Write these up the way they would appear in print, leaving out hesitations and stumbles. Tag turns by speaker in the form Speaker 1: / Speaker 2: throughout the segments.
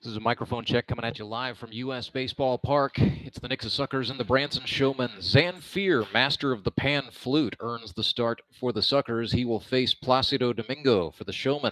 Speaker 1: This is a microphone check coming at you live from U.S. Baseball Park. It's the Nixa Suckers and the Branson Showmen. Zanfir, master of the pan flute, earns the start for the Suckers. He will face Placido Domingo for the Showmen.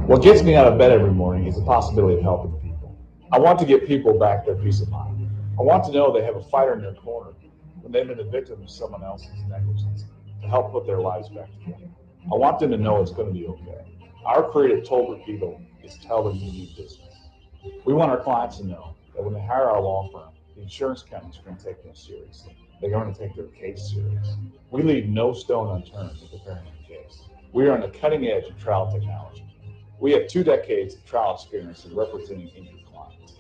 Speaker 2: What gets me out of bed every morning is the possibility of helping people. I want to get people back their peace of mind. I want to know they have a fighter in their corner when they've been the victim of someone else's negligence to help put their lives back together. I want them to know it's going to be okay. Our creative told people is tell them you need business. We want our clients to know that when they hire our law firm, the insurance companies are going to take them seriously. They're going to take their case serious. We leave no stone unturned in preparing a case. We are on the cutting edge of trial technology. We have 2 decades of trial experience in representing injured clients.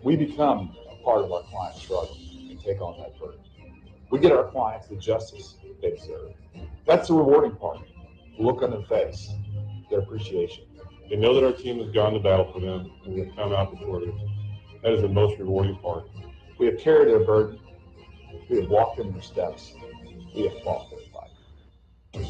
Speaker 2: We become a part of our client's struggle and take on that burden. We get our clients the justice they deserve. That's the rewarding part. The look on their face, their appreciation.
Speaker 3: They know that our team has gone to battle for them and we have come out victorious. That is the most rewarding part.
Speaker 2: We have carried their burden. We have walked in their steps. We have fought their fight.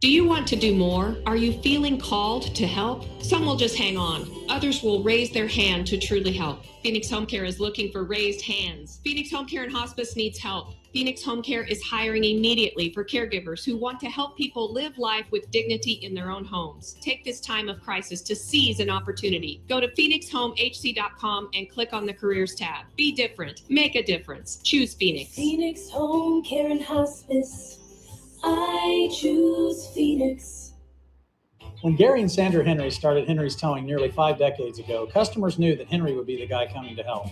Speaker 4: Do you want to do more? Are you feeling called to help? Some will just hang on. Others will raise their hand to truly help. Phoenix Home Care is looking for raised hands. Phoenix Home Care and Hospice needs help. Phoenix Home Care is hiring immediately for caregivers who want to help people live life with dignity in their own homes. Take this time of crisis to seize an opportunity. Go to phoenixhomehc.com and click on the Careers tab. Be different. Make a difference. Choose Phoenix.
Speaker 5: Phoenix Home Care and Hospice. I choose Phoenix.
Speaker 6: When Gary and Sandra Henry started Henry's Towing nearly 5 decades ago, customers knew that Henry would be the guy coming to help.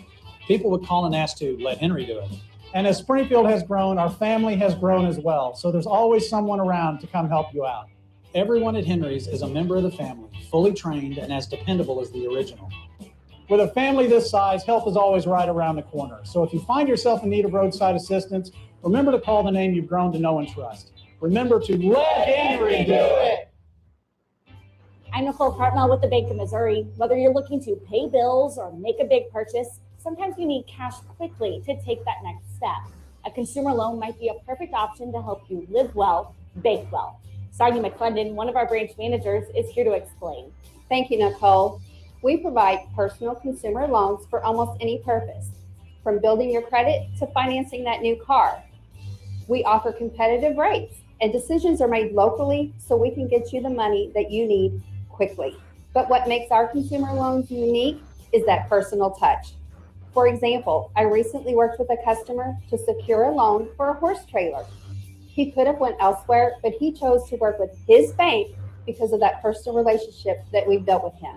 Speaker 6: People would call and ask to let Henry do it. And as Springfield has grown, our family has grown as well. So there's always someone around to come help you out. Everyone at Henry's is a member of the family, fully trained and as dependable as the original. With a family this size, help is always right around the corner. So if you find yourself in need of roadside assistance, Remember to call the name you've grown to know and trust. Remember to let Henry do it.
Speaker 7: I'm Nicole Cartmel with the Bank of Missouri. Whether you're looking to pay bills or make a big purchase, sometimes you need cash quickly to take that next step. A consumer loan might be a perfect option to help you live well, bank well. Sonia McClendon, one of our branch managers, is here to explain.
Speaker 8: Thank you, Nicole. We provide personal consumer loans for almost any purpose, from building your credit to financing that new car. We offer competitive rates, and decisions are made locally so we can get you the money that you need quickly. But what makes our consumer loans unique is that personal touch. For example, I recently worked with a customer to secure a loan for a horse trailer. He could have went elsewhere, but he chose to work with his bank because of that personal relationship that we've built with him.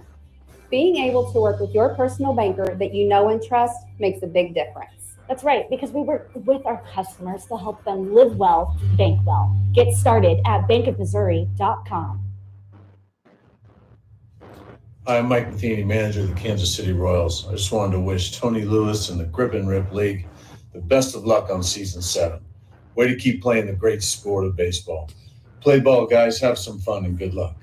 Speaker 8: Being able to work with your personal banker that you know and trust makes a big difference.
Speaker 7: That's right, because we work with our customers to help them live well, bank well. Get started at bankofmissouri.com.
Speaker 9: I'm Mike Matheny, manager of the Kansas City Royals. I just wanted to wish Tony Lewis and the Grip and Rip League the best of luck on season 7. Way to keep playing the great sport of baseball. Play ball, guys. Have some fun and good luck.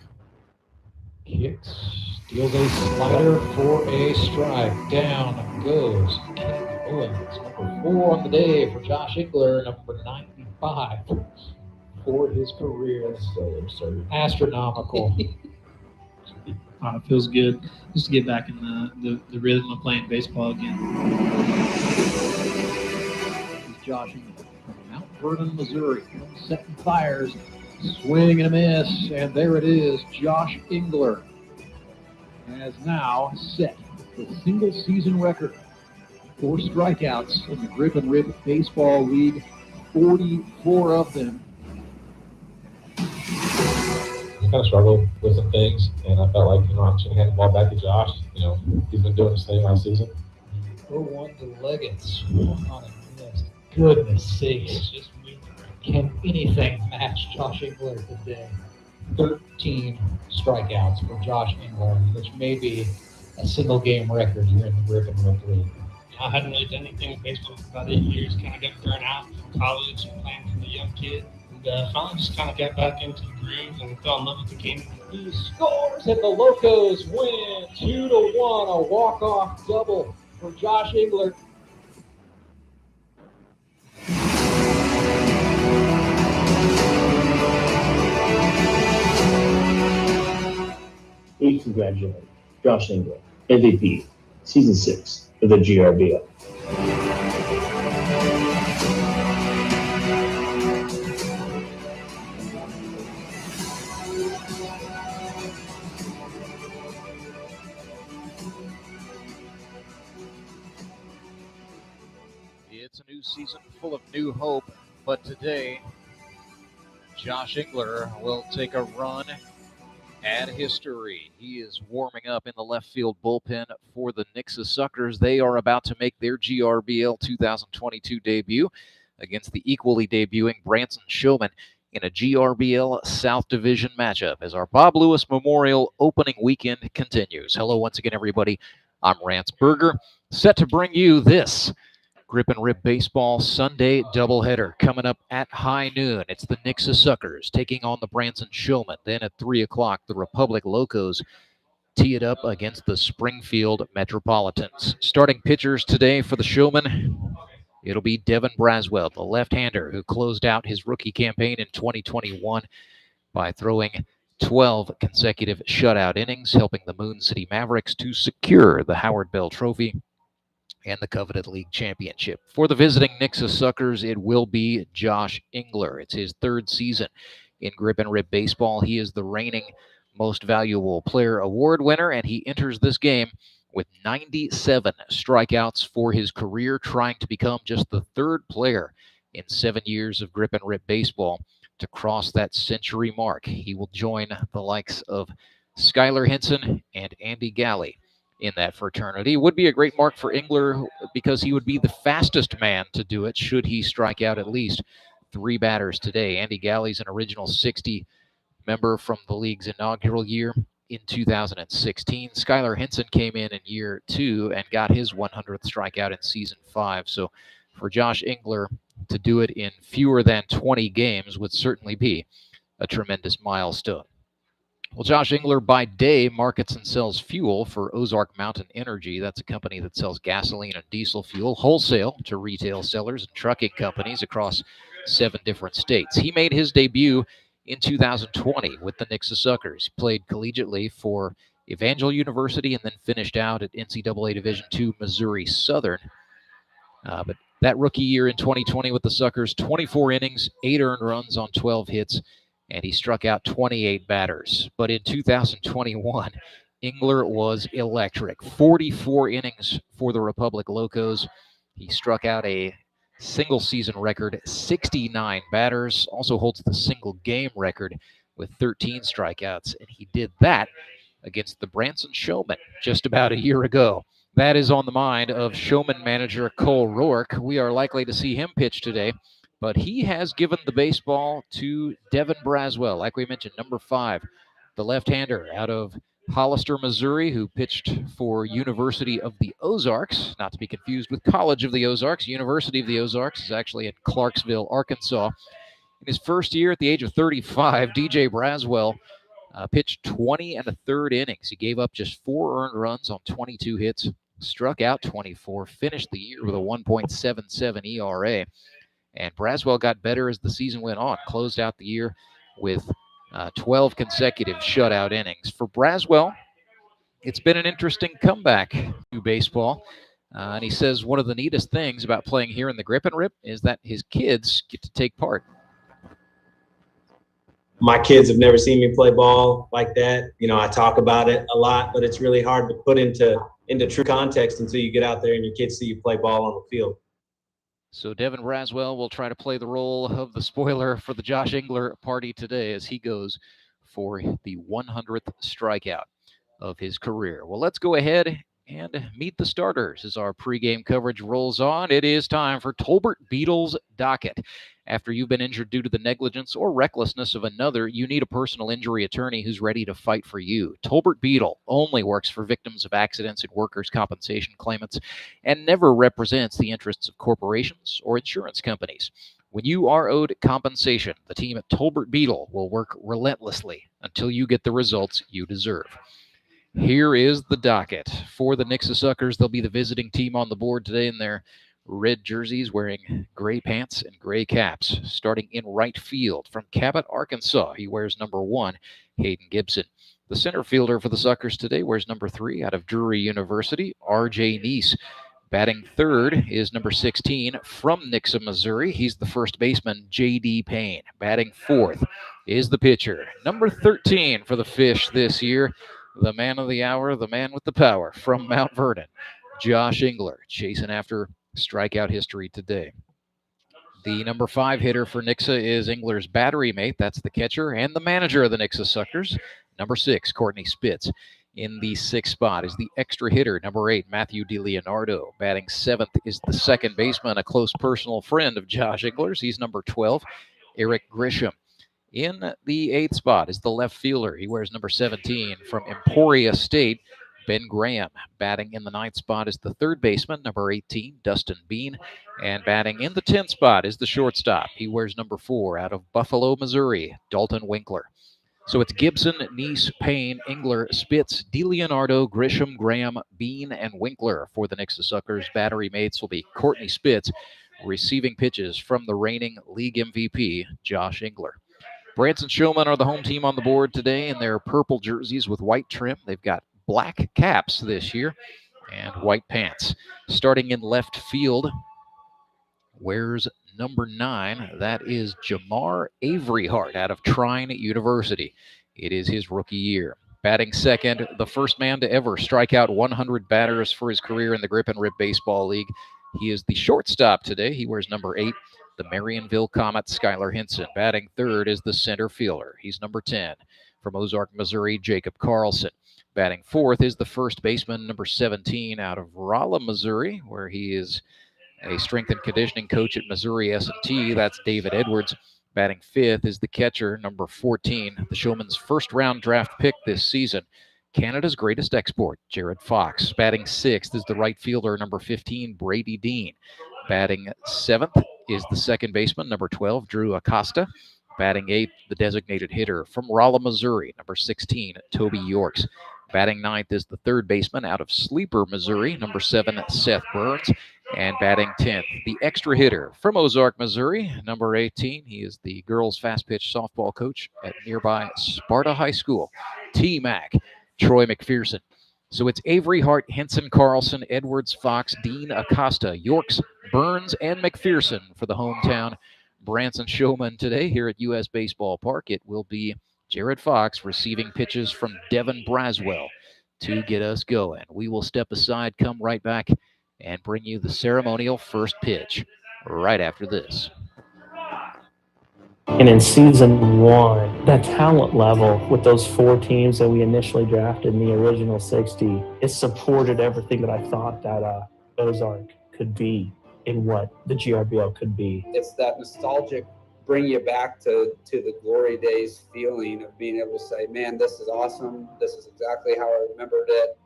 Speaker 1: Kicks, steals a slider for a strike. Down goes Ken Owens, number 4 on the day for Josh Ingler, number 95 for his career. So astronomical.
Speaker 10: It feels good just to get back in the rhythm of playing baseball again.
Speaker 1: This is Josh Ingler from Mount Vernon, Missouri. Setting fires, swing and a miss, and there it is. Josh Ingler has now set the single season record for strikeouts in the Grip and Rip Baseball League, 44 of them.
Speaker 11: Kind of struggled with some things, and I felt like, I should hand the ball back to Josh. He's been doing his thing all season.
Speaker 1: 0-1 to Leggett. Swung on a miss. Goodness sakes. Can anything match Josh Ingler today? 13 strikeouts for Josh Ingler, which may be a single game record here in the Grip and Rip League.
Speaker 10: I hadn't really done anything with baseball for about 8 years. Kind of got burnt out from college and playing from a young kid. Finally just kind of got back into the groove and fell in love with the game.
Speaker 1: He scores and the Locos win 2-1, a walk-off double for Josh Ingler.
Speaker 12: Please congratulate Josh Ingler, MVP, Season 6 of the GRBL.
Speaker 1: It's a new season full of new hope, but today, Josh Ingler will take a run at history. He is warming up in the left field bullpen for the Nixa Suckers. They are about to make their GRBL 2022 debut against the equally debuting Branson Showmen in a GRBL South Division matchup as our Bob Lewis Memorial opening weekend continues. Hello once again, everybody. I'm Rance Berger, set to bring you this Grip and Rip Baseball Sunday doubleheader coming up at high noon. It's the Nixa Suckers taking on the Branson Showmen. Then at 3 o'clock, the Republic Locos tee it up against the Springfield Metropolitans. Starting pitchers today for the Showmen, it'll be Devin Braswell, the left-hander who closed out his rookie campaign in 2021 by throwing 12 consecutive shutout innings, helping the Moon City Mavericks to secure the Howard Bell Trophy and the coveted league championship. For the visiting Nixa Suckers, it will be Josh Ingler. It's his 3rd season in Grip and Rip Baseball. He is the reigning Most Valuable Player Award winner, and he enters this game with 97 strikeouts for his career, trying to become just the 3rd player in 7 years of Grip and Rip Baseball to cross that century mark. He will join the likes of Skylar Henson and Andy Galley in that fraternity. It would be a great mark for Ingler because he would be the fastest man to do it should he strike out at least 3 batters today. Andy Galley's an original 60 member from the league's inaugural year in 2016. Skylar Henson came in year 2 and got his 100th strikeout in season 5. So For Josh Engler to do it in fewer than 20 games would certainly be a tremendous milestone. Well, Josh Engler by day markets and sells fuel for Ozark Mountain Energy. That's a company that sells gasoline and diesel fuel wholesale to retail sellers and trucking companies across 7 different states. He made his debut in 2020 with the Nixa Suckers. He played collegiately for Evangel University and then finished out at NCAA Division II Missouri Southern. But that rookie year in 2020 with the Suckers, 24 innings, 8 earned runs on 12 hits, and he struck out 28 batters. But in 2021, Engler was electric. 44 innings for the Republic Locos. He struck out a single season record, 69 batters, also holds the single game record with 13 strikeouts, and he did that against the Branson Showmen just about a year ago. That is on the mind of Showman manager Cole Rourke. We are likely to see him pitch today, but he has given the baseball to Devin Braswell, like we mentioned, number 5, the left-hander out of Hollister, Missouri, who pitched for University of the Ozarks, not to be confused with College of the Ozarks. University of the Ozarks is actually in Clarksville, Arkansas. In his first year at the age of 35, DJ Braswell pitched 20 1/3 innings. He gave up just 4 earned runs on 22 hits, struck out 24, finished the year with a 1.77 ERA. And Braswell got better as the season went on, closed out the year with 12 consecutive shutout innings. For Braswell, it's been an interesting comeback to baseball. And he says one of the neatest things about playing here in the Grip and Rip is that his kids get to take part.
Speaker 13: My kids have never seen me play ball like that. You know, I talk about it a lot, but it's really hard to put into true context until you get out there and your kids see you play ball on the field.
Speaker 1: So Devin Braswell will try to play the role of the spoiler for the Josh Engler party today as he goes for the 100th strikeout of his career. Well, let's go ahead and meet the starters as our pregame coverage rolls on. It is time for Tolbert Beetle's docket. After you've been injured due to the negligence or recklessness of another, you need a personal injury attorney who's ready to fight for you. Tolbert Beetle only works for victims of accidents and workers' compensation claimants and never represents the interests of corporations or insurance companies. When you are owed compensation, the team at Tolbert Beetle will work relentlessly until you get the results you deserve. Here is the docket. For the Nixa Suckers, they'll be the visiting team on the board today in their red jerseys, wearing gray pants and gray caps. Starting in right field from Cabot, Arkansas, he wears number 1, Hayden Gibson. The center fielder for the Suckers today wears number 3 out of Drury University, R.J. Neese. Batting third is number 16 from Nixa, Missouri. He's the first baseman, J.D. Payne. Batting fourth is the pitcher, number 13 for the Fish this year, the man of the hour, the man with the power from Mount Vernon, Josh Engler, chasing after strikeout history today. The number 5 hitter for Nixa is Engler's battery mate. That's the catcher and the manager of the Nixa Suckers, number 6, Courtney Spitz. In the 6th spot is the extra hitter, number 8, Matthew DeLeonardo. Batting 7th is the second baseman, a close personal friend of Josh Engler's. He's number 12, Eric Grisham. In the 8th spot is the left fielder. He wears number 17 from Emporia State, Ben Graham. Batting in the 9th spot is the third baseman, number 18, Dustin Bean. And batting in the 10th spot is the shortstop. He wears number 4 out of Buffalo, Missouri, Dalton Winkler. So it's Gibson, Neese, Payne, Engler, Spitz, DeLeonardo, Grisham, Graham, Bean, and Winkler. For the Nixa Suckers, battery mates will be Courtney Spitz, receiving pitches from the reigning league MVP, Josh Engler. Branson Showmen are the home team on the board today in their purple jerseys with white trim. They've got black caps this year and white pants. Starting in left field, wears number 9. That is Jamar Averyhart out of Trine University. It is his rookie year. Batting second, the first man to ever strike out 100 batters for his career in the Grip and Rip Baseball League. He is the shortstop today. He wears number 8, the Marionville Comet, Skylar Hinson. Batting third is the center fielder. He's number 10 from Ozark, Missouri, Jacob Carlson. Batting fourth is the first baseman, number 17, out of Rolla, Missouri, where he is a strength and conditioning coach at Missouri S&T. That's David Edwards. Batting fifth is the catcher, number 14, the Showman's first-round draft pick this season, Canada's greatest export, Jared Fox. Batting sixth is the right fielder, number 15, Brady Dean. Batting 7th is the second baseman, number 12, Drew Acosta. Batting 8th, the designated hitter from Rolla, Missouri, number 16, Toby Yorks. Batting 9th is the third baseman out of Sleeper, Missouri, number 7, Seth Burns. And batting 10th, the extra hitter from Ozark, Missouri, number 18. He is the girls' fast-pitch softball coach at nearby Sparta High School, T-Mac, Troy McPherson. So it's Avery, Hart, Henson, Carlson, Edwards, Fox, Dean, Acosta, Yorks, Burns, and McPherson for the hometown Branson Showmen today here at U.S. Baseball Park. It will be Jared Fox receiving pitches from Devin Braswell to get us going. We will step aside, come right back, and bring you the ceremonial first pitch right after this.
Speaker 12: And in season 1, that talent level with those 4 teams that we initially drafted in the original 60, it supported everything that I thought that Ozark could be and what the GRBL could be.
Speaker 14: It's that nostalgic, bring you back to the glory days feeling of being able to say, man, this is awesome. This is exactly how I remembered it.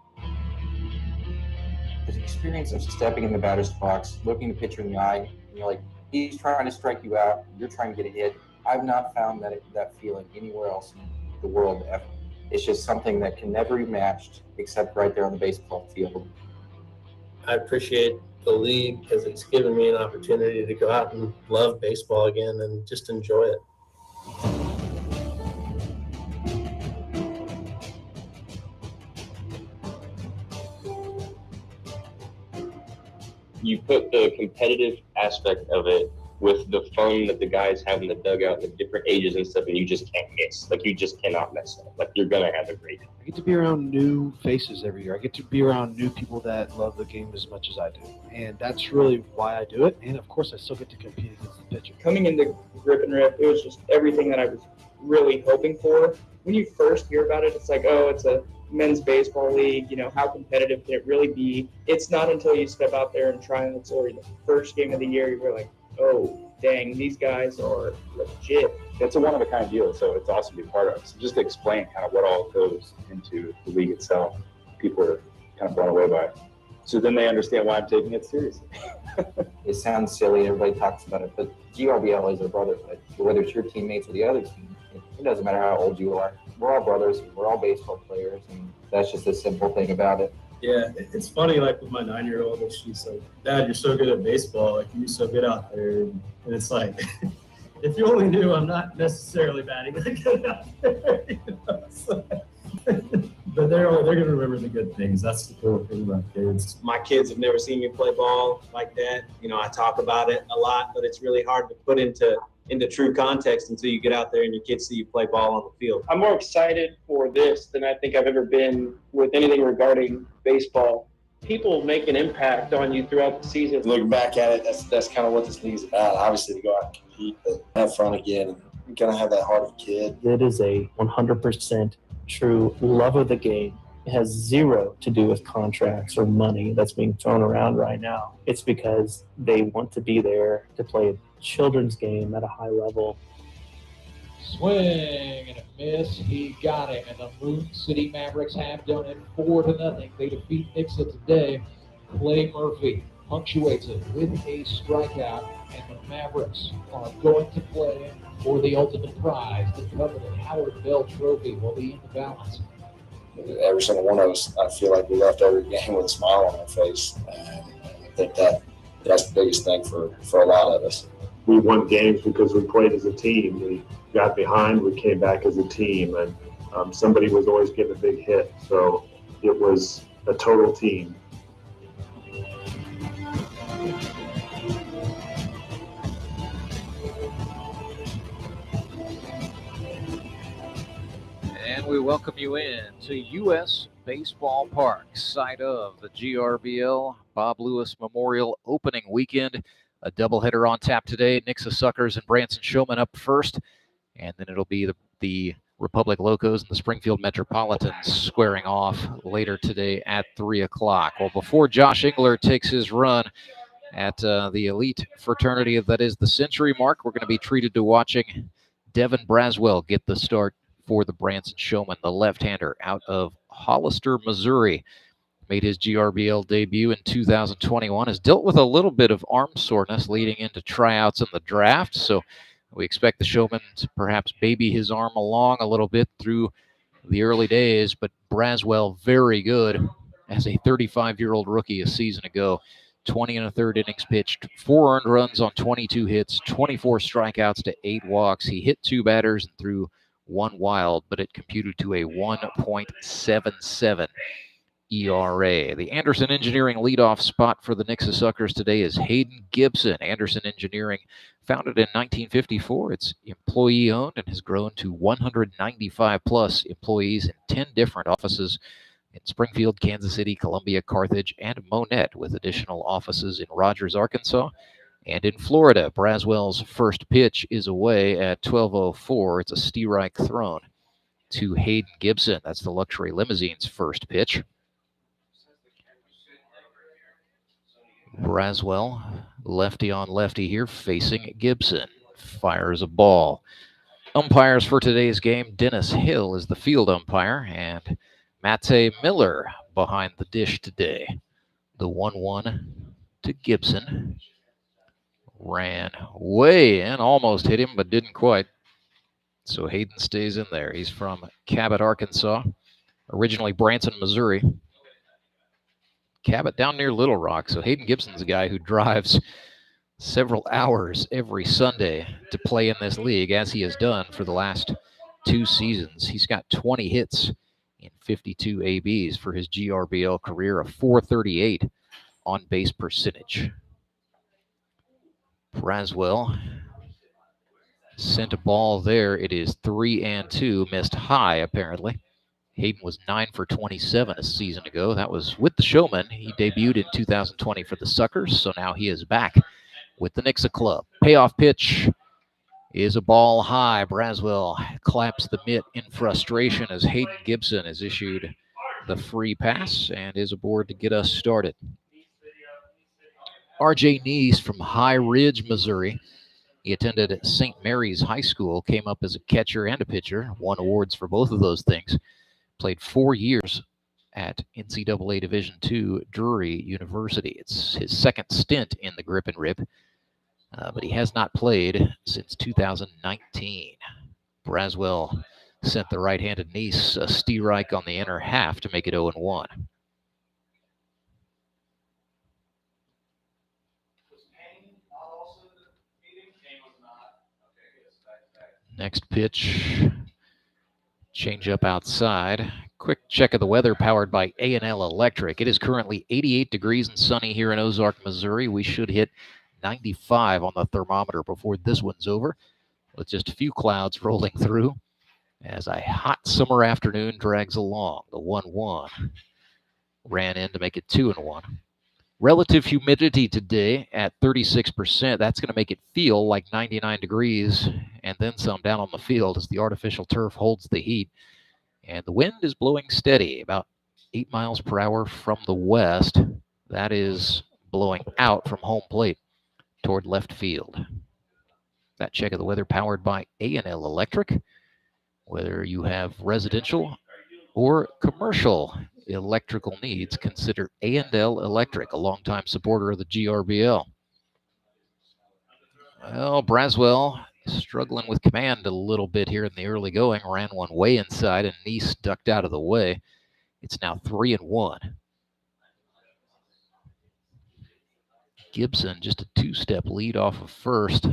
Speaker 15: The experience of stepping in the batter's box, looking the pitcher in the eye, and you're like, he's trying to strike you out, you're trying to get a hit. I've not found that feeling anywhere else in the world ever. It's just something that can never be matched except right there on the baseball field.
Speaker 16: I appreciate the league because it's given me an opportunity to go out and love baseball again and just enjoy it.
Speaker 17: You put the competitive aspect of it with the fun that the guys have in the dugout, the different ages and stuff, and you just can't miss. Like, you just cannot mess up. Like, you're going to have a great time.
Speaker 18: I get to be around new faces every year. I get to be around new people that love the game as much as I do. And that's really why I do it. And, of course, I still get to compete against the pitcher.
Speaker 19: Coming into Grip and Rip, it was just everything that I was really hoping for. When you first hear about it, it's like, oh, it's a men's baseball league, you know, how competitive can it really be? It's not until you step out there and try, and it's already the first game of the year, you're like, oh, dang, these guys are legit.
Speaker 2: It's a one-of-a-kind deal, so it's awesome to be part of. So just to explain kind of what all goes into the league itself, people are kind of blown away by it. So then they understand why I'm taking it seriously.
Speaker 15: It sounds silly, everybody talks about it, but GRBL is a brotherhood. Whether it's your teammates or the other team, it doesn't matter how old you are. We're all brothers, we're all baseball players, and that's just a simple thing about it.
Speaker 20: Yeah, it's funny, like with my 9-year-old, she's like, Dad, you're so good at baseball, like you're so good out there. And it's like, if you only knew, I'm not necessarily batting that good out there. You know? So, but they're going to remember the good things. That's the cool thing about kids.
Speaker 13: My kids have never seen me play ball like that. You know, I talk about it a lot, but it's really hard to put into true context until you get out there and your kids see you play ball on the field.
Speaker 21: I'm more excited for this than I think I've ever been with anything regarding baseball. People make an impact on you throughout the season.
Speaker 22: Looking back at it, that's kind of what this league's about. Obviously, to go out and compete, but have fun again. And you're going to have that heart of a kid.
Speaker 12: It is a 100% true love of the game. It has zero to do with contracts or money that's being thrown around right now. It's because they want to be there to play a children's game at a high level.
Speaker 23: Swing and a miss. He got him, and the Moon City Mavericks have done it 4-0. They defeat Nixa today. Clay Murphy punctuates it with a strikeout, and the Mavericks are going to play for the ultimate prize. The coveted Howard Bell Trophy will be in the balance.
Speaker 22: Every single one of us, I feel like we left every game with a smile on our face. And I think that's the biggest thing for a lot of us.
Speaker 3: We won games because we played as a team. We got behind, we came back as a team, and somebody was always getting a big hit. So it was a total team.
Speaker 1: And we welcome you in to U.S. Baseball Park, site of the GRBL Bob Lewis Memorial opening weekend. A doubleheader on tap today. Nixa Suckers and Branson Showmen up first. And then it'll be the Republic Locos and the Springfield Metropolitans squaring off later today at 3 o'clock. Well, before Josh Engler takes his run at the elite fraternity that is the century mark, we're going to be treated to watching Devin Braswell get the start for the Branson Showmen, the left-hander out of Hollister, Missouri. made his GRBL debut in 2021, has dealt with a little bit of arm soreness leading into tryouts in the draft. So we expect the Showman to perhaps baby his arm along a little bit through the early days. But Braswell, very good as a 35-year-old rookie a season ago. 20 and a third innings pitched, 4 earned runs on 22 hits, 24 strikeouts to 8 walks. He hit 2 batters and threw 1 wild, but it computed to a 1.77 ERA. The Anderson Engineering leadoff spot for the Nixa Suckers today is Hayden Gibson. Anderson Engineering, founded in 1954. It's employee-owned and has grown to 195-plus employees in 10 different offices in Springfield, Kansas City, Columbia, Carthage, and Monette, with additional offices in Rogers, Arkansas, and in Florida. Braswell's first pitch is away at 12:04. It's a steerike thrown to Hayden Gibson. That's the Luxury Limousine's first pitch. Braswell, lefty on lefty here, facing Gibson. Fires a ball. Umpires for today's game, Dennis Hill is the field umpire, and Mate Miller behind the dish today. The 1-1 to Gibson. Ran way in, almost hit him, but didn't quite. So Hayden stays in there. He's from Cabot, Arkansas. Originally Branson, Missouri. Cabot down near Little Rock. So Hayden Gibson's a guy who drives several hours every Sunday to play in this league, as he has done for the last 2 seasons. He's got 20 hits in 52 ABs for his GRBL career, a .438 on base percentage. Braswell sent a ball there. It is 3-2, missed high apparently. Hayden was 9 for 27 a season ago. That was with the Showmen. He debuted in 2020 for the Suckers, so now he is back with the Nixa Club. Payoff pitch is a ball high. Braswell claps the mitt in frustration as Hayden Gibson has issued the free pass and is aboard to get us started. R.J. Neese from High Ridge, Missouri. He attended St. Mary's High School, came up as a catcher and a pitcher, won awards for both of those things. Played 4 years at NCAA Division II Drury University. It's his second stint in the grip and rip, but he has not played since 2019. Braswell sent the right-handed Neese a steerike on the inner half to make it 0-1. Next pitch, change up outside. Quick check of the weather powered by A&L Electric. It is currently 88 degrees and sunny here in Ozark, Missouri. We should hit 95 on the thermometer before this one's over, with just a few clouds rolling through as a hot summer afternoon drags along. The 1-1 ran in to make it 2-1. Relative humidity today at 36%. That's going to make it feel like 99 degrees and then some down on the field as the artificial turf holds the heat. And the wind is blowing steady, about 8 miles per hour from the west. That is blowing out from home plate toward left field. That check of the weather powered by A&L Electric. Whether you have residential or commercial electrical needs, consider A&L Electric, a longtime supporter of the GRBL. Well, Braswell struggling with command a little bit here in the early going. Ran one way inside, and Neese ducked out of the way. It's now 3-1. Gibson just a 2-step lead off of first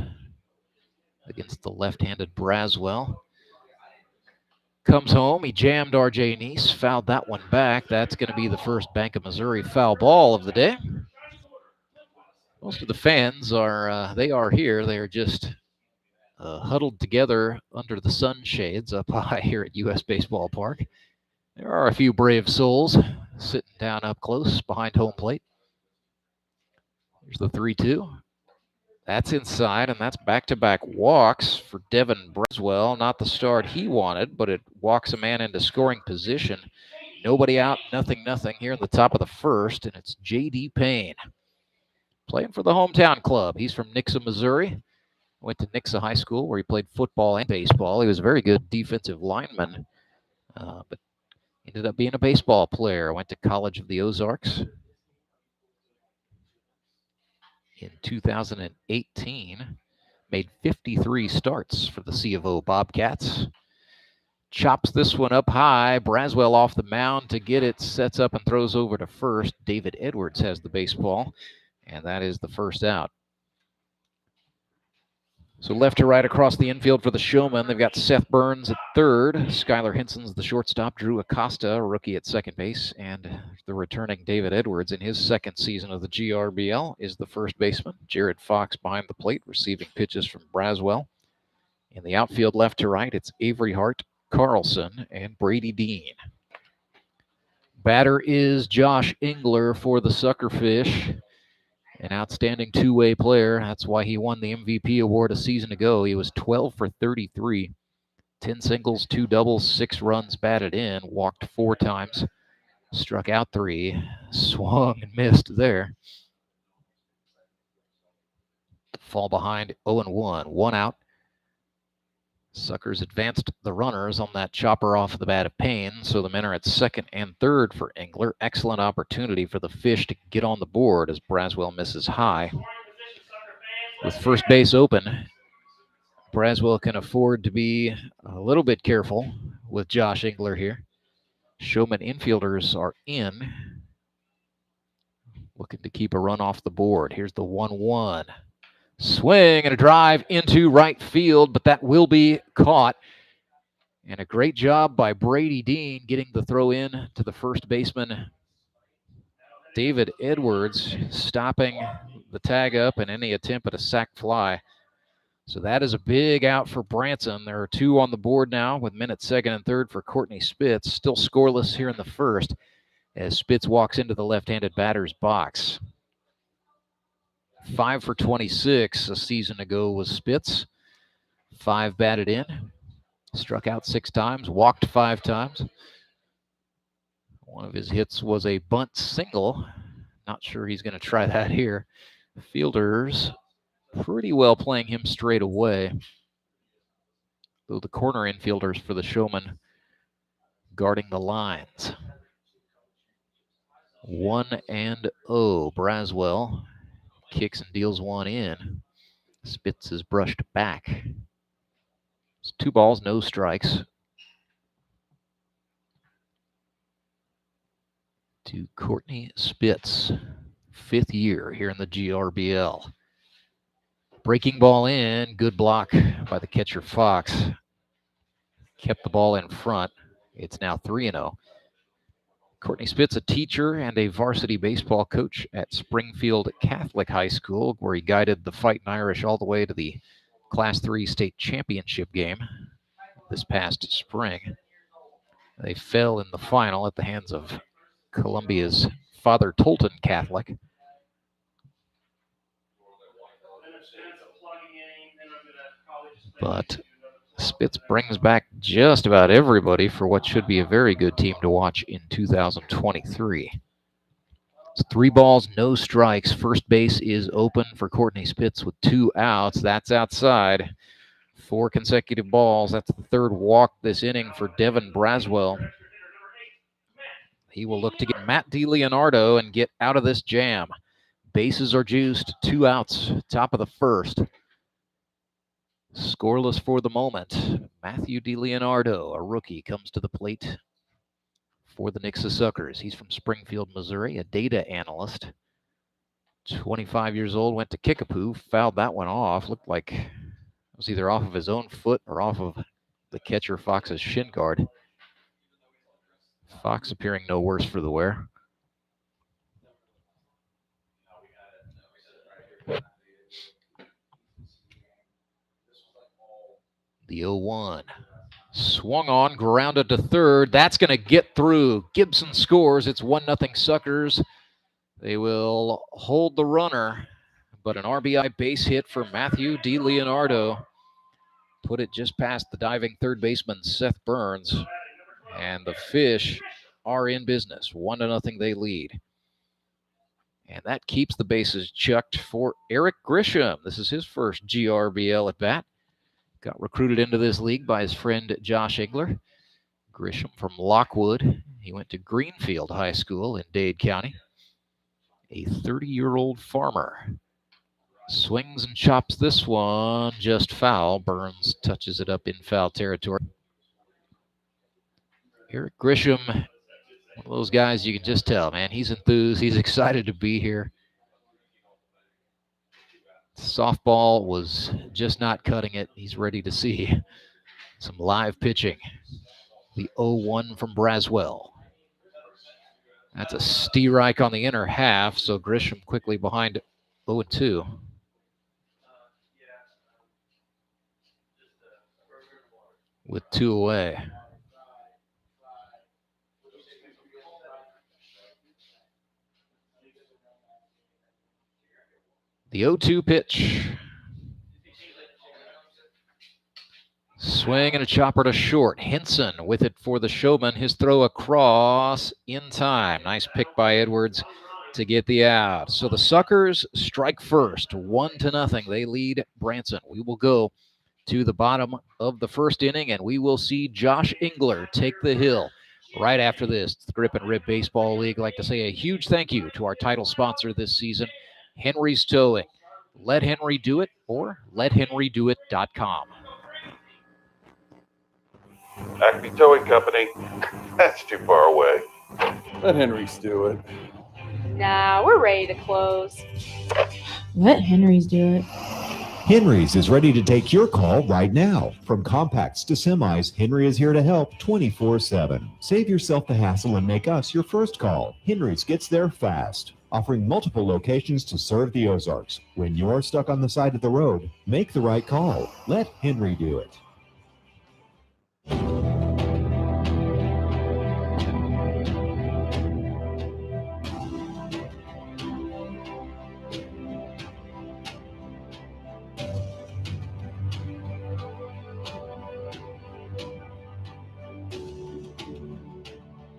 Speaker 1: against the left-handed Braswell. Comes home, he jammed R.J. Neese, fouled that one back. That's going to be the first Bank of Missouri foul ball of the day. Most of the fans are here. They are just huddled together under the sunshades up high here at U.S. Baseball Park. There are a few brave souls sitting down up close behind home plate. Here's the 3-2. That's inside, and that's back-to-back walks for Devin Braswell. Not the start he wanted, but it walks a man into scoring position. Nobody out, nothing here in the top of the first, and it's J.D. Payne playing for the hometown club. He's from Nixa, Missouri. Went to Nixa High School where he played football and baseball. He was a very good defensive lineman, but Ended up being a baseball player. Went to College of the Ozarks. In 2018, made 53 starts for the C of O Bobcats. Chops this one up high. Braswell off the mound to get it. Sets up and throws over to first. David Edwards has the baseball, and that is the first out. So left to right across the infield for the Showmen. They've got Seth Burns at third. Skylar Hinson's the shortstop. Drew Acosta, a rookie at second base. And the returning David Edwards in his second season of the GRBL is the first baseman. Jared Fox behind the plate, receiving pitches from Braswell. In the outfield left to right, it's Avery Hart, Carlson, and Brady Dean. Batter is Josh Engler for the Suckerfish. An outstanding two-way player. That's why he won the MVP award a season ago. He was 12 for 33. 10 singles, 2 doubles, 6 runs batted in. Walked 4 times. Struck out 3. Swung and missed there. Fall behind 0-1. 1 out. Suckers advanced the runners on that chopper off the bat of Payne, so the men are at second and third for Engler. Excellent opportunity for the Fish to get on the board as Braswell misses high. With first base open, Braswell can afford to be a little bit careful with Josh Engler here. Showman infielders are in, looking to keep a run off the board. Here's the 1-1. Swing and a drive into right field, but that will be caught. And a great job by Brady Dean getting the throw in to the first baseman, David Edwards, stopping the tag up and any attempt at a sac fly. So that is a big out for Branson. There are 2 on the board now with men at second and third for Courtney Spitz. Still scoreless here in the first as Spitz walks into the left-handed batter's box. 5 for 26 a season ago was Spitz. 5 batted in. Struck out 6 times, walked 5 times. One of his hits was a bunt single. Not sure he's going to try that here. Fielders pretty well playing him straight away. Though the corner infielders for the Showmen guarding the lines. 1-0. Braswell kicks and deals one in. Spitz is brushed back. It's 2 balls, no strikes. To Courtney Spitz, 5th year here in the GRBL. Breaking ball in, good block by the catcher Fox. Kept the ball in front. It's now 3-0. Courtney Spitz, a teacher and a varsity baseball coach at Springfield Catholic High School, where he guided the Fightin' Irish all the way to the Class 3 state championship game this past spring. They fell in the final at the hands of Columbia's Father Tolton Catholic. But Spitz brings back just about everybody for what should be a very good team to watch in 2023. It's 3 balls, no strikes. First base is open for Courtney Spitz with 2 outs. That's outside. 4 consecutive balls. That's the 3rd walk this inning for Devin Braswell. He will look to get Matt DiLeonardo and get out of this jam. Bases are juiced, 2 outs, top of the first. Scoreless for the moment. Matthew DiLeonardo, a rookie, comes to the plate for the Nixa Suckers. He's from Springfield, Missouri, a data analyst. 25 years old, went to Kickapoo, fouled that one off. Looked like it was either off of his own foot or off of the catcher Fox's shin guard. Fox appearing no worse for the wear. The 0-1. Swung on, grounded to third. That's going to get through. Gibson scores. It's 1-0 Suckers. They will hold the runner, but an RBI base hit for Matthew DiLeonardo put it just past the diving third baseman Seth Burns, and the Fish are in business. 1-0 they lead. And that keeps the bases checked for Eric Grisham. This is his first GRBL at bat. Got recruited into this league by his friend Josh Engler. Grisham from Lockwood. He went to Greenfield High School in Dade County. A 30-year-old farmer. Swings and chops this one, just foul. Burns touches it up in foul territory. Eric Grisham, one of those guys you can just tell, man, he's enthused. He's excited to be here. Softball was just not cutting it. He's ready to see some live pitching. The 0-1 from Braswell. That's a strike on the inner half, so Grisham quickly behind 0-2. With 2 away. The 0-2 pitch. Swing and a chopper to short. Henson with it for the Showman. His throw across in time. Nice pick by Edwards to get the out. So the Suckers strike first, 1-0. They lead Branson. We will go to the bottom of the first inning, and we will see Josh Engler take the hill right after this. The Grip and Rip Baseball League. I'd like to say a huge thank you to our title sponsor this season, Henry's Towing. Let Henry do it, or lethenrydoit.com.
Speaker 4: Acme Towing Company. That's too far away. Let Henry's do it.
Speaker 5: Nah, we're ready to close.
Speaker 6: Let Henry's do it.
Speaker 24: Henry's is ready to take your call right now. From compacts to semis, Henry is here to help 24/7. Save yourself the hassle and make us your first call. Henry's gets there fast, offering multiple locations to serve the Ozarks. When you're stuck on the side of the road, make the right call. Let Henry do it.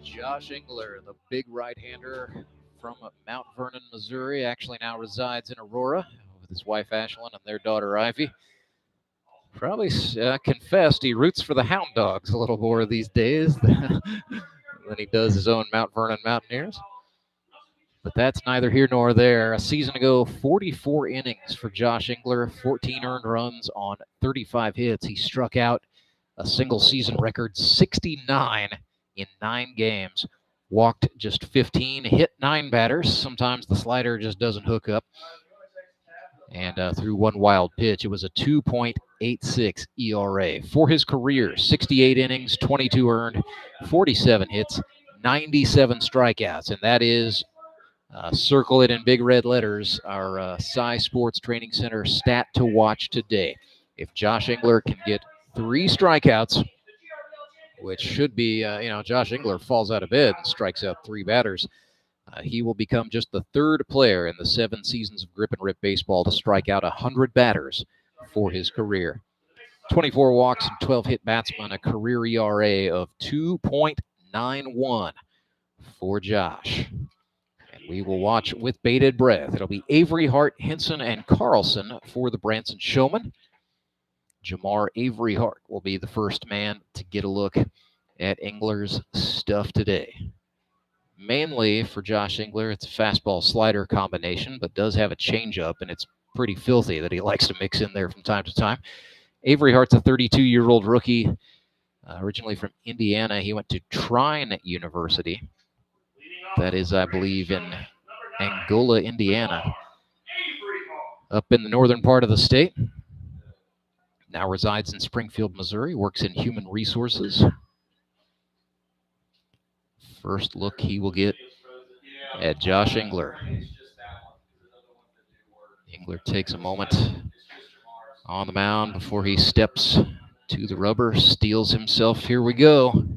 Speaker 1: Josh Engler, the big right-hander from Mount Vernon, Missouri, actually now resides in Aurora with his wife Ashlyn and their daughter Ivy. Probably confessed he roots for the Hound Dogs a little more these days than he does his own Mount Vernon Mountaineers. But that's neither here nor there. A season ago, 44 innings for Josh Engler, 14 earned runs on 35 hits. He struck out a single season record 69 in 9 games. Walked just 15, hit 9 batters. Sometimes the slider just doesn't hook up. And threw 1 wild pitch. It was a 2.86 ERA. For his career, 68 innings, 22 earned, 47 hits, 97 strikeouts. And that is, circle it in big red letters, our Cy Sports Training Center stat to watch today. If Josh Engler can get 3 strikeouts, which should be, Josh Engler falls out of bed and strikes out 3 batters. He will become just the 3rd player in the 7 seasons of Grip and Rip Baseball to strike out 100 batters for his career. 24 walks and 12 hit batsmen, a career ERA of 2.91 for Josh. And we will watch with bated breath. It'll be Avery, Hart, Henson, and Carlson for the Branson Showmen. Jamar Avery Hart will be the first man to get a look at Engler's stuff today. Mainly for Josh Engler, it's a fastball slider combination, but does have a changeup, and it's pretty filthy that he likes to mix in there from time to time. Avery Hart's a 32-year-old rookie, originally from Indiana. He went to Trine University. That is, I believe, in Angola, Indiana, up in the northern part of the state. Now resides in Springfield, Missouri, works in human resources. First look he will get at Josh Engler. Engler takes a moment on the mound before he steps to the rubber, steals himself. Here we go.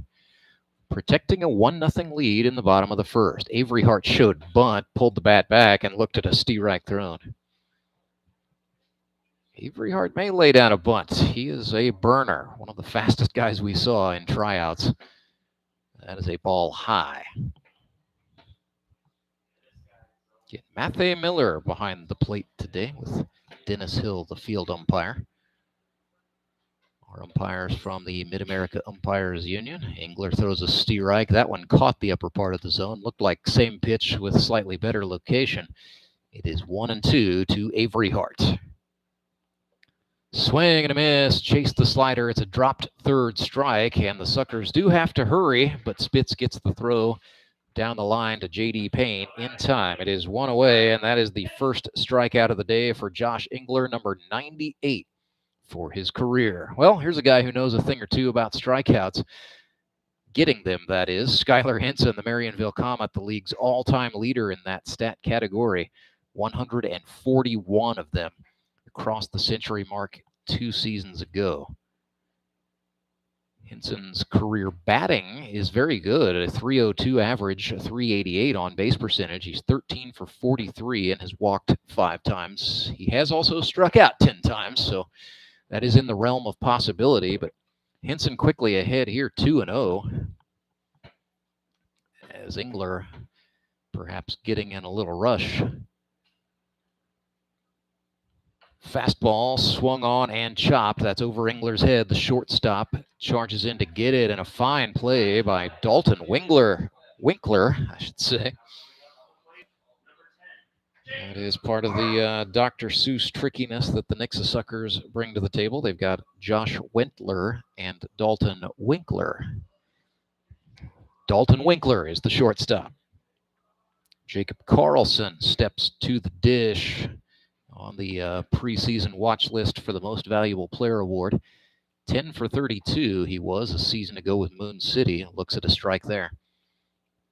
Speaker 1: Protecting a 1-0 lead in the bottom of the first. Avery Hart showed bunt, pulled the bat back, and looked at a strike thrown. Avery Hart may lay down a bunt. He is a burner, one of the fastest guys we saw in tryouts. That is a ball high. Get Matthew Miller behind the plate today with Dennis Hill, the field umpire. Our umpires from the Mid-America Umpires Union. Engler throws a strike. That one caught the upper part of the zone. Looked like same pitch with slightly better location. It is 1-2 to Avery Hart. Swing and a miss. Chase the slider. It's a dropped third strike, and the Suckers do have to hurry, but Spitz gets the throw down the line to J.D. Payne in time. It is one away, and that is the first strikeout of the day for Josh Engler, number 98 for his career. Well, here's a guy who knows a thing or two about strikeouts. Getting them, that is. Skylar Henson, the Marionville Comet, the league's all-time leader in that stat category. 141 of them. Crossed the century mark 2 seasons ago. Henson's career batting is very good at a .302 average, a .388 on base percentage. He's 13 for 43 and has walked 5 times. He has also struck out 10 times, so that is in the realm of possibility. But Henson quickly ahead here, 2-0. As Engler perhaps getting in a little rush. Fastball swung on and chopped. That's over Engler's head. The shortstop charges in to get it, and a fine play by Dalton Winkler, I should say. That is part of the Dr. Seuss trickiness that the Nixa Suckers bring to the table. They've got Josh Wentler and Dalton Winkler. Dalton Winkler is the shortstop. Jacob Carlson steps to the dish on the preseason watch list for the Most Valuable Player Award. 10 for 32 he was a season ago with Moon City. Looks at a strike there.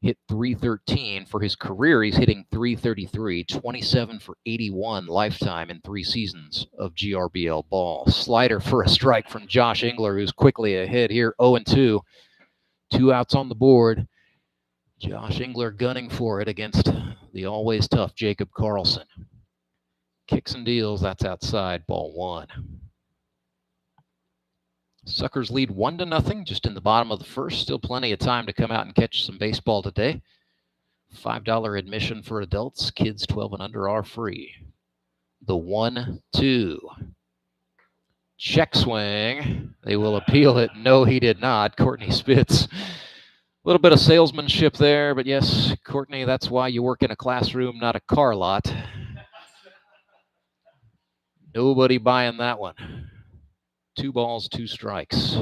Speaker 1: Hit .313 for his career. He's hitting .333, 27 for 81 lifetime in 3 seasons of GRBL ball. Slider for a strike from Josh Engler, who's quickly ahead here, 0-2. 2 outs on the board. Josh Engler gunning for it against the always tough Jacob Carlson. Kicks and deals, that's outside, ball 1. Suckers lead 1-0, just in the bottom of the first. Still plenty of time to come out and catch some baseball today. $5 admission for adults. Kids 12 and under are free. The 1-2. Check swing. They will appeal it. No, he did not. Courtney Spitz. A little bit of salesmanship there, but yes, Courtney, that's why you work in a classroom, not a car lot. Nobody buying that one. 2 balls, 2 strikes.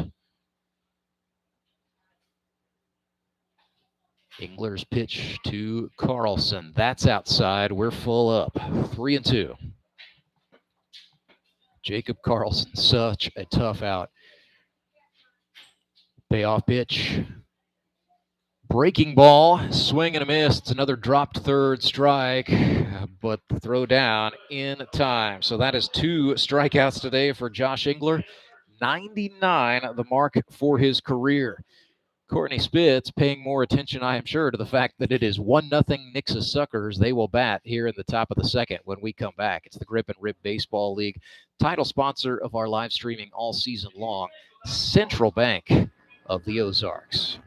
Speaker 1: Engler's pitch to Carlson. That's outside. We're full up. 3-2. Jacob Carlson, such a tough out. Payoff pitch. Breaking ball, swing and a miss. It's another dropped third strike, but the throw down in time. So that is 2 strikeouts today for Josh Engler. 99, the mark for his career. Courtney Spitz paying more attention, I am sure, to the fact that it is 1-0 Nixa Suckers. They will bat here in the top of the second when we come back. It's the Grip and Rip Baseball League, title sponsor of our live streaming all season long, Central Bank of the Ozarks.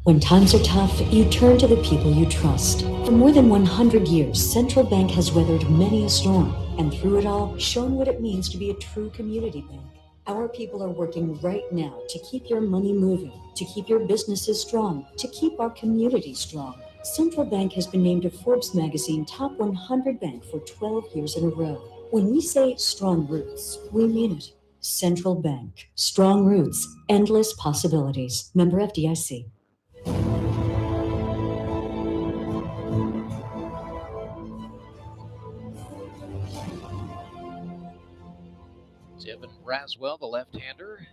Speaker 7: When times are tough, you turn to the people you trust. For more than 100 years, Central Bank has weathered many a storm, and through it all, shown what it means to be a true community bank. Our people are working right now to keep your money moving, to keep your businesses strong, to keep our community strong. Central Bank has been named a Forbes magazine top 100 bank for 12 years in a row. When we say strong roots, we mean it. Central Bank. Strong roots, endless possibilities. Member FDIC.
Speaker 1: Evan Braswell, the left-hander,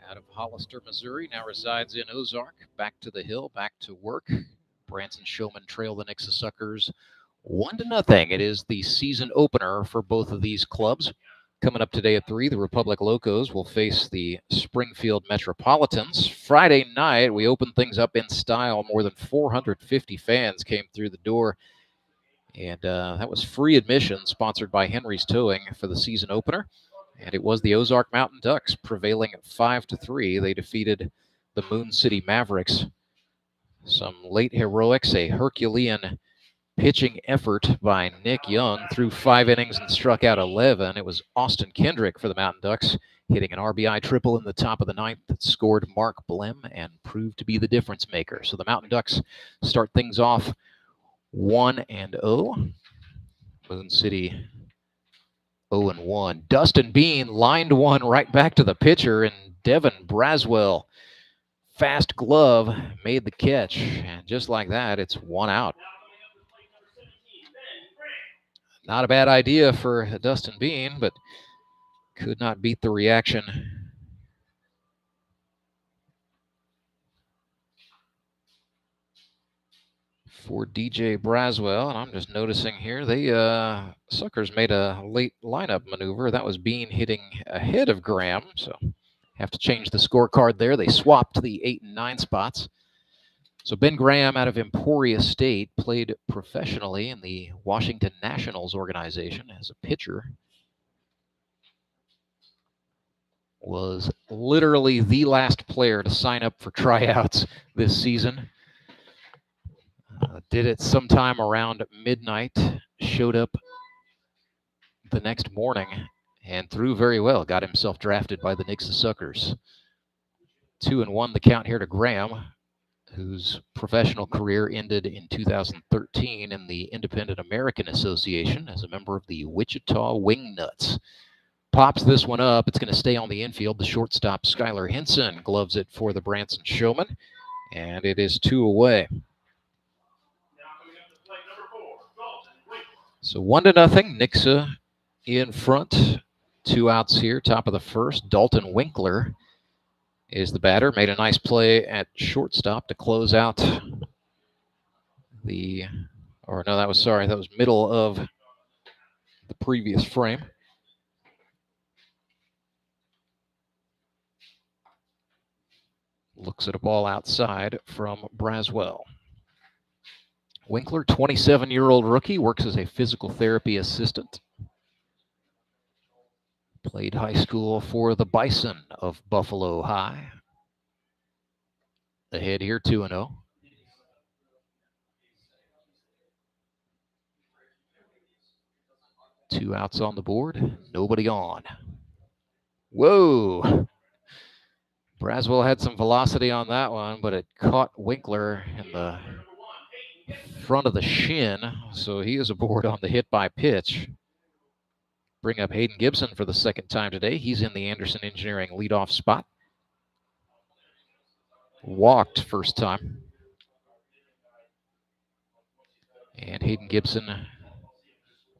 Speaker 1: out of Hollister, Missouri, now resides in Ozark. Back to the hill, back to work. Branson Showmen trail the Nixa Suckers 1-0. It is the season opener for both of these clubs. Coming up today at 3, the Republic Locos will face the Springfield Metropolitans. Friday night, we opened things up in style. More than 450 fans came through the door. And that was free admission, sponsored by Henry's Towing for the season opener. And it was the Ozark Mountain Ducks prevailing 5-3. They defeated the Moon City Mavericks. Some late heroics, a Herculean pitching effort by Nick Young, threw 5 innings and struck out 11. It was Austin Kendrick for the Mountain Ducks, hitting an RBI triple in the top of the 9th that scored Mark Blem and proved to be the difference maker. So the Mountain Ducks start things off 1-0. Moon City 0-1. Dustin Bean lined one right back to the pitcher, and Devin Braswell, fast glove, made the catch. And just like that, it's 1 out. Not a bad idea for Dustin Bean, but could not beat the reaction. For DJ Braswell, and I'm just noticing here, they Suckers made a late lineup maneuver. That was Bean hitting ahead of Graham, so have to change the scorecard there. They swapped the 8 and 9 spots. So Ben Graham out of Emporia State played professionally in the Washington Nationals organization as a pitcher. Was literally the last player to sign up for tryouts this season. Did it sometime around midnight, showed up the next morning, and threw very well. Got himself drafted by the Nixa Suckers. 2-1 the count here to Graham, whose professional career ended in 2013 in the Independent American Association as a member of the Wichita Wingnuts. Pops this one up. It's going to stay on the infield. The shortstop, Skylar Henson, gloves it for the Branson Showmen, and it is 2 away. So 1-0, Nixa in front. 2 outs here, top of the first. Dalton Winkler is the batter. Made a nice play at shortstop to close out the, or no, that was middle of the previous frame. Looks at a ball outside from Braswell. Winkler, 27-year-old rookie, works as a physical therapy assistant. Played high school for the Bison of Buffalo High. Ahead here, 2-0. Two outs on the board, nobody on. Whoa! Braswell had some velocity on that one, but it caught Winkler in the front of the shin, so he is aboard on the hit by pitch. Bring up Hayden Gibson for the second time today. He's in the Anderson Engineering leadoff spot. Walked first time. And Hayden Gibson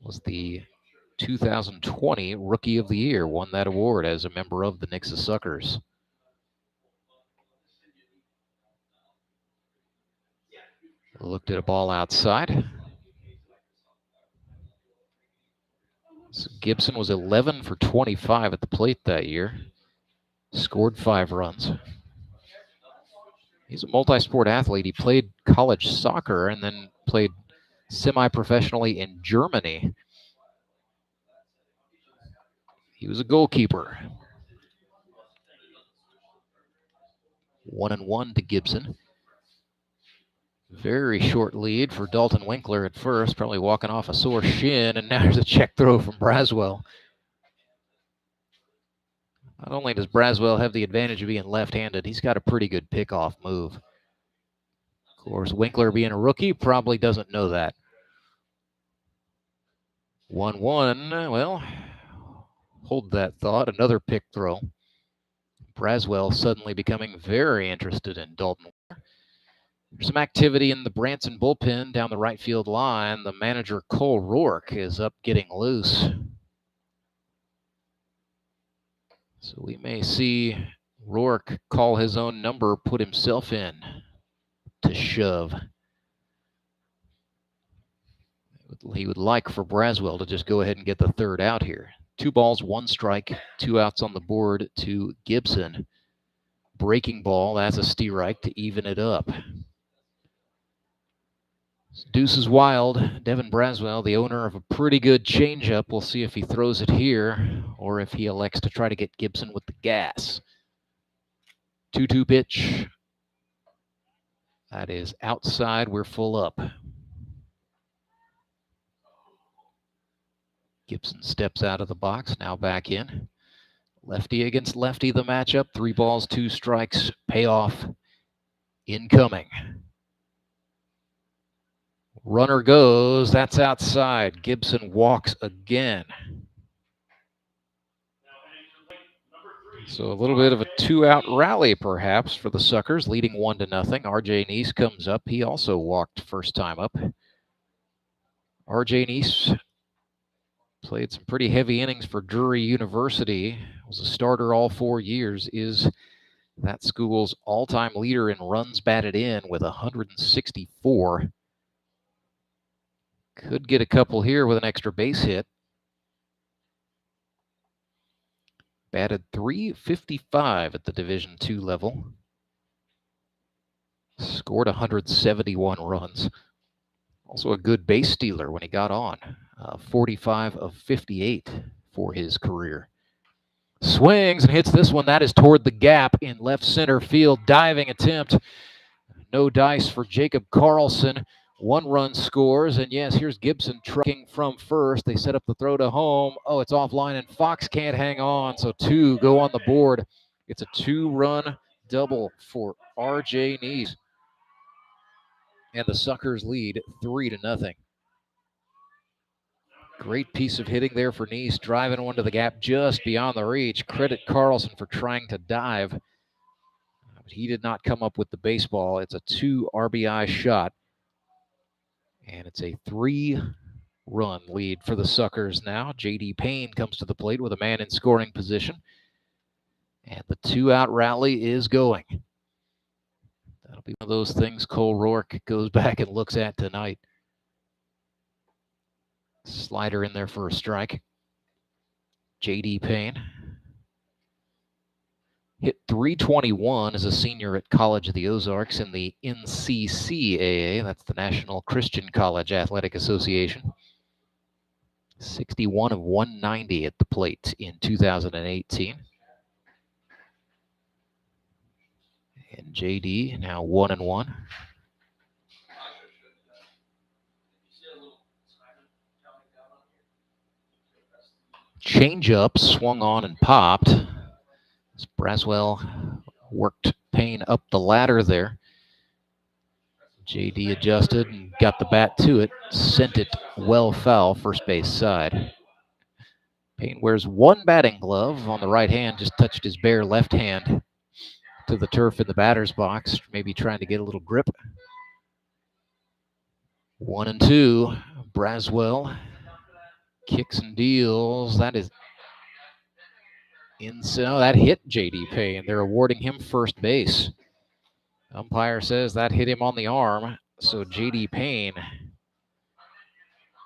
Speaker 1: was the 2020 Rookie of the Year, won that award as a member of the Nixa Suckers. Looked at a ball outside. So Gibson was 11 for 25 at the plate that year. Scored 5 runs. He's a multi-sport athlete. He played college soccer and then played semi-professionally in Germany. He was a goalkeeper. 1-1 to Gibson. Very short lead for Dalton Winkler at first, probably walking off a sore shin, and now there's a check throw from Braswell. Not only does Braswell have the advantage of being left-handed, he's got a pretty good pickoff move. Of course, Winkler being a rookie probably doesn't know that. 1-1, well, hold that thought, another pick throw. Braswell suddenly becoming very interested in Dalton. There's some activity in the Branson bullpen down the right field line. The manager, Cole Rourke, is up getting loose. So we may see Rourke call his own number, put himself in to shove. He would like for Braswell to just go ahead and get the third out here. 2 balls, 1 strike, 2 outs on the board to Gibson. Breaking ball, that's a strike to even it up. Deuce is wild. Devin Braswell, the owner of a pretty good changeup. We'll see if he throws it here or if he elects to try to get Gibson with the gas. 2-2 pitch. That is outside. We're full up. Gibson steps out of the box, now back in. Lefty against lefty, the matchup. 3 balls, 2 strikes. Payoff incoming. Runner goes. That's outside. Gibson walks again. So a little bit of a 2-out rally, perhaps, for the Suckers, leading 1-0. RJ Neese comes up. He also walked first time up. RJ Neese played some pretty heavy innings for Drury University. Was a starter all 4 years. Is that school's all-time leader in runs batted in with 164. Could get a couple here with an extra base hit. Batted .355 at the Division II level. Scored 171 runs. Also a good base stealer when he got on. 45 of 58 for his career. Swings and hits this one. That is toward the gap in left center field. Diving attempt. No dice for Jacob Carlson. 1 run scores, and yes, here's Gibson trucking from first. They set up the throw to home. Oh, it's offline, and Fox can't hang on, so 2 go on the board. It's a 2-run double for RJ Neese. And the Suckers lead 3-0. Great piece of hitting there for Neese, driving one to the gap just beyond the reach. Credit Carlson for trying to dive. But he did not come up with the baseball. It's a 2 RBI shot. And it's a 3-run lead for the Suckers now. J.D. Payne comes to the plate with a man in scoring position. And the 2-out rally is going. That'll be one of those things Cole Rourke goes back and looks at tonight. Slider in there for a strike. J.D. Payne hit .321 as a senior at College of the Ozarks in the NCCAA. That's the National Christian College Athletic Association. 61 of 190 at the plate in 2018. And JD now 1-1. Changeup swung on and popped. As Braswell worked Payne up the ladder there. JD adjusted and got the bat to it. Sent it well foul, first base side. Payne wears 1 batting glove on the right hand, just touched his bare left hand to the turf in the batter's box, maybe trying to get a little grip. 1-2. Braswell kicks and deals. That is inside. Oh, that hit J.D. Payne. They're awarding him first base. Umpire says that hit him on the arm. So J.D. Payne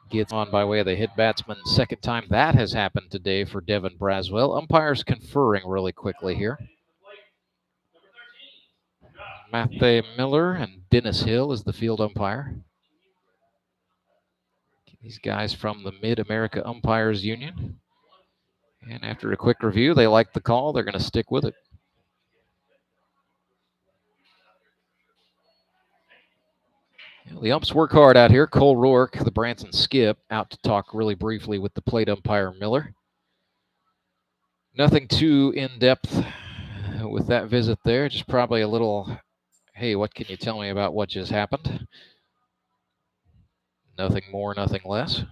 Speaker 1: gets on by way of the hit batsman. Second time that has happened today for Devin Braswell. Umpires conferring really quickly here. Matthew Miller and Dennis Hill is the field umpire. These guys from the Mid-America Umpires Union. And after a quick review, they like the call. They're going to stick with it. The umps work hard out here. Cole Rourke, the Branson skip, out to talk really briefly with the plate umpire Miller. Nothing too in-depth with that visit there. Just probably a little, hey, what can you tell me about what just happened? Nothing more, nothing less.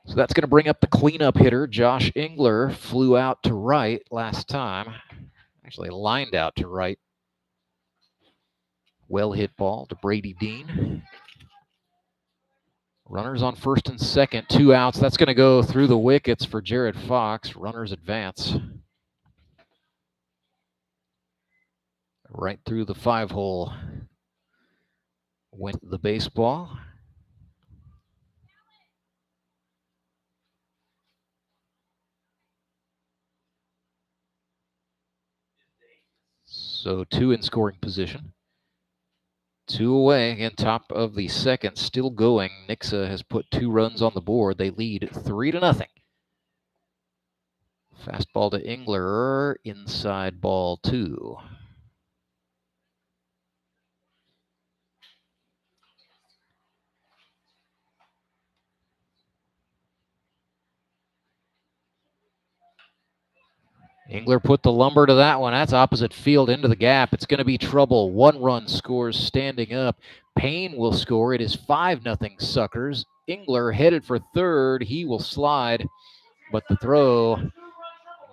Speaker 1: So that's going to bring up the cleanup hitter. Josh Engler flew out to right last time. Actually lined out to right. Well hit ball to Brady Dean. Runners on first and second, 2 outs. That's going to go through the wickets for Jared Fox. Runners advance. Right through the 5-hole went the baseball. So 2 in scoring position. 2 away, again, top of the second, still going. Nixa has put 2 runs on the board. They lead 3-0. Fastball to Engler, inside ball 2. Engler put the lumber to that one. That's opposite field into the gap. It's going to be trouble. 1 run scores standing up. Payne will score. It is 5-0 Suckers. Engler headed for third. He will slide, but the throw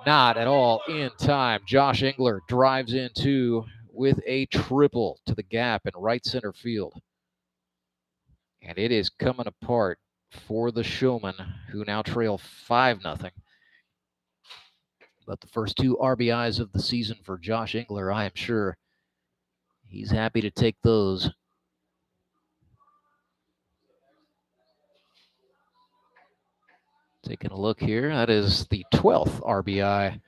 Speaker 1: not at all in time. Josh Engler drives in two with a triple to the gap in right center field. And it is coming apart for the Showmen, who now trail 5-0. But the first 2 RBIs of the season for Josh Engler, I am sure he's happy to take those. Taking a look here, that is the 12th RBI,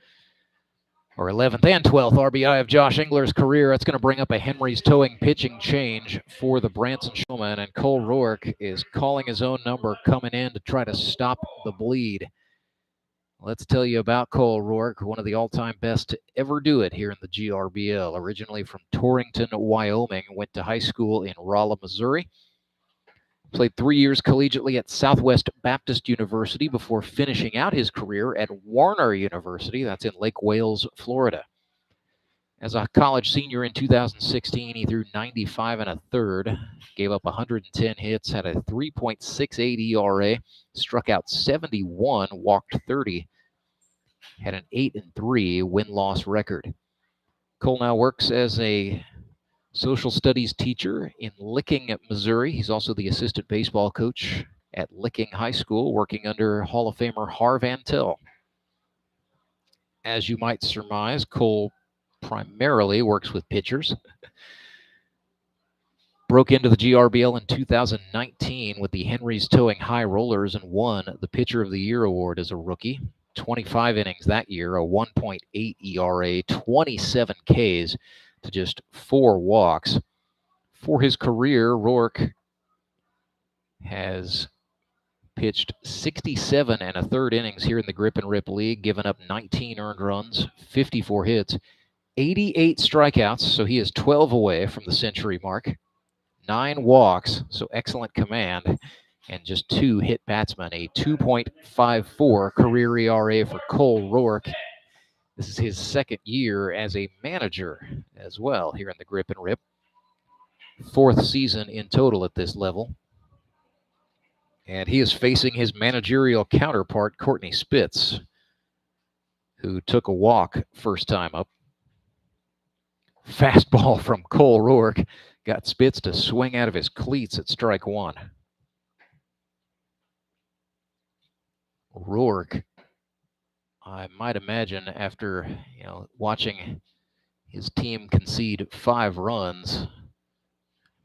Speaker 1: or 11th and 12th RBI of Josh Engler's career. That's going to bring up a Henry's Towing pitching change for the Branson Showmen, and Cole Rourke is calling his own number, coming in to try to stop the bleed. Let's tell you about Cole Rourke, one of the all-time best to ever do it here in the GRBL. Originally from Torrington, Wyoming, went to high school in Rolla, Missouri. Played 3 years collegiately at Southwest Baptist University before finishing out his career at Warner University. That's in Lake Wales, Florida. As a college senior in 2016, he threw 95 1/3, gave up 110 hits, had a 3.68 ERA, struck out 71, walked 30, had an 8-3 win-loss record. Cole now works as a social studies teacher in Licking, Missouri. He's also the assistant baseball coach at Licking High School, working under Hall of Famer Harv Antel. As you might surmise, Cole primarily works with pitchers. Broke into the GRBL in 2019 with the Henry's Towing High Rollers and won the Pitcher of the Year award as a rookie. 25 innings that year, a 1.8 ERA, 27 Ks to just 4 walks. For his career, Rourke has pitched 67 1/3 innings here in the Grip and Rip League, given up 19 earned runs, 54 hits, 88 strikeouts, so he is 12 away from the century mark, 9 walks, so excellent command, and just 2 hit batsmen, a 2.54 career ERA for Cole Rourke. This is his second year as a manager as well here in the Grip and Rip. 4th season in total at this level. And he is facing his managerial counterpart, Courtney Spitz, who took a walk first time up. Fastball from Cole Rourke got Spitz to swing out of his cleats at strike 1. Rourke, I might imagine, after watching his team concede 5 runs,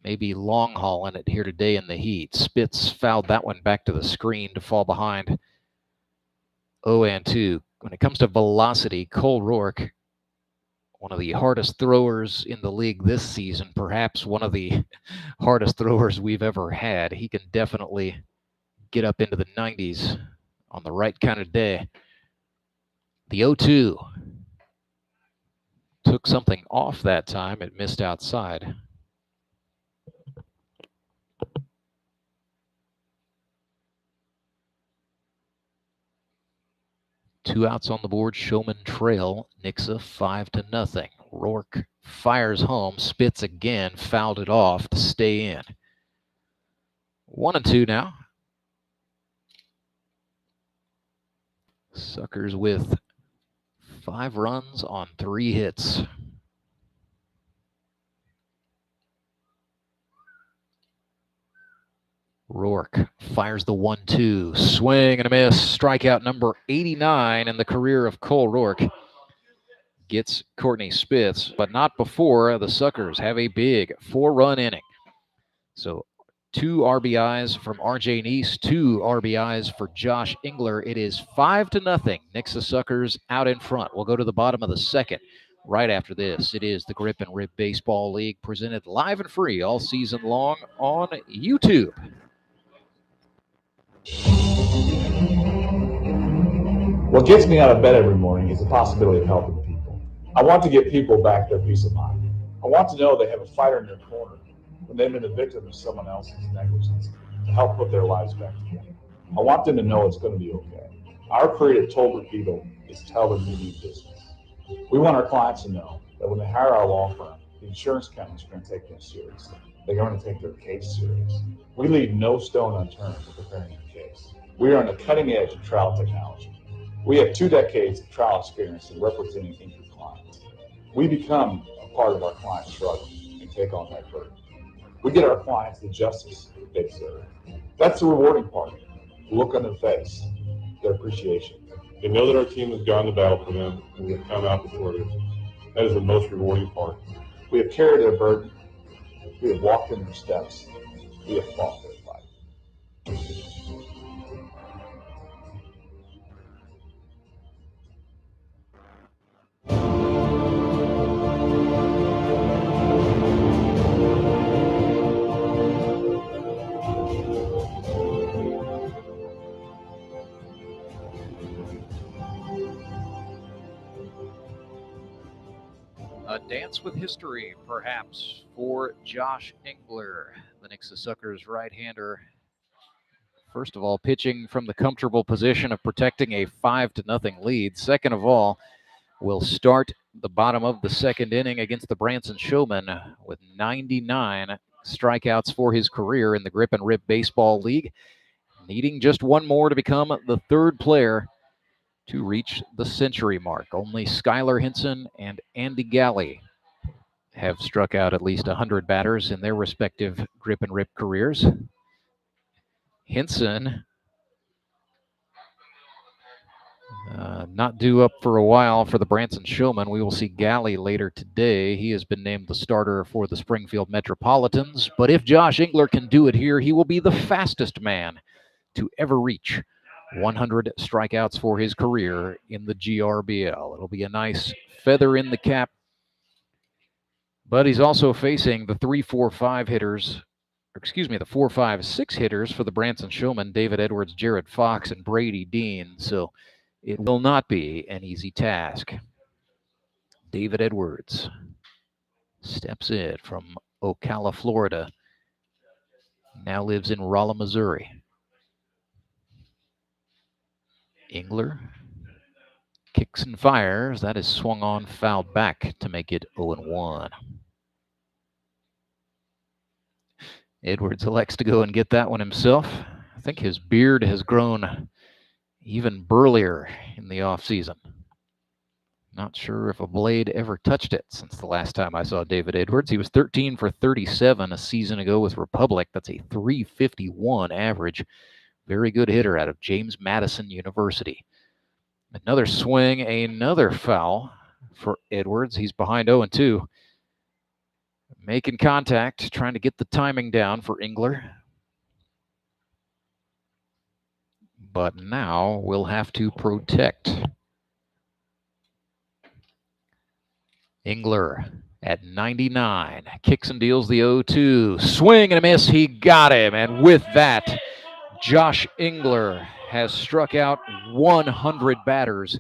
Speaker 1: maybe long hauling it here today in the heat. Spitz fouled that one back to the screen to fall behind 0-2. When it comes to velocity, Cole Rourke, one of the hardest throwers in the league this season, perhaps one of the hardest throwers we've ever had. He can definitely get up into the 90s on the right kind of day. The 0-2 took something off that time. It missed outside. Two outs on the board. Showmen trail Nixa 5-0. Rourke fires home. Spitz again fouled it off to stay in. 1-2 now. Suckers with 5 runs on 3 hits. Rourke fires the 1-2, swing and a miss. Strikeout number 89 in the career of Cole Rourke. Gets Courtney Spitz, but not before the Suckers have a big 4-run inning. So 2 RBIs from RJ Neese, 2 RBIs for Josh Engler. It is 5-0. Nixa Suckers out in front. We'll go to the bottom of the second. Right after this, it is the Grip and Rip Baseball League, presented live and free all season long on YouTube.
Speaker 2: What gets me out of bed every morning is the possibility of helping people. I want to get people back their peace of mind. I want to know they have a fighter in their corner when they've been a victim of someone else's negligence to help put their lives back together. I want them to know it's going to be okay. Our creed at Toll Beetle is tell them you need business. We want our clients to know that when they hire our law firm, the insurance companies are going to take them seriously. They're going to take their case serious. We leave no stone unturned for preparing your case. We are on the cutting edge of trial technology. We have 2 decades of trial experience in representing injured clients. We become a part of our client's struggle and take on that burden. We get our clients the justice they deserve. That's the rewarding part. The look on their face, their appreciation.
Speaker 8: They know that our team has gone to battle for them and we have come out victorious. That is the most rewarding part.
Speaker 2: We have carried their burden. We have walked in their steps. We have fought their fight.
Speaker 1: A dance with history, perhaps, for Josh Engler, the Nixa Suckers right-hander. First of all, pitching from the comfortable position of protecting a 5-0 lead. Second of all, will start the bottom of the second inning against the Branson Showmen with 99 strikeouts for his career in the Grip and Rip Baseball League, needing just one more to become the third player to reach the century mark. Only Skylar Hinson and Andy Galley have struck out at least 100 batters in their respective Grip and Rip careers. Hinson not due up for a while for the Branson Showmen. We will see Galley later today. He has been named the starter for the Springfield Metropolitans. But if Josh Engler can do it here, he will be the fastest man to ever reach 100 strikeouts for his career in the GRBL. It'll be a nice feather in the cap. But he's also facing the 3-4-5 hitters, or excuse me, the 4-5-6 hitters for the Branson Showmen, David Edwards, Jared Fox, and Brady Dean. So it will not be an easy task. David Edwards steps in from Ocala, Florida. Now lives in Rolla, Missouri. Engler kicks and fires. That is swung on, fouled back to make it 0-1. Edwards elects to go and get that one himself. I think his beard has grown even burlier in the offseason. Not sure if a blade ever touched it since the last time I saw David Edwards. He was 13 for 37 a season ago with Republic. That's a .351 average. Very good hitter out of James Madison University. Another swing, another foul for Edwards. He's behind 0-2. Making contact, trying to get the timing down for Engler. But now we'll have to protect. Engler at 99. Kicks and deals the 0-2. Swing and a miss. He got him. And with that, Josh Engler has struck out 100 batters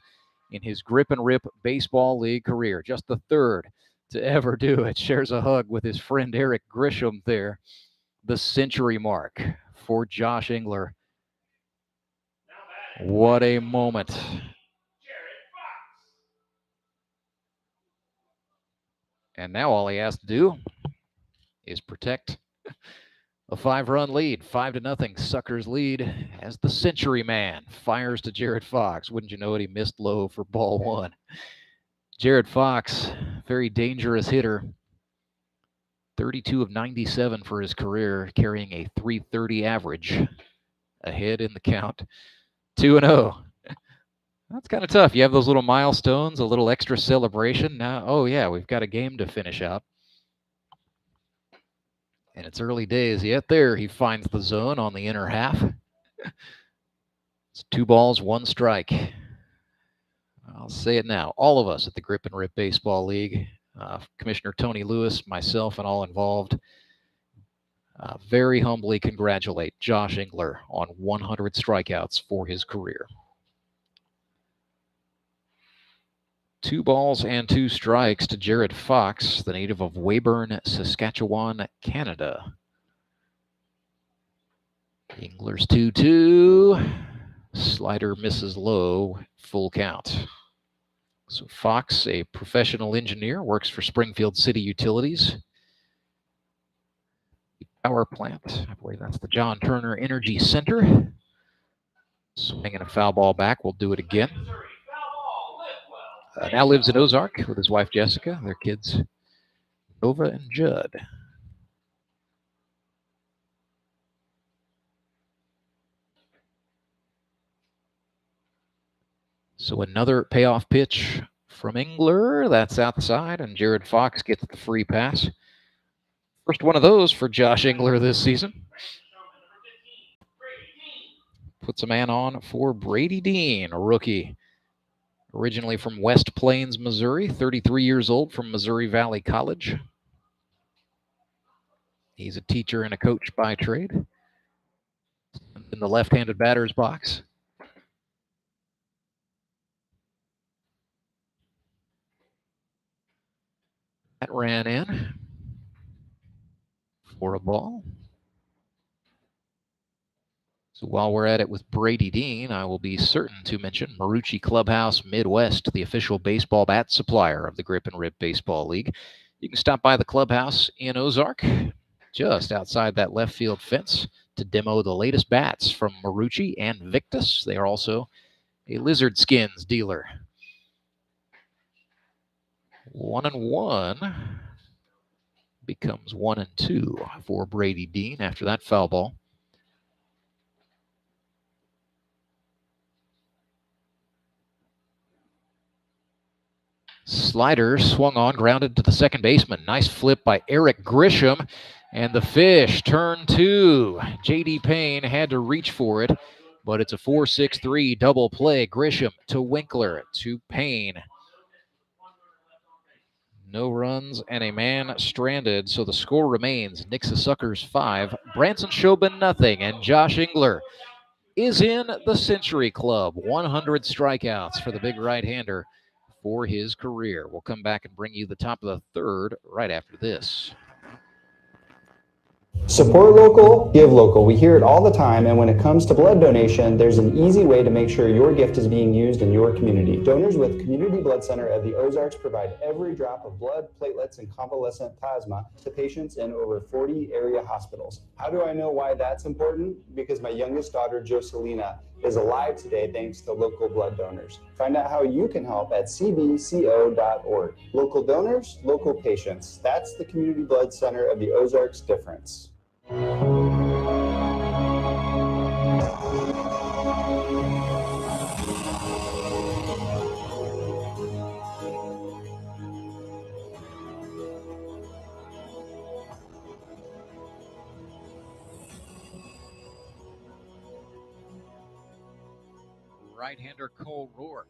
Speaker 1: in his Grip and Rip Baseball League career. Just the third to ever do it. Shares a hug with his friend Eric Grisham there. The century mark for Josh Engler. What a moment. And now all he has to do is protect a 5-run lead. 5-0 Suckers lead as the century man fires to Jared Fox. Wouldn't you know it, he missed low for ball one. Jared Fox, very dangerous hitter. 32 of 97 for his career, carrying a .330 average. Ahead in the count, 2-0. That's kind of tough. You have those little milestones, a little extra celebration. Now, oh yeah, we've got a game to finish out. And it's early days yet. There, he finds the zone on the inner half. It's 2 balls, 1 strike. I'll say it now. All of us at the Grip and Rip Baseball League, Commissioner Tony Lewis, myself, and all involved, very humbly congratulate Josh Engler on 100 strikeouts for his career. 2 balls and 2 strikes to Jared Fox, the native of Weyburn, Saskatchewan, Canada. Engler's 2-2. Slider misses low, full count. So Fox, a professional engineer, works for Springfield City Utilities power plant. I believe that's the John Turner Energy Center. Swinging a foul ball back. We'll do it again. Now lives in Ozark with his wife Jessica, their kids Nova and Judd. So another payoff pitch from Engler. That's outside, and Jared Fox gets the free pass. First one of those for Josh Engler this season. Puts a man on for Brady Dean, a rookie. Originally from West Plains, Missouri, 33 years old from Missouri Valley College. He's a teacher and a coach by trade. In the left-handed batter's box. That ran in for a ball. So while we're at it with Brady Dean, I will be certain to mention Marucci Clubhouse Midwest, the official baseball bat supplier of the Grip and Rip Baseball League. You can stop by the clubhouse in Ozark, just outside that left field fence, to demo the latest bats from Marucci and Victus. They are also a Lizard Skins dealer. 1-1 becomes 1-2 for Brady Dean after that foul ball. Slider swung on, grounded to the second baseman. Nice flip by Eric Grisham. And the fish turn two. J.D. Payne had to reach for it, but it's a 4-6-3 double play. Grisham to Winkler to Payne. No runs and a man stranded, so the score remains Nixa Suckers 5, Branson Showmen nothing, and Josh Engler is in the Century Club. 100 strikeouts for the big right-hander for his career. We'll come back and bring you the top of the third right after this.
Speaker 9: Support local, give local. We hear it all the time, and when it comes to blood donation, there's an easy way to make sure your gift is being used in your community. Donors with Community Blood Center of the Ozarks provide every drop of blood, platelets, and convalescent plasma to patients in over 40 area hospitals. How do I know why that's important? Because my youngest daughter, Jocelina, is alive today thanks to local blood donors. Find out how you can help at cbco.org. Local donors, local patients. That's the Community Blood Center of the Ozarks difference.
Speaker 1: Right-hander Cole Rourke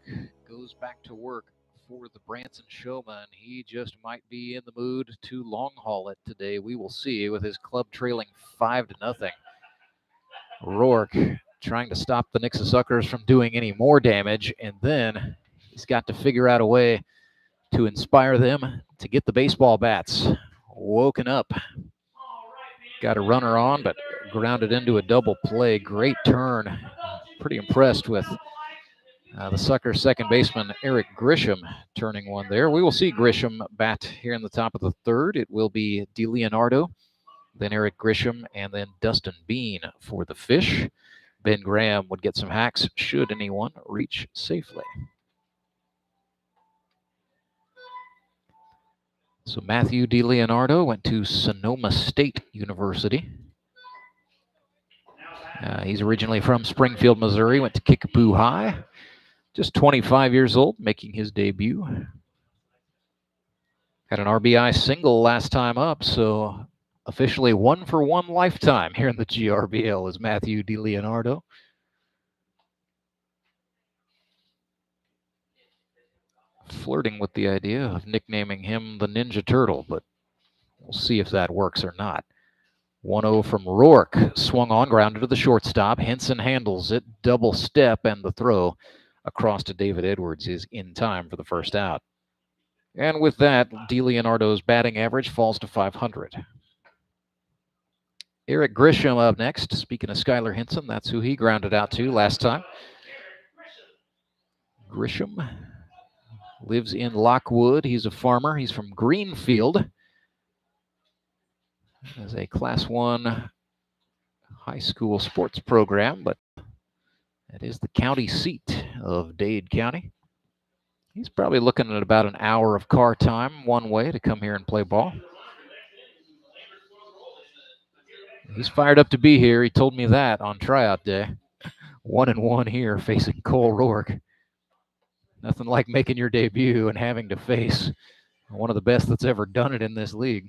Speaker 1: goes back to work for the Branson Showmen. He just might be in the mood to long haul it today. We will see, with his club trailing 5-0. Rourke trying to stop the Nixa Suckers from doing any more damage, and then he's got to figure out a way to inspire them to get the baseball bats woken up. Got a runner on, but grounded into a double play. Great turn. Pretty impressed with the Suckers second baseman Eric Grisham turning one there. We will see Grisham bat here in the top of the third. It will be DeLeonardo, then Eric Grisham, and then Dustin Bean for the Fish. Ben Graham would get some hacks should anyone reach safely. So Matthew DeLeonardo went to Sonoma State University. He's originally from Springfield, Missouri, went to Kickapoo High. Just 25 years old, making his debut. Had an RBI single last time up, so officially 1-for-1 lifetime here in the GRBL is Matthew DeLeonardo. Flirting with the idea of nicknaming him the Ninja Turtle, but we'll see if that works or not. 1-0 from Rourke. Swung on, grounded to the shortstop. Henson handles it, double step, and the throw across to David Edwards is in time for the first out. And with that, DeLeonardo's batting average falls to .500. Eric Grisham up next. Speaking of Skylar Henson, that's who he grounded out to last time. Grisham lives in Lockwood. He's a farmer. He's from Greenfield. Has a Class 1 high school sports program, but that is the county seat of Dade County. He's probably looking at about an hour of car time one way to come here and play ball. He's fired up to be here. He told me that on tryout day. 1-1 here facing Cole Rourke. Nothing like making your debut and having to face one of the best that's ever done it in this league.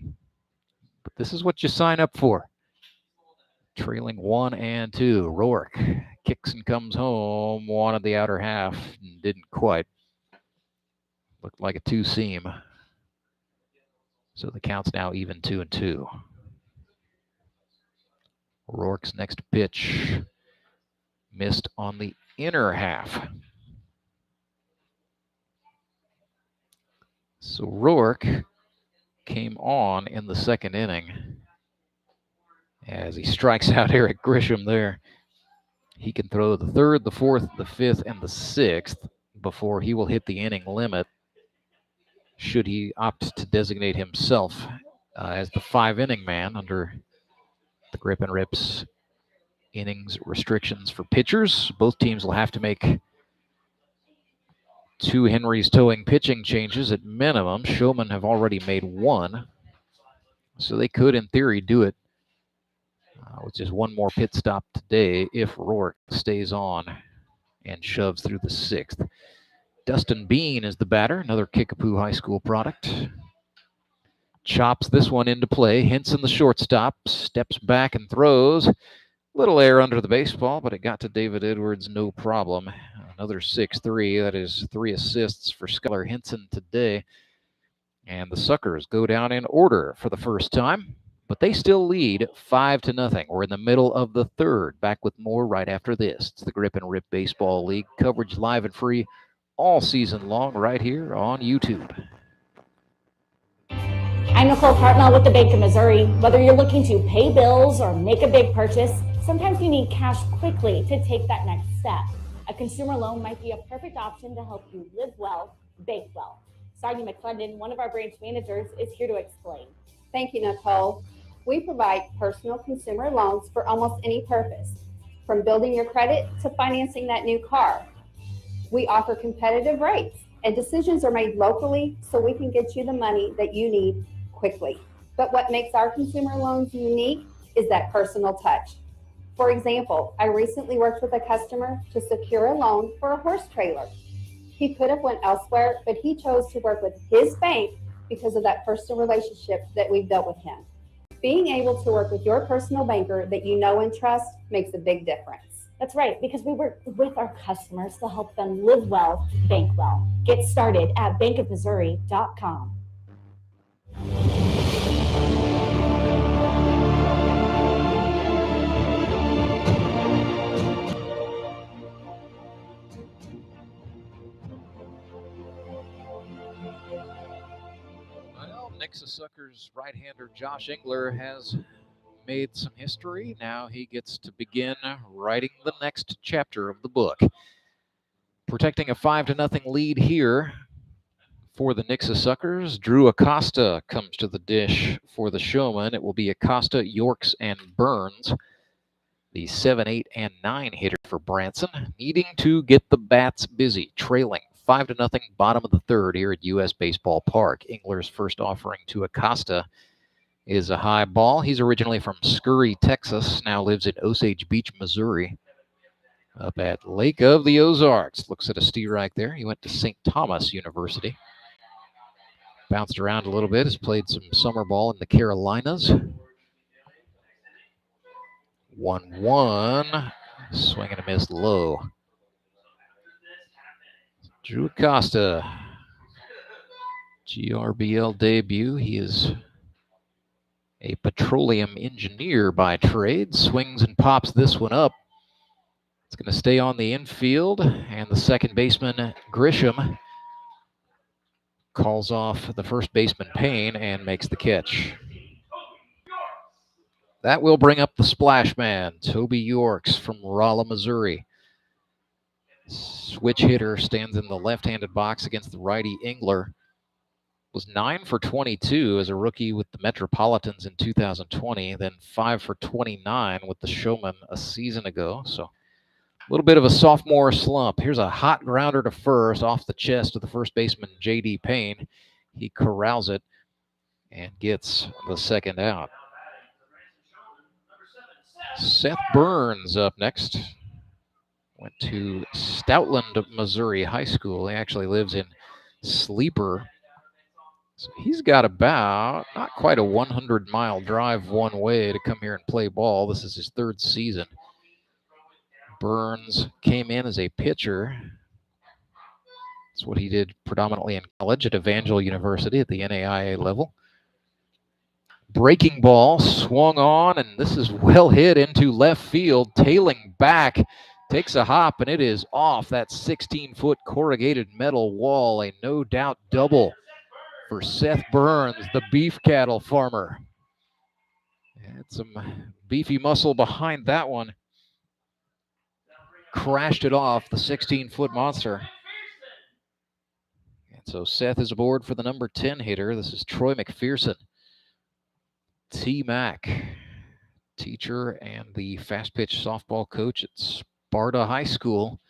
Speaker 1: But this is what you sign up for. Trailing 1-2. Rourke kicks and comes home. Wanted the outer half and didn't quite. Looked like a two-seam. So the count's now even 2-2. Rourke's next pitch missed on the inner half. So Rourke came on in the second inning as he strikes out Eric Grisham there. He can throw the third, the fourth, the fifth, and the sixth before he will hit the inning limit, should he opt to designate himself as the 5-inning man under the Grip and Rips innings restrictions for pitchers. Both teams will have to make 2 Henry's towing pitching changes at minimum. Showmen have already made 1, so they could, in theory, do it with just 1 more pit stop today if Rourke stays on and shoves through the 6th. Dustin Bean is the batter, another Kickapoo High School product. Chops this one into play. Hinson, the shortstop, steps back and throws. Little air under the baseball, but it got to David Edwards no problem. Another 6-3. That is 3 assists for Skylar Hinson today. And the Suckers go down in order for the first time, but they still lead 5-0. We're in the middle of the 3rd. Back with more right after this. It's the Grip and Rip Baseball League. Coverage live and free all season long right here on YouTube.
Speaker 10: I'm Nicole Hartnell with the Bank of Missouri. Whether you're looking to pay bills or make a big purchase, sometimes you need cash quickly to take that next step. A consumer loan might be a perfect option to help you live well, bank well. Sonia McClendon, one of our branch managers, is here to explain.
Speaker 11: Thank you, Nicole. We provide personal consumer loans for almost any purpose, from building your credit to financing that new car. We offer competitive rates, and decisions are made locally so we can get you the money that you need quickly. But what makes our consumer loans unique is that personal touch. For example, I recently worked with a customer to secure a loan for a horse trailer. He could have went elsewhere, but he chose to work with his bank because of that personal relationship that we've built with him. Being able to work with your personal banker that you know and trust makes a big difference.
Speaker 10: That's right, because we work with our customers to help them live well, bank well. Get started at bankofmissouri.com.
Speaker 1: Well, Nixa Suckers right-hander Josh Engler has made some history. Now he gets to begin writing the next chapter of the book. Protecting a 5-0 lead here for the Nixa Suckers. Drew Acosta comes to the dish for the Showmen. It will be Acosta, Yorks, and Burns. The 7, 8, and 9 hitter for Branson, needing to get the bats busy, trailing 5-0, bottom of the 3rd here at U.S. Baseball Park. Engler's first offering to Acosta is a high ball. He's originally from Scurry, Texas, now lives in Osage Beach, Missouri, up at Lake of the Ozarks. Looks at a steer right there. He went to St. Thomas University. Bounced around a little bit, has played some summer ball in the Carolinas. 1-1, swing and a miss low. Drew Acosta, GRBL debut. He is a petroleum engineer by trade. Swings and pops this one up. It's going to stay on the infield, and the second baseman, Grisham, calls off the first baseman, Payne, and makes the catch. That will bring up the splash man, Toby Yorks from Rolla, Missouri. switch hitter, stands in the left-handed box against the righty Engler. Was 9 for 22 as a rookie with the Metropolitans in 2020, then 5 for 29 with the Showmen a season ago. So a little bit of a sophomore slump. Here's a hot grounder to first off the chest of the first baseman, J.D. Payne. He corrals it and gets the second out. Seth Burns up next. Went to Stoutland, Missouri High School. He actually lives in Sleeper. So he's got about not quite a 100-mile drive one way to come here and play ball. This is his third season. Burns came in as a pitcher. That's what he did predominantly in college at Evangel University at the NAIA level. Breaking ball swung on, and this is well hit into left field. Tailing back, takes a hop, and it is off that 16-foot corrugated metal wall. A no-doubt double for Seth Burns, the beef cattle farmer. Had some beefy muscle behind that one. Crashed it off, the 16-foot monster. And so Seth is aboard for the number 10 hitter. This is Troy McPherson. T-Mac, teacher and the fast pitch softball coach at Sparta High School.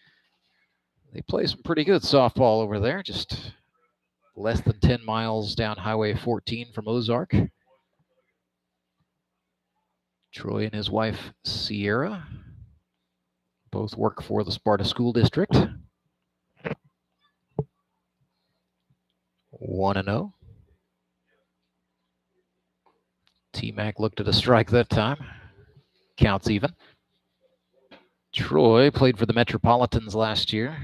Speaker 1: They play some pretty good softball over there, just less than 10 miles down Highway 14 from Ozark. Troy and his wife, Sierra, both work for the Sparta School District. 1-0. T-Mac looked at a strike that time. Counts even. Troy played for the Metropolitans last year.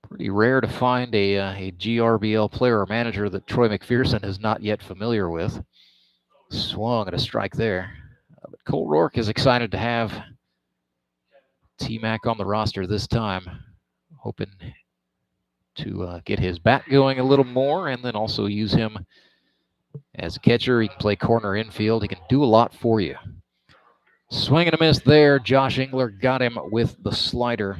Speaker 1: Pretty rare to find a GRBL player or manager that Troy McPherson is not yet familiar with. Swung at a strike there. But Cole Rourke is excited to have T-Mac on the roster this time. Hoping to get his bat going a little more and then also use him as a catcher. He can play corner infield. He can do a lot for you. Swing and a miss there. Josh Engler got him with the slider.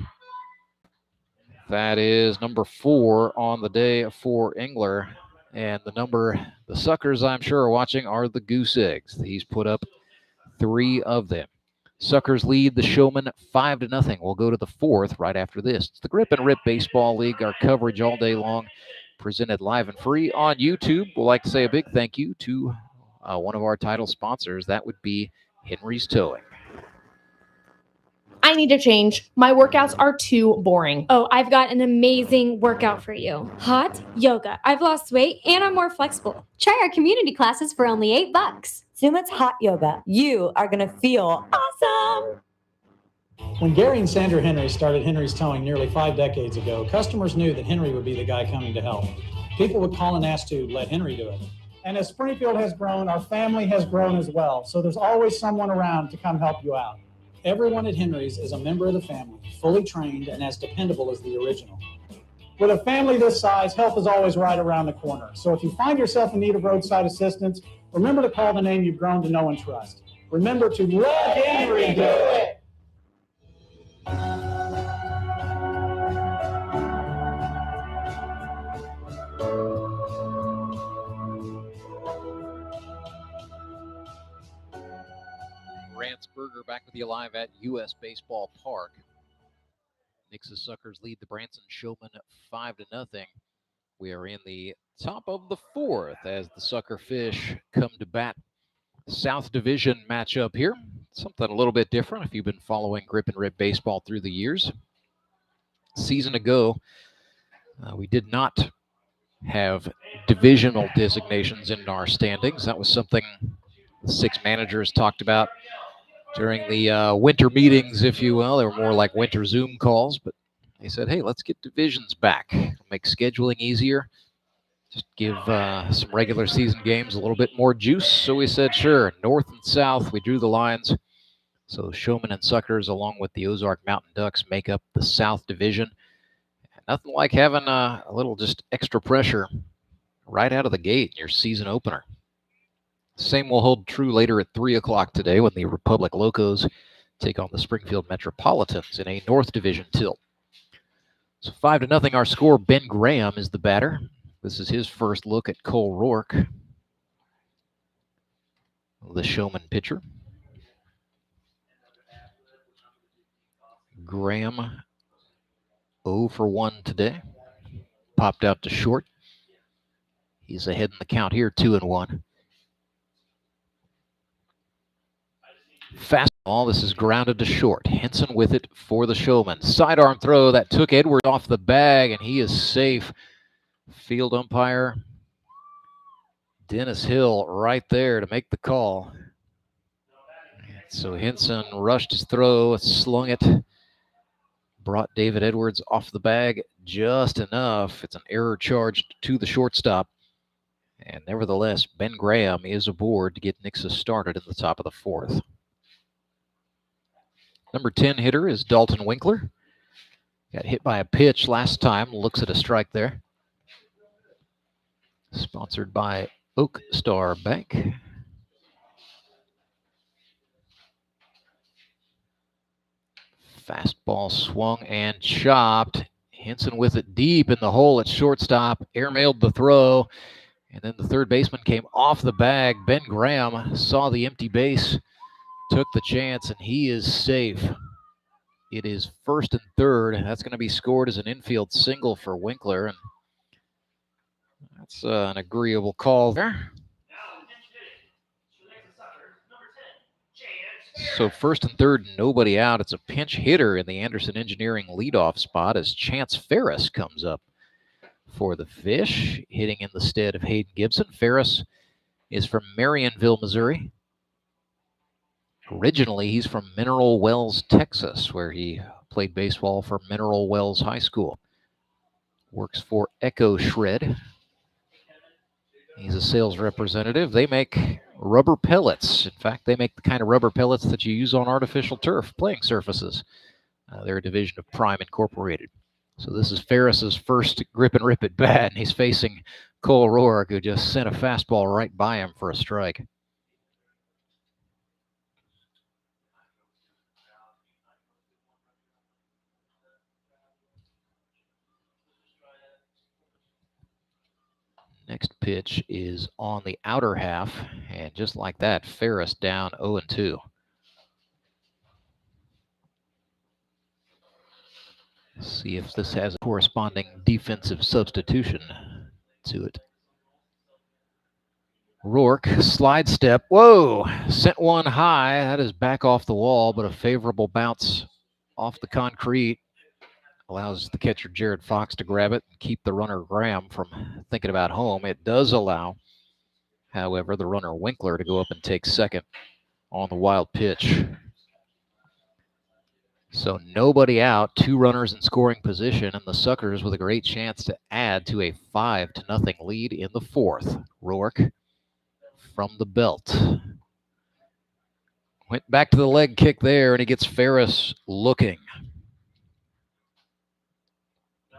Speaker 1: That is number 4 on the day for Engler. And the Suckers I'm sure are watching are the Goose Eggs. He's put up 3 of them. Suckers lead the Showmen 5-0. We'll go to the 4th right after this. It's the Grip and Rip Baseball League. Our coverage all day long, presented live and free on YouTube. We'd like to say a big thank you to one of our title sponsors. That would be Henry's Towing.
Speaker 14: I need to change. My workouts are too boring.
Speaker 16: Oh, I've got an amazing workout for you. Hot yoga. I've lost weight and I'm more flexible.
Speaker 7: Try our community classes for only $8. Sumit's Hot Yoga. You are going to feel awesome.
Speaker 17: When Gary and Sandra Henry started Henry's Towing nearly 5 decades ago, customers knew that Henry would be the guy coming to help. People would call and ask to let Henry do it. And as Springfield has grown, our family has grown as well. So there's always someone around to come help you out. Everyone at Henry's is a member of the family, fully trained and as dependable as the original. With a family this size, help is always right around the corner. So if you find yourself in need of roadside assistance, remember to call the name you've grown to know and trust. Remember to let Henry do it.
Speaker 1: Berger back with you live at US Baseball Park. Nixa Suckers lead the Branson Showmen 5-0. We are in the top of the 4th as the Sucker Fish come to bat. South Division matchup here. Something a little bit different if you've been following Grip and Rip Baseball through the years. Season ago, we did not have divisional designations in our standings. That was something the 6 managers talked about during the winter meetings, if you will. They were more like winter Zoom calls, but they said, hey, let's get divisions back. Make scheduling easier. Just give some regular season games a little bit more juice. So we said, sure, North and South, we drew the lines. So Showmen and Suckers, along with the Ozark Mountain Ducks, make up the South Division. Nothing like having a little just extra pressure right out of the gate in your season opener. Same will hold true later at 3 o'clock today when the Republic Locos take on the Springfield Metropolitans in a North Division tilt. So 5-0 our score. Ben Graham is the batter. This is his first look at Cole Rourke, the Showman pitcher. Graham 0 for 1 today. Popped out to short. He's ahead in the count here, 2-1. Fastball, this is grounded to short. Henson with it for the Showman. Sidearm throw that took Edwards off the bag, and he is safe. Field umpire Dennis Hill right there to make the call. So Henson rushed his throw, slung it, brought David Edwards off the bag just enough. It's an error charged to the shortstop. And nevertheless, Ben Graham is aboard to get Nixa started in the top of the 4th. Number 10 hitter is Dalton Winkler. Got hit by a pitch last time. Looks at a strike there. Sponsored by Oak Star Bank. Fastball swung and chopped. Henson with it deep in the hole at shortstop. Airmailed the throw. And then the third baseman came off the bag. Ben Graham saw the empty base, took the chance, and he is safe. It is 1st and 3rd. That's going to be scored as an infield single for Winkler. And that's an agreeable call there. So 1st and 3rd, nobody out. It's a pinch hitter in the Anderson Engineering leadoff spot as Chance Ferris comes up for the Fish, hitting in the stead of Hayden Gibson. Ferris is from Marionville, Missouri. Originally, he's from Mineral Wells, Texas, where he played baseball for Mineral Wells High School. Works for Echo Shred. He's a sales representative. They make rubber pellets. In fact, they make the kind of rubber pellets that you use on artificial turf playing surfaces. They're a division of Prime Incorporated. So this is Ferris's first grip and rip at bat, and he's facing Cole Rourke, who just sent a fastball right by him for a strike. Next pitch is on the outer half, and just like that, Ferris down 0-2. See if this has a corresponding defensive substitution to it. Rourke, slide step. Whoa! Sent one high. That is back off the wall, but a favorable bounce off the concrete allows the catcher Jared Fox to grab it and keep the runner Graham from thinking about home. It does allow, however, the runner Winkler to go up and take second on the wild pitch. So nobody out, 2 runners in scoring position, and the Suckers with a great chance to add to a 5-0 lead in the 4th. Rourke from the belt. Went back to the leg kick there, and he gets Ferris looking.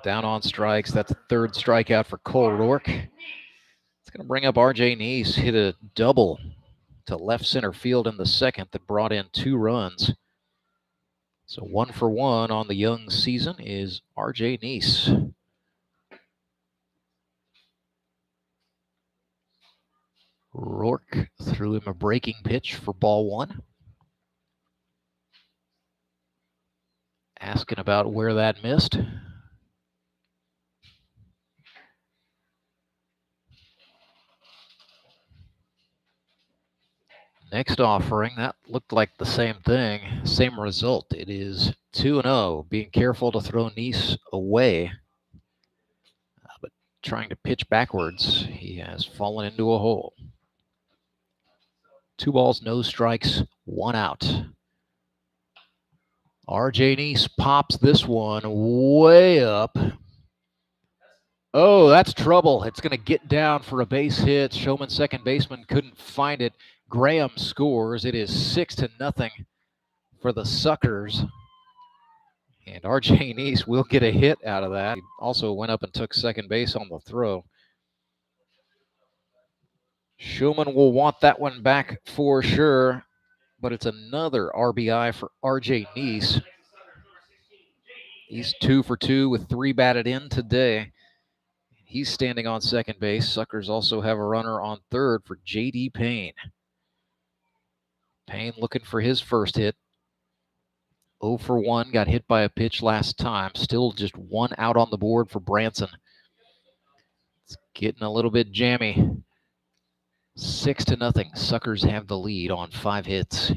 Speaker 1: Down on strikes. That's a 3rd strikeout for Cole Rourke. It's going to bring up R.J. Neese. Hit a double to left center field in the 2nd that brought in 2 runs. So 1 for 1 on the young season is R.J. Neese. Rourke threw him a breaking pitch for ball 1. Asking about where that missed. Next offering, that looked like the same thing, same result. It is 2-0. Being careful to throw Neese away, but trying to pitch backwards. He has fallen into a hole. 2 balls, no strikes, 1 out. R.J. Neese pops this one way up. Oh, that's trouble. It's going to get down for a base hit. Showman second baseman couldn't find it. Graham scores. It is 6-0 for the Suckers. And R.J. Neese will get a hit out of that. He also went up and took second base on the throw. Showman will want that one back for sure. but it's another RBI for RJ Neese. He's 2 for 2 with 3 batted in today. He's standing on second base. Suckers also have a runner on third for J.D. Payne. Payne looking for his first hit. 0 for 1, got hit by a pitch last time. Still just 1 out on the board for Branson. It's getting a little bit jammy. 6-0. Suckers have the lead on 5 hits.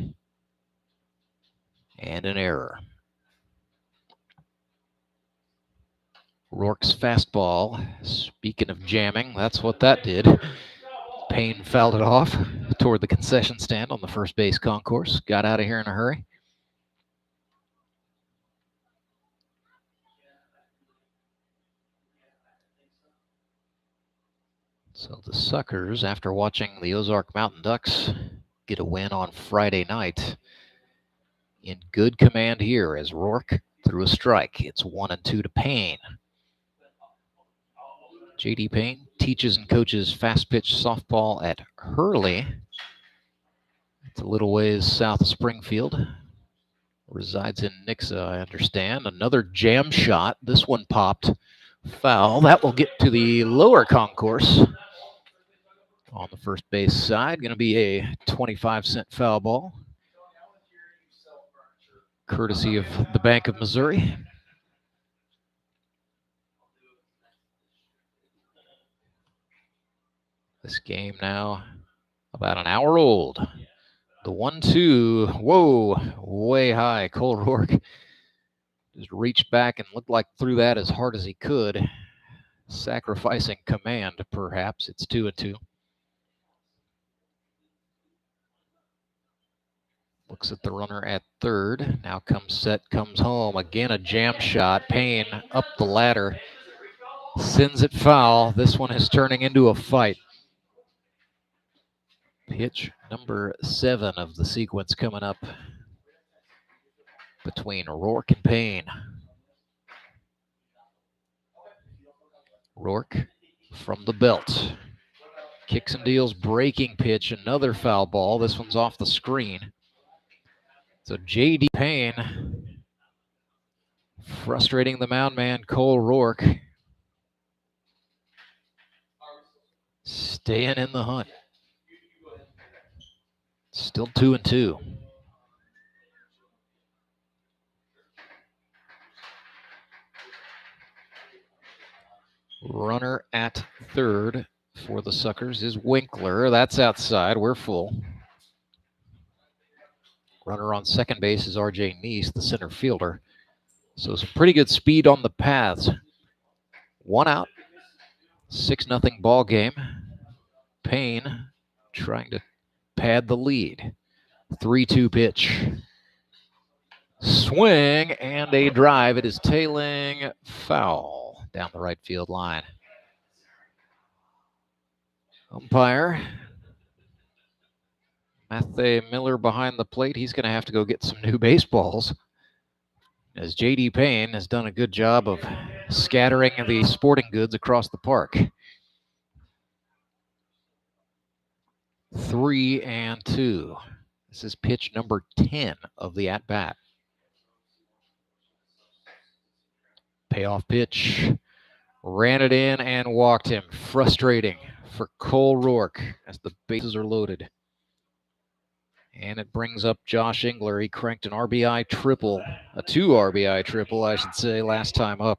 Speaker 1: And an error. Rourke's fastball. Speaking of jamming, that's what that did. Payne fouled it off toward the concession stand on the first base concourse. Got out of here in a hurry. So the Suckers, after watching the Ozark Mountain Ducks get a win on Friday night, in good command here as Rourke threw a strike. It's 1-2 to Payne. J.D. Payne teaches and coaches fast pitch softball at Hurley. It's a little ways south of Springfield. Resides in Nixa, I understand. Another jam shot. This one popped foul. That will get to the lower concourse. On the first base side, going to be a 25-cent foul ball. Courtesy of the Bank of Missouri. This game now about an hour old. The 1-2, whoa, way high. Cole Rourke just reached back and looked like threw that as hard as he could. Sacrificing command, perhaps. It's 2-2. Looks at the runner at third. Now comes set, comes home. Again, a jam shot. Payne up the ladder. Sends it foul. This one is turning into a fight. Pitch number 7 of the sequence coming up between Rourke and Payne. Rourke from the belt. Kicks and deals, breaking pitch, another foul ball. This one's off the screen. So J.D. Payne frustrating the mound man, Cole Rourke. Staying in the hunt. Still 2-2. Runner at third for the Suckers is Winkler. That's outside. We're full. Runner on second base is R.J. Neese, the center fielder. So some pretty good speed on the paths. 1 out. 6-0 ball game. Payne trying to pad the lead. 3-2 pitch. Swing and a drive. It is tailing foul down the right field line. Umpire Matthew Miller behind the plate. He's going to have to go get some new baseballs, as J.D. Payne has done a good job of scattering the sporting goods across the park. 3-2. This is pitch number 10 of the at-bat. Payoff pitch. Ran it in and walked him. Frustrating for Cole Rourke as the bases are loaded. And it brings up Josh Engler. He cranked an RBI triple, a 2 RBI triple, I should say, last time up.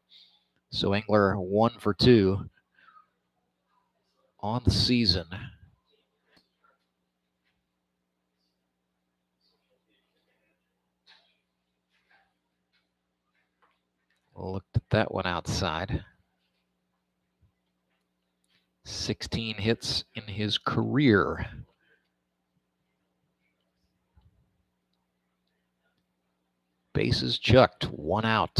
Speaker 1: So Engler 1 for 2 on the season. Looked at that one outside. 16 hits in his career. Bases chucked, 1 out.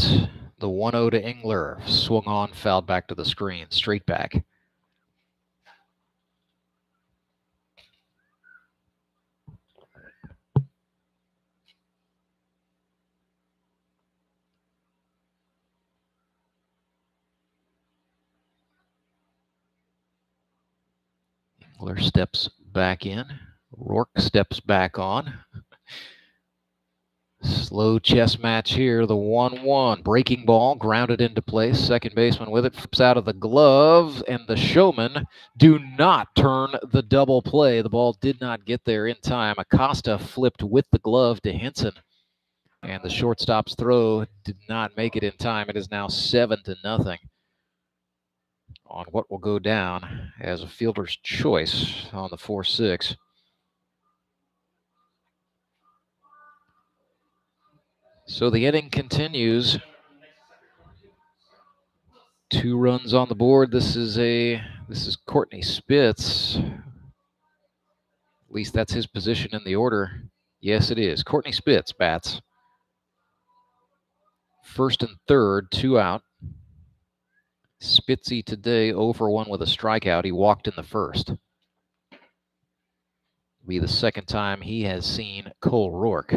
Speaker 1: The 1-0 to Engler. Swung on, fouled back to the screen. Straight back. Engler steps back in. Rourke steps back on. Slow chess match here. The 1-1. Breaking ball, grounded into place. Second baseman with it, flips out of the glove, and the Showmen do not turn the double play. The ball did not get there in time. Acosta flipped with the glove to Henson, and the shortstop's throw did not make it in time. It is now 7-0 on what will go down as a fielder's choice on the 4-6. So the inning continues. 2 runs on the board. This is Courtney Spitz. At least that's his position in the order. Yes, it is. Courtney Spitz bats. First and third, 2 out. Spitzy today 0 for 1 with a strikeout. He walked in the first. Be the second time he has seen Cole Rourke.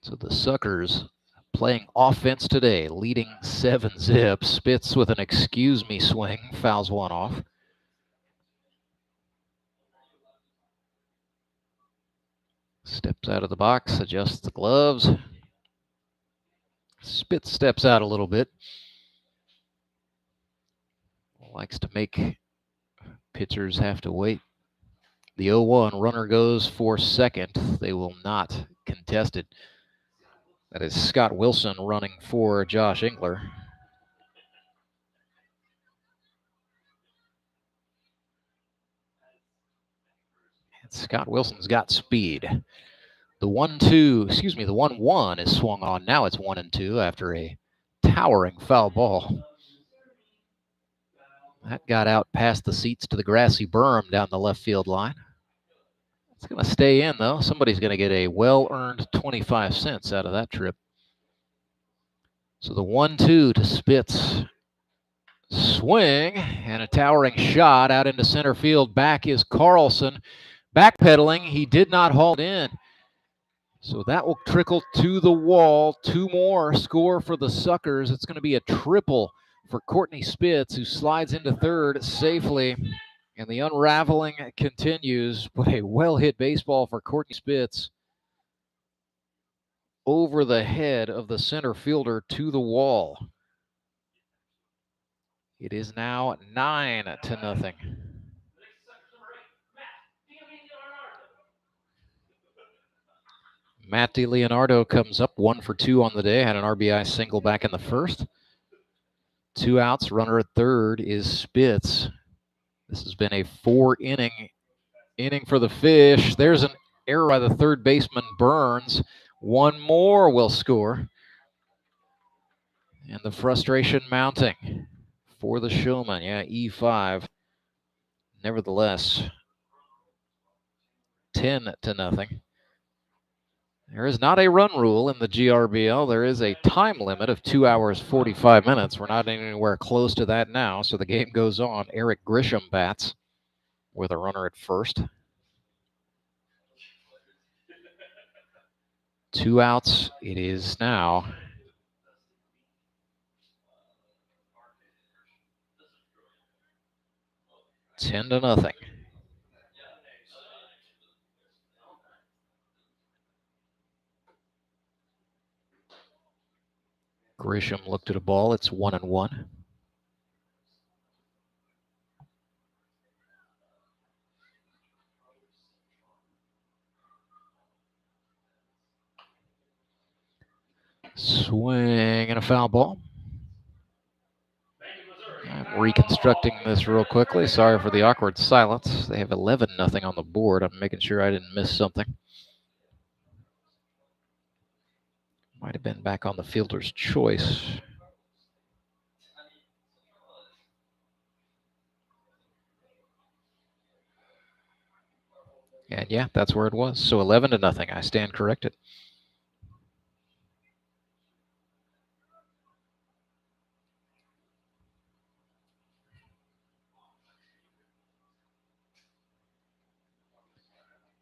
Speaker 1: So the Suckers playing offense today, leading 7-0. Spitz with an excuse me swing, fouls one off. Steps out of the box, adjusts the gloves. Spitz steps out a little bit. Likes to make pitchers have to wait. The 0-1 runner goes for second. They will not contest it. That is Scott Wilson running for Josh Engler. And Scott Wilson's got speed. The 1-1 is swung on. Now it's 1-2 after a towering foul ball. That got out past the seats to the grassy berm down the left field line. It's going to stay in, though. Somebody's going to get a well-earned 25 cents out of that trip. So the 1-2 to Spitz. Swing and a towering shot out into center field. Back is Carlson. Backpedaling. He did not haul in. So that will trickle to the wall. 2 more score for the Suckers. It's going to be a triple for Courtney Spitz, who slides into third safely. And the unraveling continues. But a well-hit baseball for Courtney Spitz over the head of the center fielder to the wall. It is now 9-0. Matt DiLeonardo comes up 1 for 2 on the day. Had an RBI single back in the first. 2 outs, runner at third is Spitz. This has been a 4-inning for the Fish. There's an error by the third baseman, Burns. 1 more will score. And the frustration mounting for the Showmen. Yeah, E5. Nevertheless, 10-0. There is not a run rule in the GRBL. There is a time limit of 2 hours, 45 minutes. We're not anywhere close to that now, so the game goes on. Eric Grisham bats with a runner at first. 2 outs. It is now 10-0. Grisham looked at a ball. It's 1-1. Swing and a foul ball. I'm reconstructing this real quickly. Sorry for the awkward silence. They have 11-0 on the board. I'm making sure I didn't miss something. Might have been back on the fielder's choice. And yeah, that's where it was. So 11-0. I stand corrected.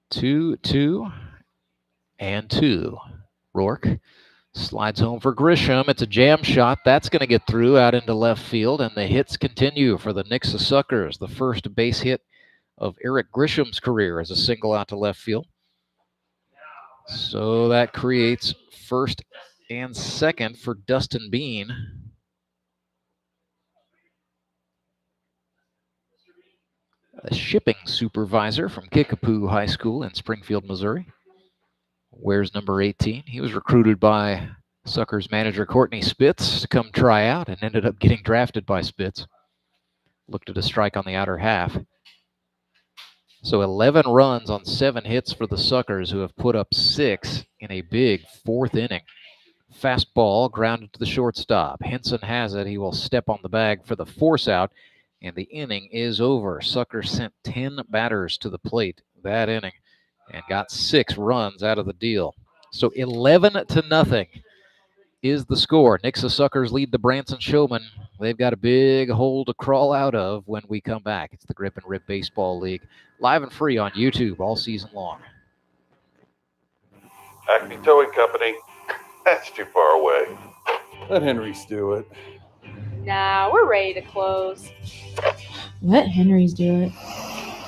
Speaker 1: Two, and 2. Rourke slides home for Grisham. It's a jam shot. That's going to get through out into left field, and the hits continue for the Nixa Suckers. The first base hit of Eric Grisham's career as a single out to left field. So that creates first and second for Dustin Bean. A shipping supervisor from Kickapoo High School in Springfield, Missouri. Wears number 18. He was recruited by Suckers manager Courtney Spitz to come try out and ended up getting drafted by Spitz. Looked at a strike on the outer half. So 11 runs on 7 hits for the Suckers, who have put up 6 in a big 4th inning. Fastball grounded to the shortstop. Henson has it. He will step on the bag for the force out, and the inning is over. Suckers sent 10 batters to the plate that inning and got 6 runs out of the deal. So 11-0 is the score. Nixa Suckers lead the Branson Showmen. They've got a big hole to crawl out of when we come back. It's the Grip and Rip Baseball League, live and free on YouTube all season long.
Speaker 4: Acme Towing Company. That's too far away.
Speaker 15: Let Henry's do it.
Speaker 5: Nah, we're ready to close.
Speaker 6: Let Henry's do it.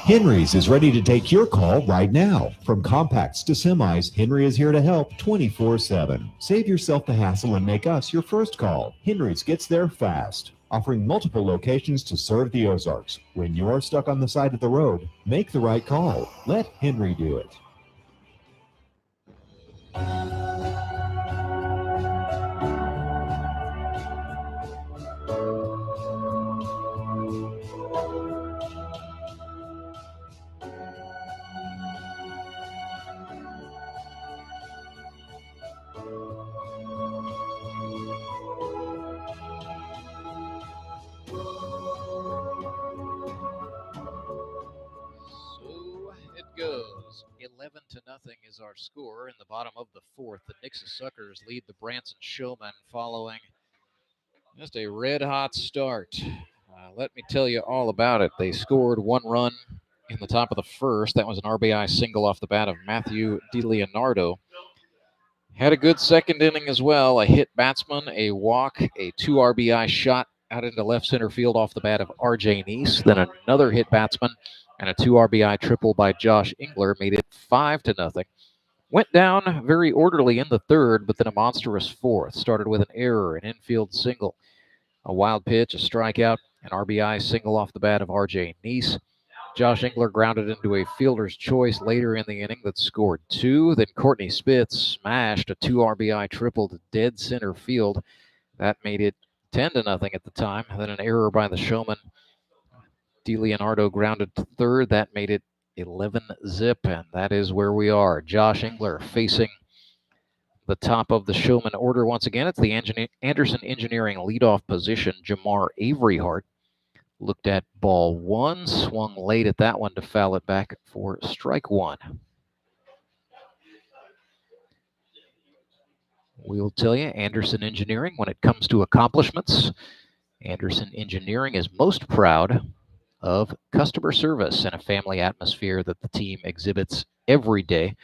Speaker 24: Henry's is ready to take your call right now. From compacts to semis, Henry is here to help 24/7. Save yourself the hassle and make us your first call. Henry's gets there fast, offering multiple locations to serve the Ozarks. When you're stuck on the side of the road, make the right call. Let Henry do it.
Speaker 1: Goes 11-0 is our score in the bottom of the 4th. The Nixa Suckers lead the Branson Showmen following just a red-hot start. Let me tell you all about it. They scored 1 run in the top of the 1st. That was an RBI single off the bat of Matthew DiLeonardo. Had a good second inning as well. A hit batsman, a walk, a 2 RBI shot out into left center field off the bat of RJ Neese. Then another hit batsman and a 2 RBI triple by Josh Engler made it 5-0. Went down very orderly in the 3rd, but then a monstrous 4th. Started with an error, an infield single, a wild pitch, a strikeout, an RBI single off the bat of RJ Neese. Josh Engler grounded into a fielder's choice later in the inning that scored 2. Then Courtney Spitz smashed a 2 RBI triple to dead center field. That made it 10-0 at the time. Then an error by the Showman. DiLeonardo grounded to 3rd. That made it 11-0, and that is where we are. Josh Engler facing the top of the Showman order once again. It's the Anderson Engineering leadoff position. Jamar Averyhart looked at ball 1, swung late at that one to foul it back for strike 1. We'll tell you, Anderson Engineering, when it comes to accomplishments, Anderson Engineering is most proud of customer service and a family atmosphere that the team exhibits every day.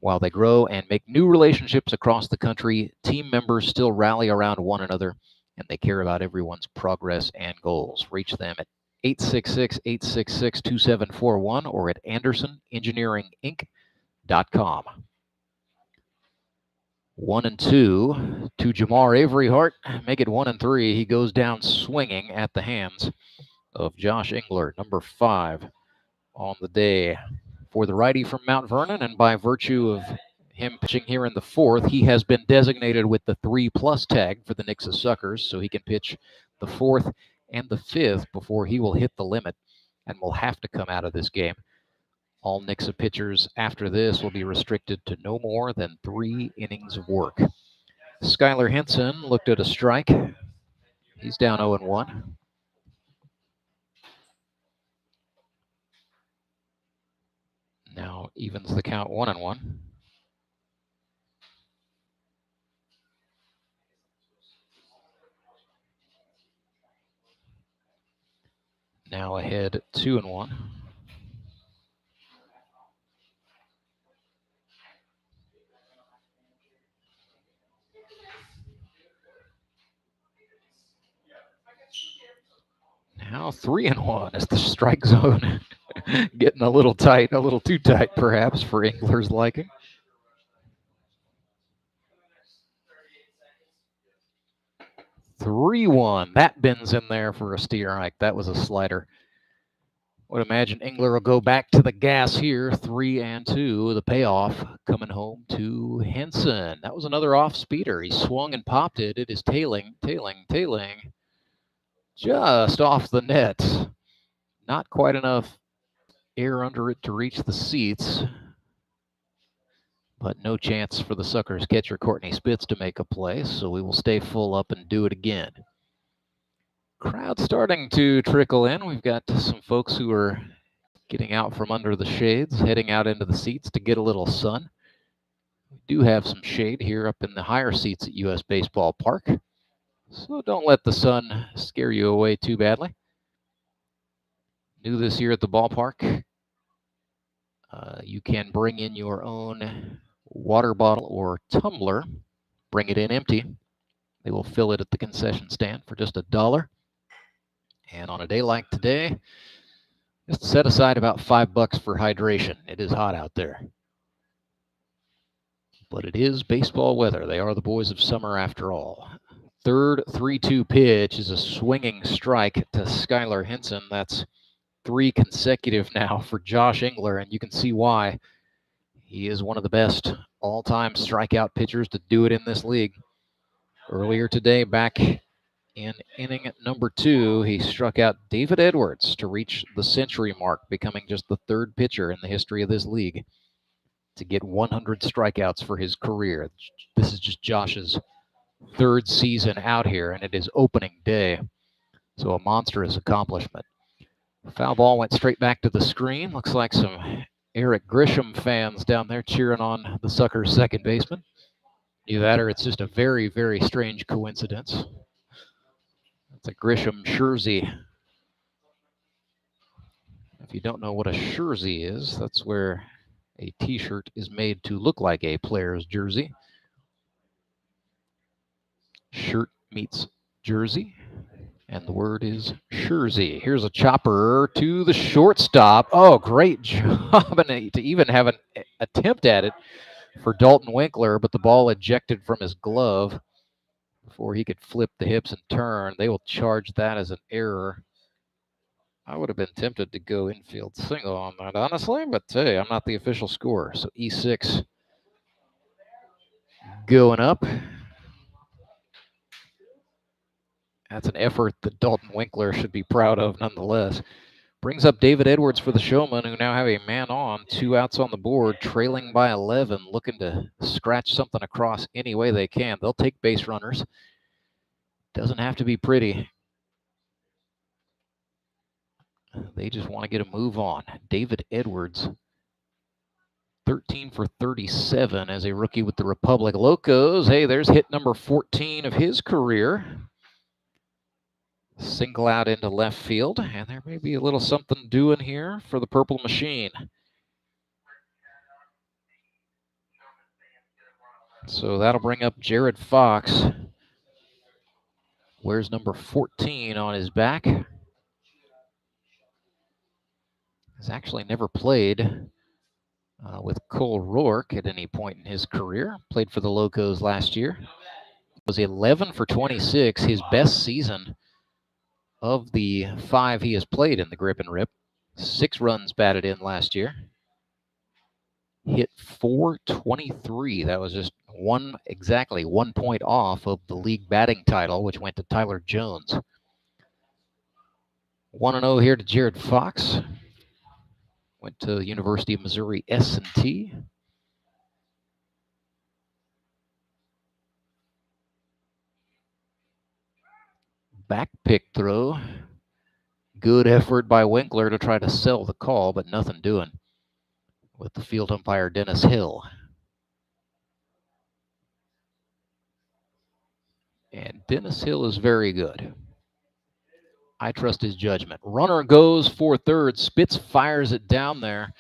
Speaker 1: While they grow and make new relationships across the country, team members still rally around one another, and they care about everyone's progress and goals. Reach them at 866-866-2741 or at AndersonEngineeringInc.com. 1-2 to Jamar Averyhart. Make it 1-3. He goes down swinging at the hands of Josh Engler, number 5 on the day for the righty from Mount Vernon, and by virtue of him pitching here in the 4th, he has been designated with the 3+ tag for the Nixa Suckers, so he can pitch the 4th and the 5th before he will hit the limit and will have to come out of this game. All Nixa pitchers after this will be restricted to no more than 3 innings of work. Skylar Henson looked at a strike. He's down 0-1. Now evens the count 1-1. Now ahead 2-1. Now 3-1 as the strike zone Getting a little tight, a little too tight perhaps for Engler's liking. (3-1). That bends in there for a strike. That was a slider. Would imagine Engler will go back to the gas here. 3-2. The payoff coming home to Henson. That was another off speeder. He swung and popped it. It is tailing. Just off the net. Not quite enough air under it to reach the seats. But no chance for the Suckers catcher Courtney Spitz to make a play, so we will stay full up and do it again. Crowd starting to trickle in. We've got some folks who are getting out from under the shades, heading out into the seats to get a little sun. We do have some shade here up in the higher seats at US Baseball Park, so don't let the sun scare you away too badly. New this year at the ballpark, you can bring in your own water bottle or tumbler. Bring it in empty. They will fill it at the concession stand for just $1. And on a day like today, just set aside about $5 for hydration. It is hot out there. But it is baseball weather. They are the boys of summer after all. Third 3-2 pitch is a swinging strike to Skylar Henson. That's 3 consecutive now for Josh Engler, and you can see why. He is one of the best all-time strikeout pitchers to do it in this league. Earlier today, back in inning number 2, he struck out David Edwards to reach the century mark, becoming just the 3rd pitcher in the history of this league to get 100 strikeouts for his career. This is just Josh's 3rd season out here, and it is opening day. So a monstrous accomplishment. Foul ball went straight back to the screen. Looks like some Eric Grisham fans down there cheering on the Suckers' second baseman. Either that or it's just a very, very strange coincidence. That's a Grisham jersey. If you don't know what a jersey is, that's where a t-shirt is made to look like a player's jersey. Shirt meets jersey, and the word is jersey. Here's a chopper to the shortstop. Oh, great job, and to even have an attempt at it for Dalton Winkler, but the ball ejected from his glove before he could flip the hips and turn. They will charge that as an error. I would have been tempted to go infield single on that, honestly, but hey, I'm not the official scorer. So E6 going up. That's an effort that Dalton Winkler should be proud of nonetheless. Brings up David Edwards for the Showmen, who now have a man on, 2 outs on the board, trailing by 11, looking to scratch something across any way they can. They'll take base runners. Doesn't have to be pretty. They just want to get a move on. David Edwards, 13 for 37 as a rookie with the Republic Locos. Hey, there's hit number 14 of his career. Single out into left field, and there may be a little something doing here for the Purple Machine. So that'll bring up Jared Fox. Wears number 14 on his back. Has actually never played with Cole Rourke at any point in his career. Played for the Locos last year. Was 11 for 26, his best season of the 5 he has played in the Grip and Rip. 6 runs batted in last year. Hit .423. That was just exactly 1 point off of the league batting title, which went to Tyler Jones. 1-0 here to Jared Fox. Went to University of Missouri S&T. Back pick throw. Good effort by Winkler to try to sell the call, but nothing doing with the field umpire Dennis Hill. And Dennis Hill is very good. I trust his judgment. Runner goes for third. Spitz fires it down there.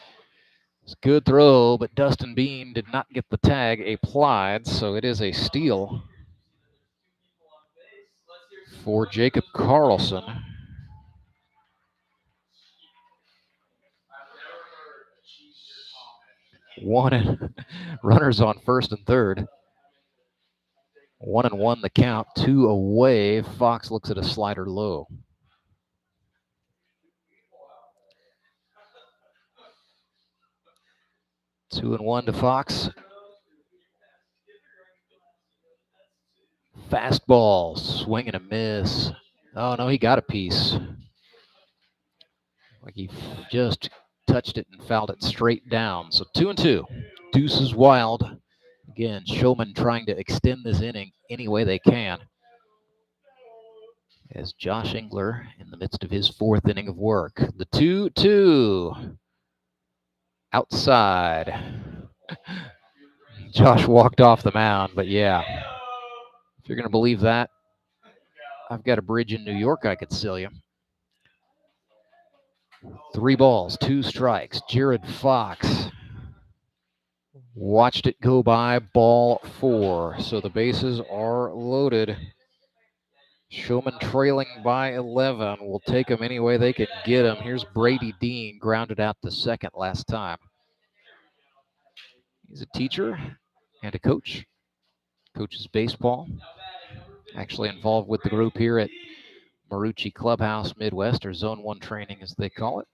Speaker 1: It's a good throw, but Dustin Bean did not get the tag applied, so it is a steal for Jacob Carlson. Runners on first and third. 1-1 the count, 2 away. Fox looks at a slider low. Two and one to Fox. Fastball, swing and a miss. Oh no, he got a piece. Like he just touched it and fouled it straight down. So 2-2. Deuces wild. Again, Showmen trying to extend this inning any way they can. As Josh Engler in the midst of his fourth inning of work. The 2-2. Outside. Josh walked off the mound, but yeah. If you're going to believe that, I've got a bridge in New York I could sell you. 3 balls, 2 strikes. Jared Fox watched it go by, ball 4. So the bases are loaded. Showman trailing by 11. Will take him any way they can get him. Here's Brady Dean, grounded out to second last time. He's a teacher and a coach. Coaches baseball. Actually involved with the group here at Marucci Clubhouse Midwest, or Zone 1 training as they call it.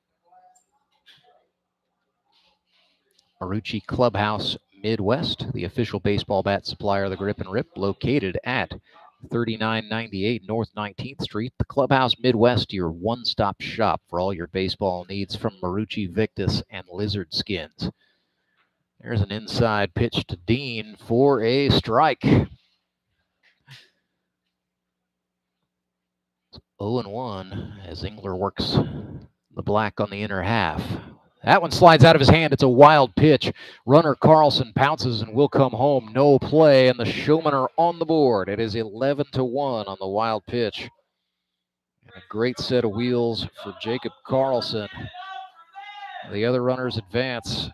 Speaker 1: Marucci Clubhouse Midwest, the official baseball bat supplier of the Grip and Rip, located at 3998 North 19th Street. The Clubhouse Midwest, your one-stop shop for all your baseball needs from Marucci, Victus, and Lizard Skins. There's an inside pitch to Dean for a strike. 0-1 as Engler works the black on the inner half. That one slides out of his hand. It's a wild pitch. Runner Carlson pounces and will come home. No play, and the Showmen are on the board. It is 11-1 on the wild pitch. And a great set of wheels for Jacob Carlson. The other runners advance.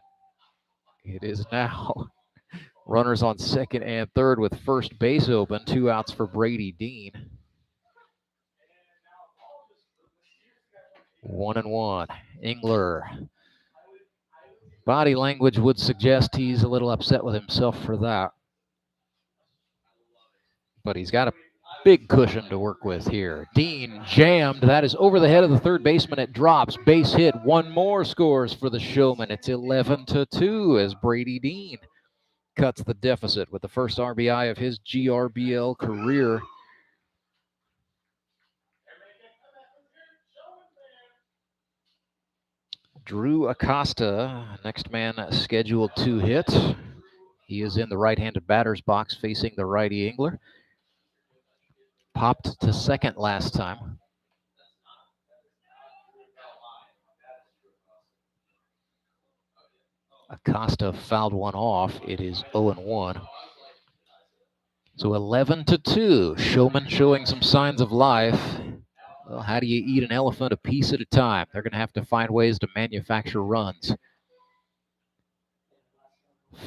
Speaker 1: It is now runners on second and third with first base open. 2 outs for Brady Dean. 1-1. Engler. Body language would suggest he's a little upset with himself for that. But he's got a big cushion to work with here. Dean jammed. That is over the head of the third baseman. It drops. Base hit. One more scores for the Showmen. It's 11-2 as Brady Dean cuts the deficit with the first RBI of his GRBL career. Drew Acosta, next man scheduled to hit. He is in the right-handed batter's box facing the righty Engler. Popped to second last time. Acosta fouled one off. It is 0-1. So 11-2. Showman showing some signs of life. Well, how do you eat an elephant a piece at a time? They're going to have to find ways to manufacture runs.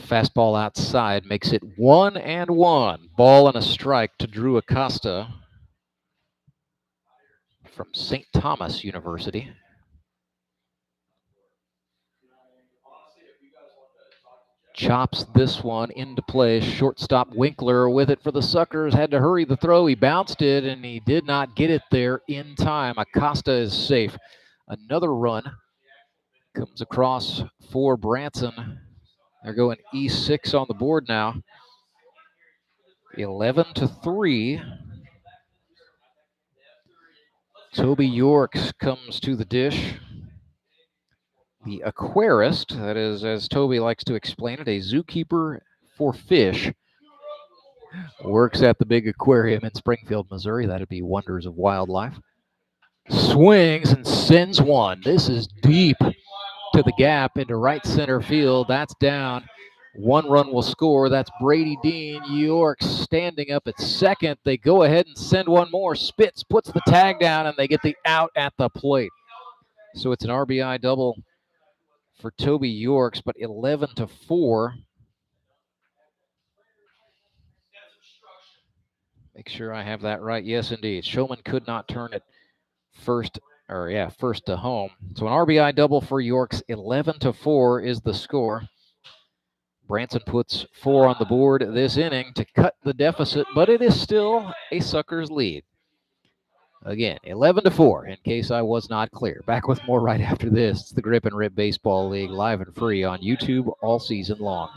Speaker 1: Fastball outside makes it 1-1. Ball and a strike to Drew Acosta from St. Thomas University. Chops this one into play. Shortstop Winkler with it for the Suckers. Had to hurry the throw. He bounced it, and he did not get it there in time. Acosta is safe. Another run comes across for Branson. They're going E6 on the board now. 11-3. Toby Yorks comes to the dish. The aquarist, that is, as Toby likes to explain it, a zookeeper for fish, works at the big aquarium in Springfield, Missouri. That'd be wonders of wildlife. Swings and sends one. This is deep to the gap into right center field. That's down. 1 run will score. That's Brady Dean. York standing up at second. They go ahead and send one more. Spitz puts the tag down, and they get the out at the plate. So it's an RBI double for Toby Yorks, but 11-4. Make sure I have that right. Yes, indeed. Showman could not turn it first to home. So an RBI double for Yorks. 11-4 is the score. Branson puts 4 on the board this inning to cut the deficit, but it is still a Suckers lead. Again, 11-4, in case I was not clear. Back with more right after this. It's the Grip and Rip Baseball League, live and free on YouTube all season long.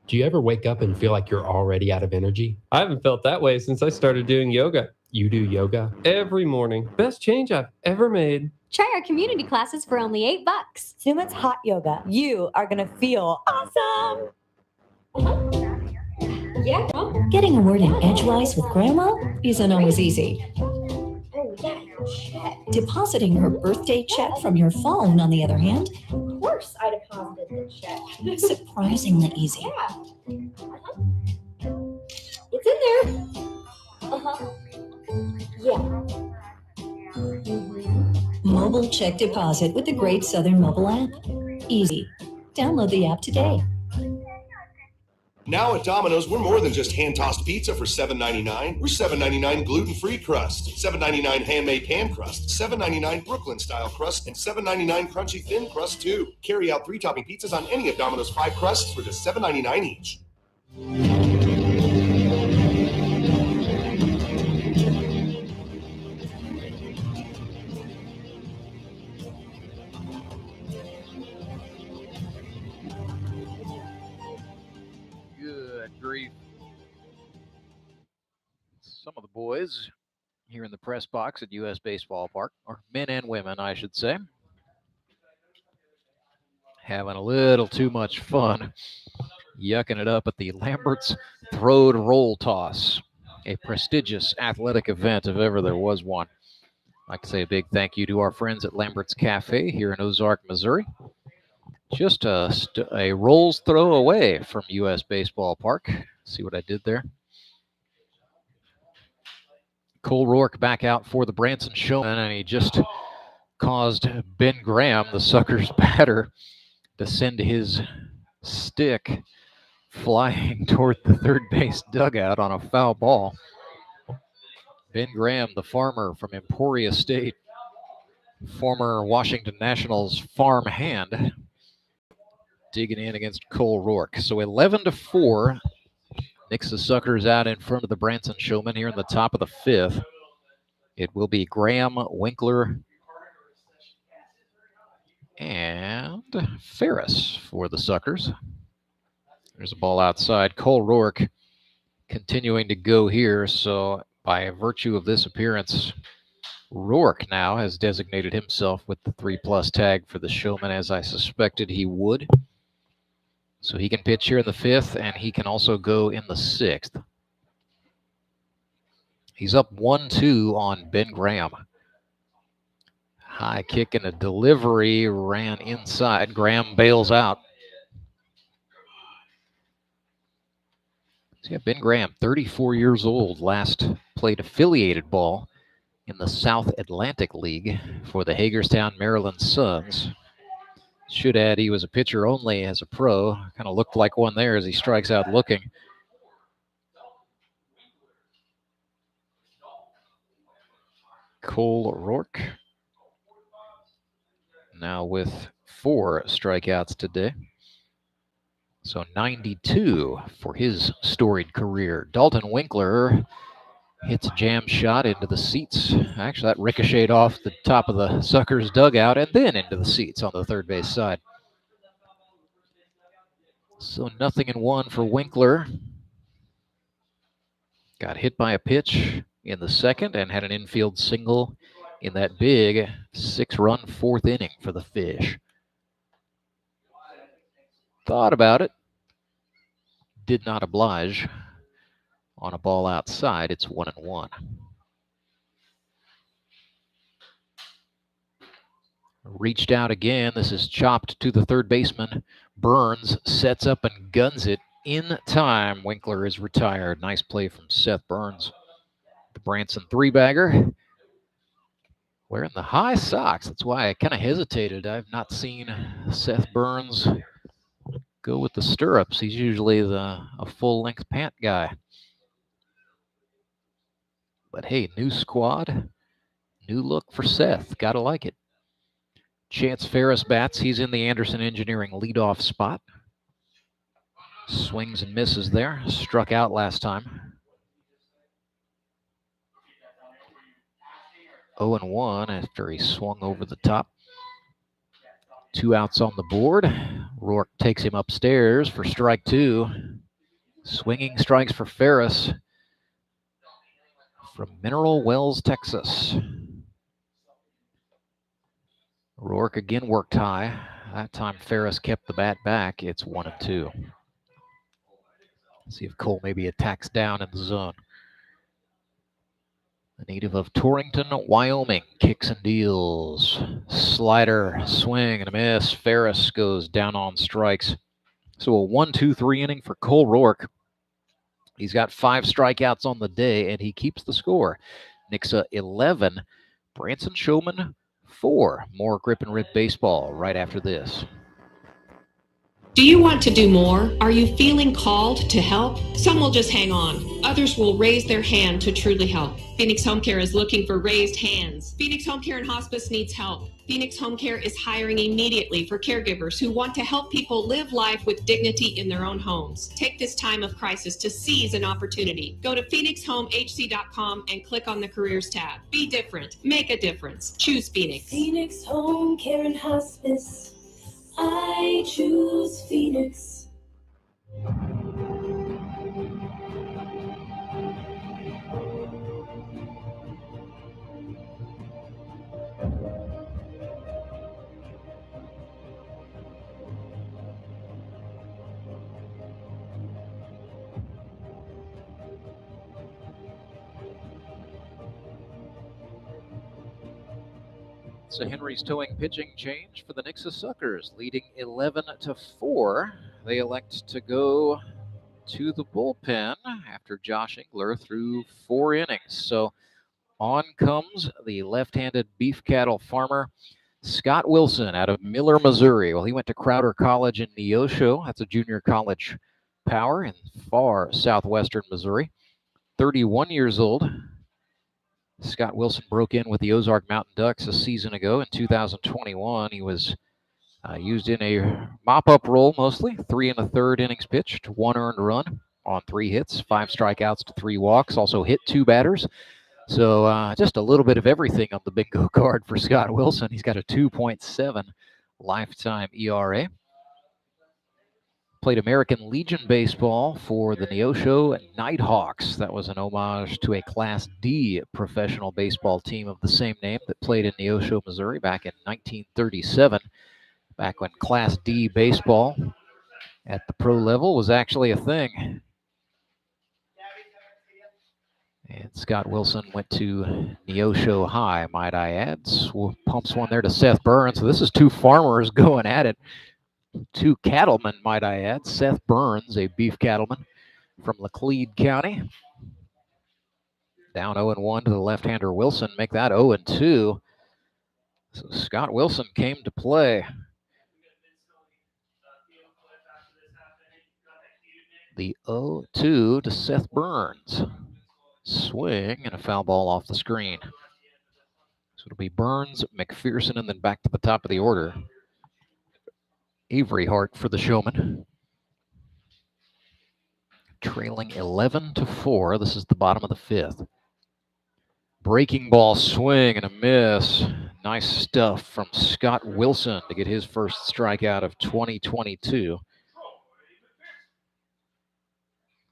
Speaker 13: Do you ever wake up and feel like you're already out of energy?
Speaker 18: I haven't felt that way since I started doing yoga.
Speaker 13: You do yoga?
Speaker 18: Every morning. Best change I've ever made.
Speaker 19: Try our community classes for only $8.
Speaker 20: Sumit's Hot Yoga. You are going to feel awesome.
Speaker 19: Yeah.
Speaker 7: Getting a word in edgewise with Grandma isn't always easy.
Speaker 19: Oh, yeah, check.
Speaker 7: Depositing her birthday check from your phone, on the other hand,
Speaker 19: Of course I deposited the check.
Speaker 7: surprisingly easy.
Speaker 19: Yeah. It's in there. Yeah.
Speaker 7: Mobile check deposit with the Great Southern mobile app. Easy. Download the app today.
Speaker 25: Now at Domino's, we're more than just hand-tossed pizza for $7.99. We're $7.99 gluten-free crust, $7.99 handmade pan crust, $7.99 Brooklyn-style crust, and $7.99 crunchy thin crust, too. Carry out 3-topping pizzas on any of Domino's 5 crusts for just $7.99 each.
Speaker 1: Grief. Some of the boys here in the press box at U.S. Baseball Park, or men and women, I should say, having a little too much fun yucking it up at the Lambert's Throwed Roll Toss, a prestigious athletic event if ever there was one. I'd like to say a big thank you to our friends at Lambert's Cafe here in Ozark, Missouri. Just a roll's throw away from U.S. Baseball Park. See what I did there? Cole Rourke back out for the Branson Showmen, and he just caused Ben Graham, the Suckers batter, to send his stick flying toward the third base dugout on a foul ball. Ben Graham, the farmer from Emporia State, former Washington Nationals farm hand, digging in against Cole Rourke. So 11-4. Nixa Suckers out in front of the Branson Showmen here in the top of the 5th. It will be Graham, Winkler, and Ferris for the Suckers. There's a ball outside. Cole Rourke continuing to go here. So by virtue of this appearance, Rourke now has designated himself with the 3+ tag for the Showmen, as I suspected he would. So he can pitch here in the 5th, and he can also go in the 6th. He's up 1-2 on Ben Graham. High kick and a delivery ran inside. Graham bails out. So yeah, Ben Graham, 34 years old, last played affiliated ball in the South Atlantic League for the Hagerstown, Maryland Suns. Should add he was a pitcher only as a pro. Kind of looked like one there as he strikes out looking. Cole Rourke now with 4 strikeouts today. So 92 for his storied career. Dalton Winkler hits a jam shot into the seats. Actually, that ricocheted off the top of the Suckers dugout and then into the seats on the third base side. So 0-1 for Winkler. Got hit by a pitch in the 2nd and had an infield single in that big 6-run 4th inning for the Fish. Thought about it. Did not oblige. On a ball outside, it's 1-1. Reached out again. This is chopped to the third baseman. Burns sets up and guns it in time. Winkler is retired. Nice play from Seth Burns. The Branson 3-bagger. Wearing the high socks. That's why I kind of hesitated. I've not seen Seth Burns go with the stirrups. He's usually a full-length pant guy. But hey, new squad, new look for Seth. Gotta like it. Chance Ferris bats. He's in the Anderson Engineering leadoff spot. Swings and misses there. Struck out last time. 0-1 after he swung over the top. 2 outs on the board. Rourke takes him upstairs for strike 2. Swinging strikes for Ferris from Mineral Wells, Texas. Rourke again worked high. That time Ferris kept the bat back. It's 1-2. See if Cole maybe attacks down in the zone. The native of Torrington, Wyoming, kicks and deals. Slider, swing and a miss. Ferris goes down on strikes. So a 1-2-3 inning for Cole Rourke. He's got 5 strikeouts on the day, and he keeps the score. Nixa 11, Branson Showmen 4. More Grip and Rip baseball right after this.
Speaker 3: Do you want to do more? Are you feeling called to help? Some will just hang on. Others will raise their hand to truly help. Phoenix Home Care is looking for raised hands. Phoenix Home Care and Hospice needs help. Phoenix Home Care is hiring immediately for caregivers who want to help people live life with dignity in their own homes. Take this time of crisis to seize an opportunity. Go to phoenixhomehc.com and click on the Careers tab. Be different. Make a difference. Choose Phoenix.
Speaker 12: Phoenix Home Care and Hospice. I choose Phoenix.
Speaker 1: So Henry's towing pitching change for the Nixa Suckers, leading 11-4. They elect to go to the bullpen after Josh Engler threw 4 innings. So on comes the left-handed beef cattle farmer, Scott Wilson, out of Miller, Missouri. Well, he went to Crowder College in Neosho. That's a junior college power in far southwestern Missouri. 31 years old. Scott Wilson broke in with the Ozark Mountain Ducks a season ago in 2021. He was used in a mop-up role mostly. 3 1/3 innings pitched, 1 earned run on 3 hits, 5 strikeouts to 3 walks. Also hit 2 batters. So just a little bit of everything on the bingo card for Scott Wilson. He's got a 2.7 lifetime ERA. Played American Legion baseball for the Neosho Nighthawks. That was an homage to a Class D professional baseball team of the same name that played in Neosho, Missouri back in 1937, back when Class D baseball at the pro level was actually a thing. And Scott Wilson went to Neosho High, might I add. Pumps one there to Seth Burns. So this is 2 farmers going at it. 2 cattlemen, might I add. Seth Burns, a beef cattleman from Laclede County. Down 0-1 to the left-hander Wilson. Make that 0-2. So Scott Wilson came to play. The 0-2 to Seth Burns. Swing and a foul ball off the screen. So it'll be Burns, McPherson, and then back to the top of the order. Avery Hart for the Showmen. Trailing 11-4. This is the bottom of the 5th. Breaking ball swing and a miss. Nice stuff from Scott Wilson to get his first strikeout of 2022.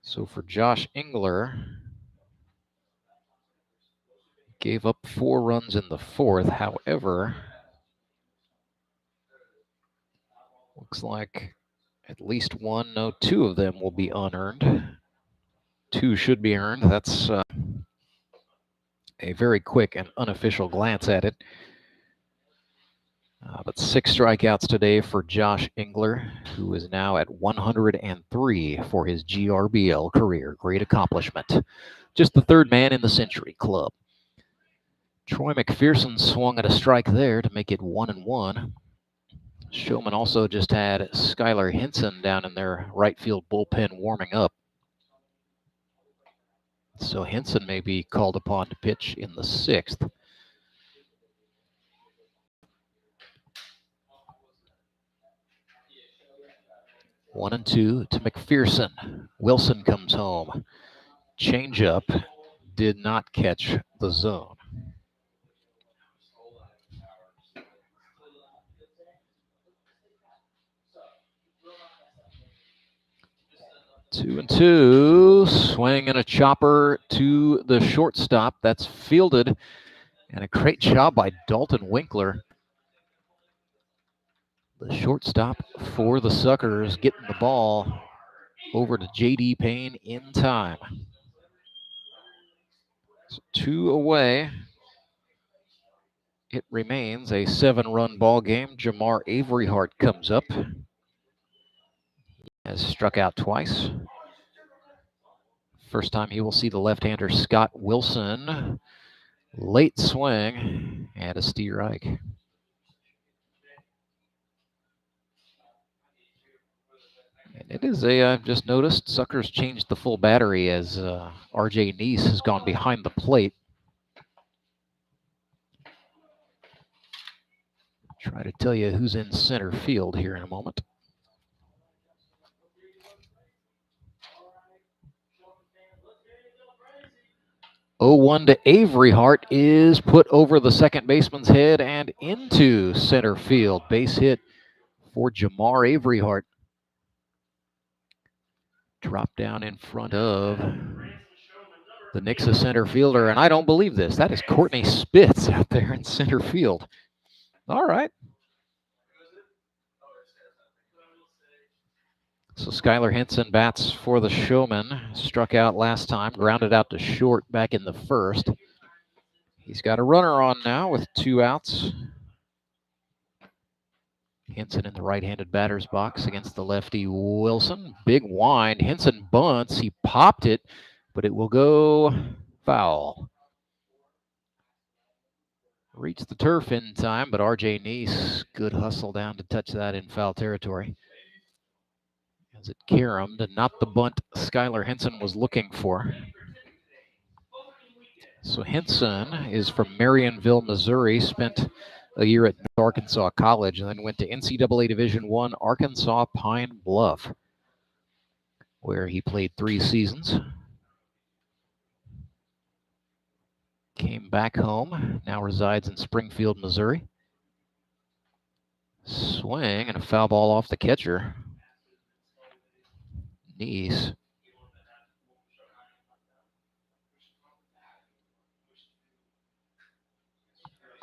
Speaker 1: So for Josh Engler, gave up 4 runs in the 4th. However, looks like at least 1, no, 2 of them will be unearned. 2 should be earned. That's a very quick and unofficial glance at it. But 6 strikeouts today for Josh Engler, who is now at 103 for his GRBL career. Great accomplishment. Just the 3rd man in the Century Club. Troy McPherson swung at a strike there to make it 1-1. Showman also just had Skylar Henson down in their right field bullpen warming up. So Henson may be called upon to pitch in the 6th. 1-2 to McPherson. Wilson comes home. Changeup did not catch the zone. Two and two, swing and a chopper to the shortstop. That's fielded, and a great job by Dalton Winkler. The shortstop for the Suckers getting the ball over to J.D. Payne in time. So 2 away. It remains a 7-run ball game. Jamar Averyhart comes up. Has struck out twice. First time he will see the left-hander Scott Wilson. Late swing and a strike. And it is I've just noticed Suckers changed the full battery as RJ Neese has gone behind the plate. Try to tell you who's in center field here in a moment. 0-1 to Averyhart is put over the second baseman's head and into center field. Base hit for Jamar Averyhart. Drop down in front of the Nixa center fielder, and I don't believe this. That is Courtney Spitz out there in center field. All right. So Skylar Henson bats for the Showmen. Struck out last time, grounded out to short back in the first. He's got a runner on now with 2 outs. Henson in the right-handed batter's box against the lefty Wilson. Big wind. Henson bunts. He popped it, but it will go foul. Reached the turf in time, but RJ Neese, good hustle down to touch that in foul territory. As it caromed, and not the bunt Skylar Henson was looking for. So Henson is from Marionville, Missouri, spent a year at Arkansas College, and then went to NCAA Division I Arkansas Pine Bluff, where he played 3 seasons. Came back home, now resides in Springfield, Missouri. Swing and a foul ball off the catcher. Neese.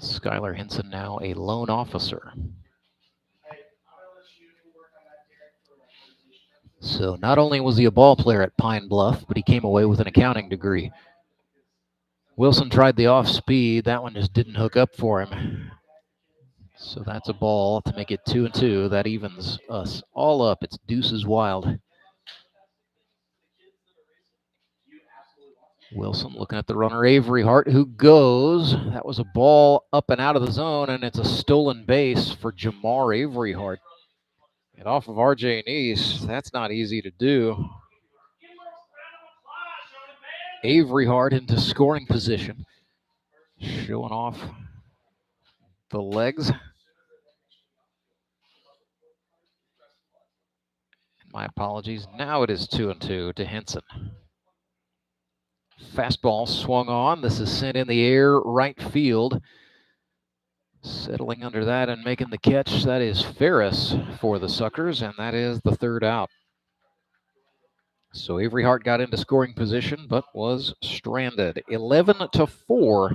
Speaker 1: Skylar Henson now a loan officer. So not only was he a ball player at Pine Bluff, but he came away with an accounting degree. Wilson tried the off speed. That one just didn't hook up for him. So that's a ball to make it 2-2. That evens us all up. It's deuces wild. Wilson looking at the runner Averyhart, who goes. That was a ball up and out of the zone, and it's a stolen base for Jamar Averyhart. And off of RJ Neese, that's not easy to do. Averyhart into scoring position. Showing off the legs. My apologies. Now it is 2-2 to Henson. Fastball swung on. This is sent in the air, right field. Settling under that and making the catch. That is Ferris for the Suckers, and that is the 3rd out. So Averyhart got into scoring position, but was stranded. 11-4.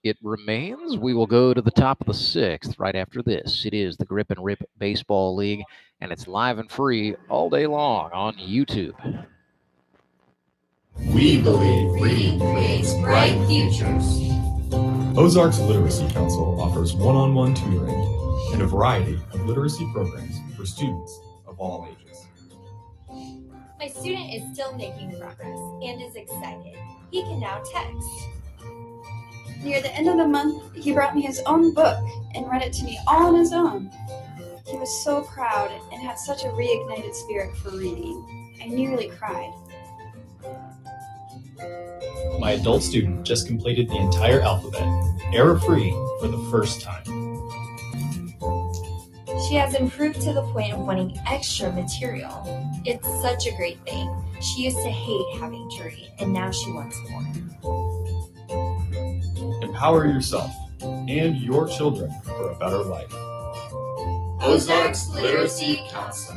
Speaker 1: It remains. We will go to the top of the 6th right after this. It is the Grip and Rip Baseball League, and it's live and free all day long on YouTube.
Speaker 2: We believe reading creates bright futures. Ozark's Literacy Council offers one-on-one tutoring and a variety of literacy programs for students of all ages.
Speaker 19: My student is still making progress and is excited. He can now text.
Speaker 8: Near the end of the month, he brought me his own book and read it to me all on his own. He was so proud and had such a reignited spirit for reading. I nearly cried.
Speaker 2: My adult student just completed the entire alphabet, error-free, for the first time.
Speaker 19: She has improved to the point of wanting extra material. It's such a great thing. She used to hate having to read, and now she wants more.
Speaker 2: Empower yourself and your children for a better life.
Speaker 25: Ozark's Literacy Council.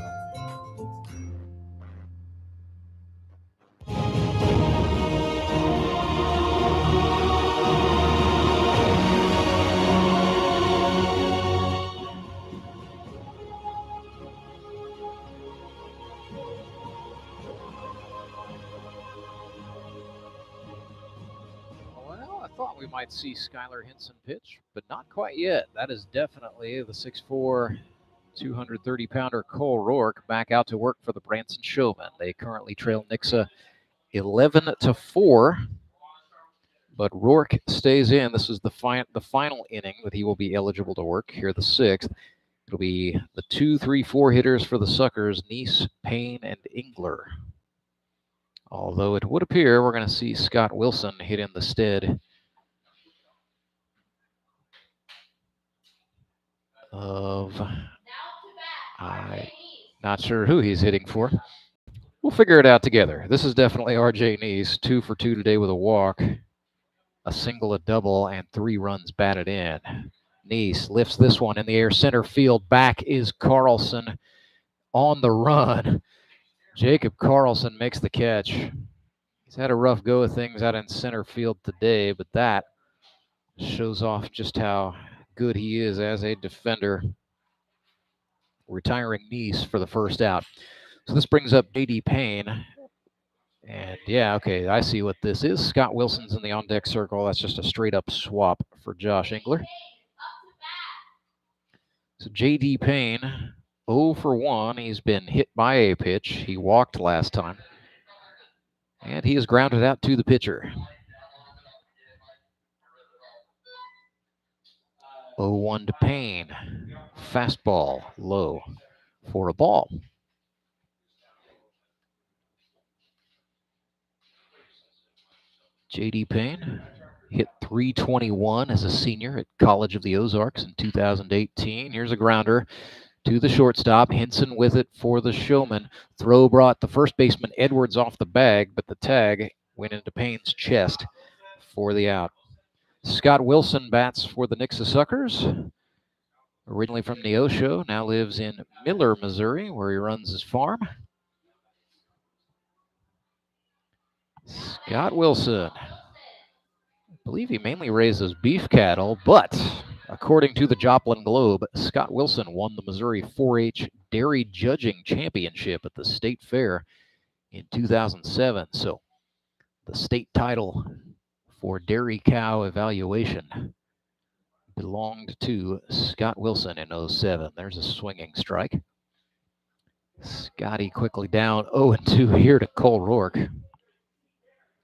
Speaker 1: Well, I thought we might see Skylar Hinson pitch, but not quite yet. That is definitely the 6'4", 230-pounder Cole Rourke back out to work for the Branson Showmen. They currently trail Nixa 11-4, but Rourke stays in. This is the final inning that he will be eligible to work here, the 6th. It'll be the 2, 3, 4 hitters for the Suckers, Nice, Payne, and Engler. Although it would appear we're going to see Scott Wilson hit in the stead of, I'm not sure who he's hitting for. We'll figure it out together. This is definitely R.J. Nice, 2 for 2 today with a walk, a single, a double, and 3 runs batted in. Nice lifts this one in the air, center field. Back is Carlson on the run. Jacob Carlson makes the catch. He's had a rough go of things out in center field today, but that shows off just how good he is as a defender. Retiring Nice for the first out. So this brings up J.D. Payne. And yeah, okay, I see what this is. Scott Wilson's in the on-deck circle. That's just a straight-up swap for Josh Engler. So J.D. Payne, 0 for 1. He's been hit by a pitch. He walked last time. And he is grounded out to the pitcher. 0-1 to Payne. Fastball, low for a ball. J.D. Payne hit .321 as a senior at College of the Ozarks in 2018. Here's a grounder to the shortstop. Hinson with it for the Showman. Throw brought the first baseman Edwards off the bag, but the tag went into Payne's chest for the out. Scott Wilson bats for the Nixa Suckers. Originally from Neosho, now lives in Miller, Missouri, where he runs his farm. Scott Wilson. I believe he mainly raises beef cattle, but according to the Joplin Globe, Scott Wilson won the Missouri 4-H Dairy Judging Championship at the State Fair in 2007. So the state title for dairy cow evaluation belonged to Scott Wilson in 07. There's a swinging strike. Scotty quickly down 0-2 here to Cole Rourke.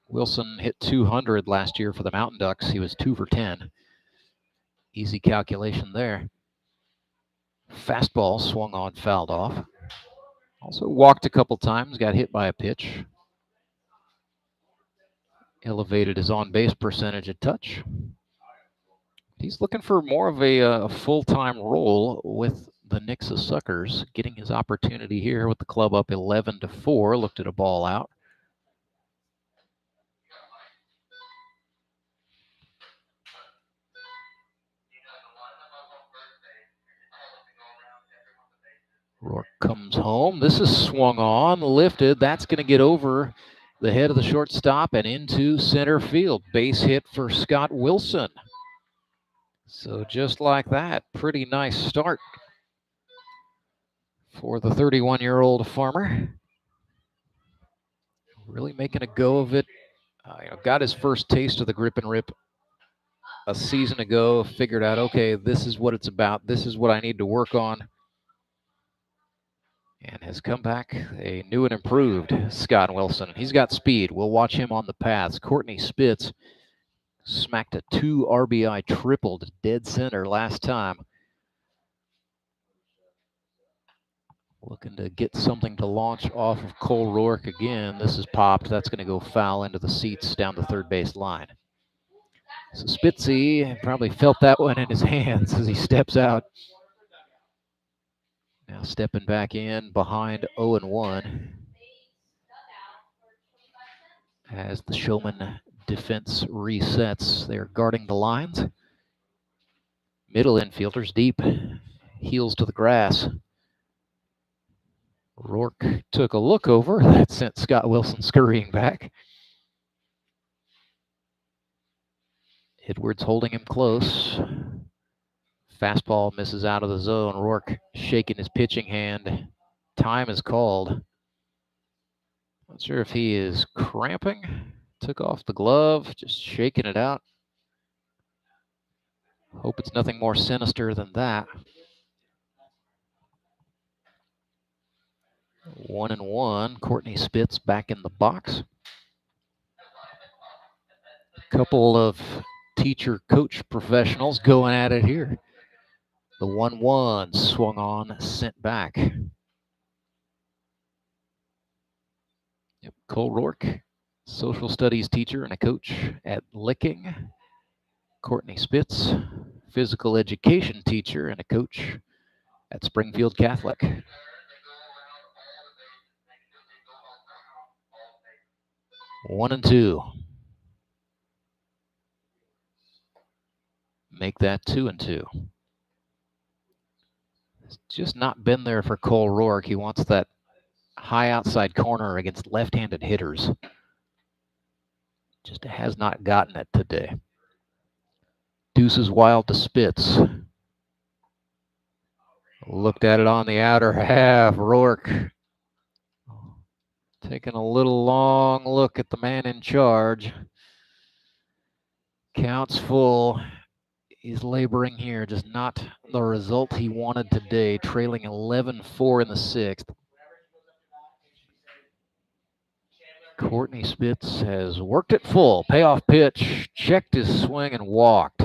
Speaker 1: Wilson hit 200 last year for the Mountain Ducks. He was 2 for 10. Easy calculation there. Fastball swung on, fouled off. Also walked a couple times, got hit by a pitch. Elevated his on-base percentage a touch. He's looking for more of a full-time role with the Nixa Suckers, getting his opportunity here with the club up 11-4. Looked at a ball out. Rourke comes home. This is swung on, lifted. That's going to get over the head of the shortstop and into center field. Base hit for Scott Wilson. So just like that, pretty nice start for the 31-year-old farmer. Really making a go of it. Got his first taste of the grip and rip a season ago. Figured out, okay, this is what it's about. This is what I need to work on. And has come back a new and improved Scott Wilson. He's got speed. We'll watch him on the paths. Courtney Spitz smacked a 2 RBI triple to dead center last time. Looking to get something to launch off of Cole Rourke again. This is popped. That's going to go foul into the seats down the third base line. So Spitzy probably felt that one in his hands as he steps out. Now stepping back in behind 0-1 as the Showman defense resets. They're guarding the lines. Middle infielders deep, heels to the grass. Rourke took a look over. That sent Scott Wilson scurrying back. Edwards holding him close. Fastball misses out of the zone. Rourke shaking his pitching hand. Time is called. Not sure if he is cramping. Took off the glove, just shaking it out. Hope it's nothing more sinister than that. 1-1. Courtney Spitz back in the box. A couple of teacher coach professionals going at it here. The 1-1 swung on, sent back. Yep, Cole Rourke, social studies teacher and a coach at Licking. Courtney Spitz, physical education teacher and a coach at Springfield Catholic. One and two. Make that 2-2. It's just not been there for Cole Rourke. He wants that high outside corner against left-handed hitters. Just has not gotten it today. Deuces wild to Spitz. Looked at it on the outer half. Rourke taking a little long look at the man in charge. Counts full. He's laboring here, just not the result he wanted today, trailing 11-4 in the sixth. Courtney Spitz has worked it full. Payoff pitch, checked his swing and walked.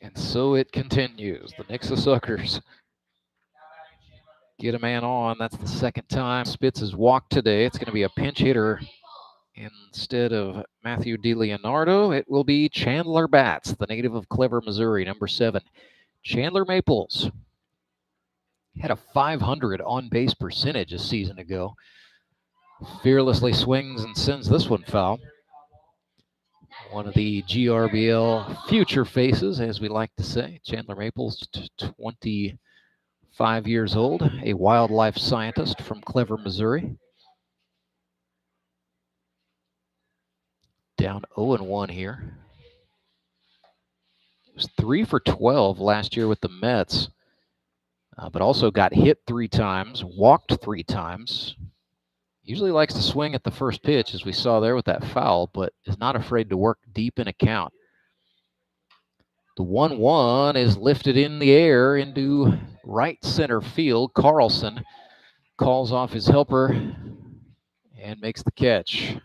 Speaker 1: And so it continues. The Nixa Suckers get a man on. That's the second time Spitz has walked today. It's going to be a pinch hitter. Instead of Matthew DeLeonardo, it will be Chandler Batts, the native of Clever, Missouri, number 7. Chandler Maples had a 500 on-base percentage a season ago. Fearlessly swings and sends this one foul. One of the GRBL future faces, as we like to say. Chandler Maples, 25 years old, a wildlife scientist from Clever, Missouri. Down 0-1 here. He was 3 for 12 last year with the Mets, but also got hit 3 times, walked 3 times. Usually likes to swing at the first pitch, as we saw there with that foul, but is not afraid to work deep in a count. The 1-1 is lifted in the air into right center field. Carlson calls off his helper and makes the catch.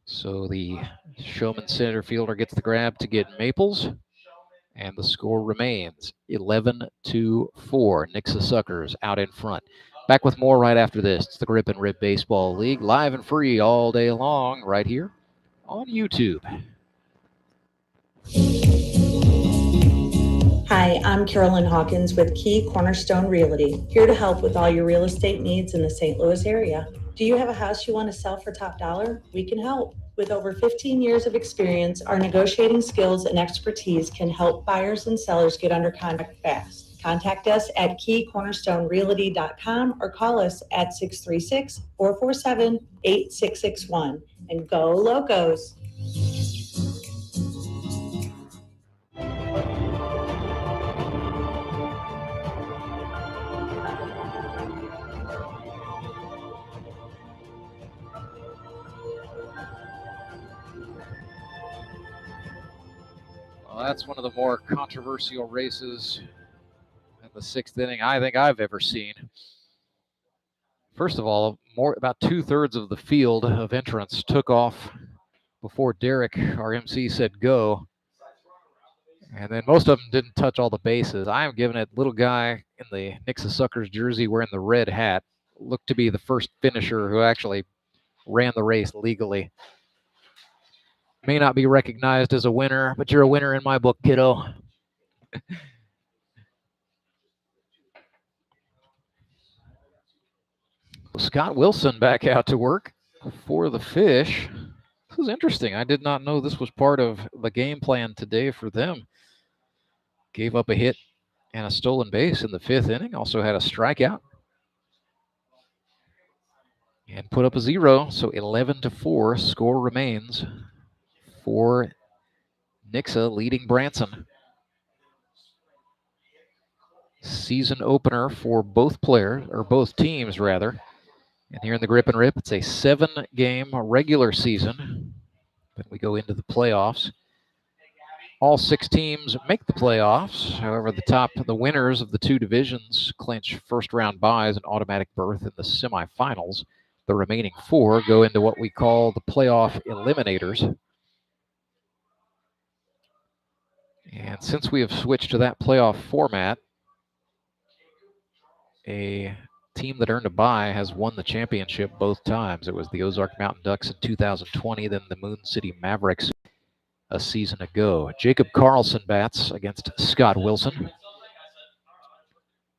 Speaker 1: So the Showman center fielder gets the grab to get Maples, and the score remains 11-4. Nixa Suckers out in front. Back with more right after this. It's the Grip and Rip Baseball League, live and free all day long right here on YouTube.
Speaker 20: Hi, I'm Carolyn Hawkins with Key Cornerstone Realty, here to help with all your real estate needs in the St. Louis area. Do you have a house you want to sell for top dollar? We can help. With over 15 years of experience, our negotiating skills and expertise can help buyers and sellers get under contract fast. Contact us at keycornerstonerealty.com or call us at 636-447-8661. And go Locos!
Speaker 1: Well, that's one of the more controversial races in the 6th inning I think I've ever seen. First of all, about 2/3 of the field of entrants took off before Derek, our MC, said go. And then most of them didn't touch all the bases. I am giving it little guy in the Nixa Suckers jersey wearing the red hat. Looked to be the first finisher who actually ran the race legally. May not be recognized as a winner, but you're a winner in my book, kiddo. Scott Wilson back out to work for the Fish. This was interesting. I did not know this was part of the game plan today for them. Gave up a hit and a stolen base in the 5th inning. Also had a strikeout. And put up a 0. So 11-4 score remains for Nixa leading Branson. Season opener for both teams rather. And here in the Grip and Rip, it's a 7-game regular season. Then we go into the playoffs. All 6 teams make the playoffs. However, the winners of the 2 divisions clinch first-round byes and automatic berth in the semifinals. The remaining 4 go into what we call the playoff eliminators. And since we have switched to that playoff format, a team that earned a bye has won the championship both times. It was the Ozark Mountain Ducks in 2020, then the Moon City Mavericks a season ago. Jacob Carlson bats against Scott Wilson.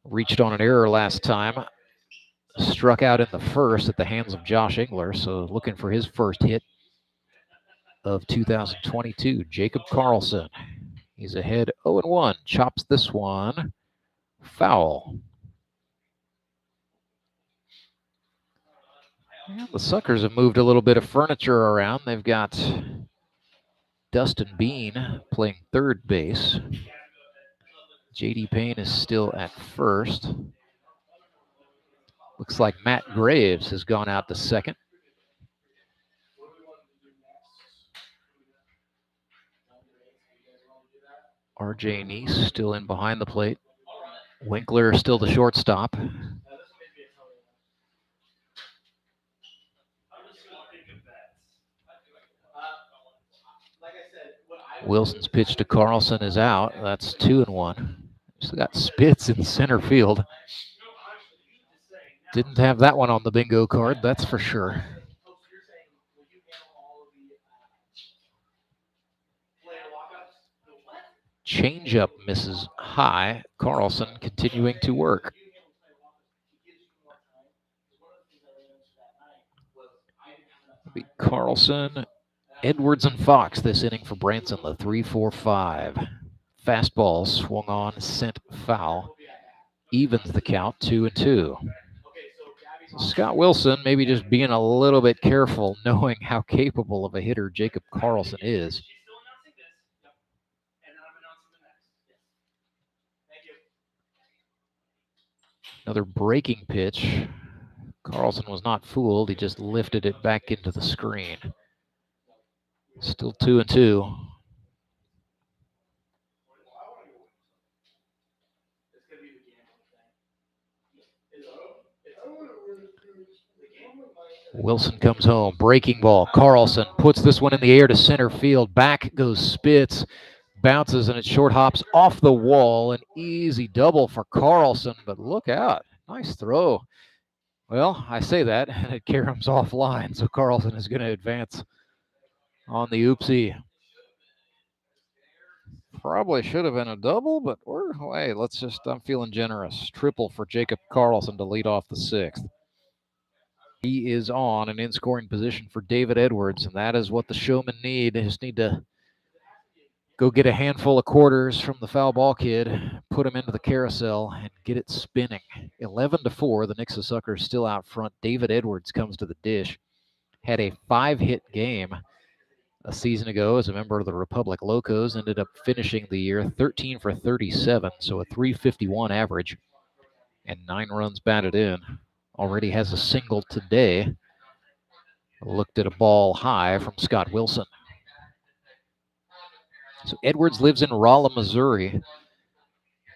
Speaker 1: Reached on an error last time. Struck out in the 1st at the hands of Josh Engler, so looking for his first hit of 2022. Jacob Carlson. He's ahead 0-1. Chops this one foul. And the Suckers have moved a little bit of furniture around. They've got Dustin Bean playing third base. J.D. Payne is still at first. Looks like Matt Graves has gone out to second. R.J. Neese still in behind the plate. Winkler still the shortstop. Wilson's pitch to Carlson is out. That's 2-1. Still got Spitz in center field. Didn't have that one on the bingo card, that's for sure. Changeup misses high. Carlson continuing to work. Carlson, Edwards, and Fox this inning for Branson. The 3-4-5. Fastball swung on, sent foul. Evens the count, 2-2. Scott Wilson maybe just being a little bit careful, knowing how capable of a hitter Jacob Carlson is. Another breaking pitch. Carlson was not fooled. He just lifted it back into the screen. Still 2-2. Wilson comes home. Breaking ball. Carlson puts this one in the air to center field. Back goes Spitz. Bounces and it short hops off the wall. An easy double for Carlson, but look out. Nice throw. Well, I say that, and it caroms offline, so Carlson is going to advance on the oopsie. Probably should have been a double, but hey, I'm feeling generous. Triple for Jacob Carlson to lead off the 6th. He is on an in-scoring position for David Edwards, and that is what the Showmen need. They just need to go get a handful of quarters from the foul ball kid, put him into the carousel, and get it spinning. 11-4, the Nixa Suckers still out front. David Edwards comes to the dish. Had a 5-hit game a season ago as a member of the Republic Locos. Ended up finishing the year 13 for 37, so a .351 average, and 9 runs batted in. Already has a single today. Looked at a ball high from Scott Wilson. So Edwards lives in Rolla, Missouri.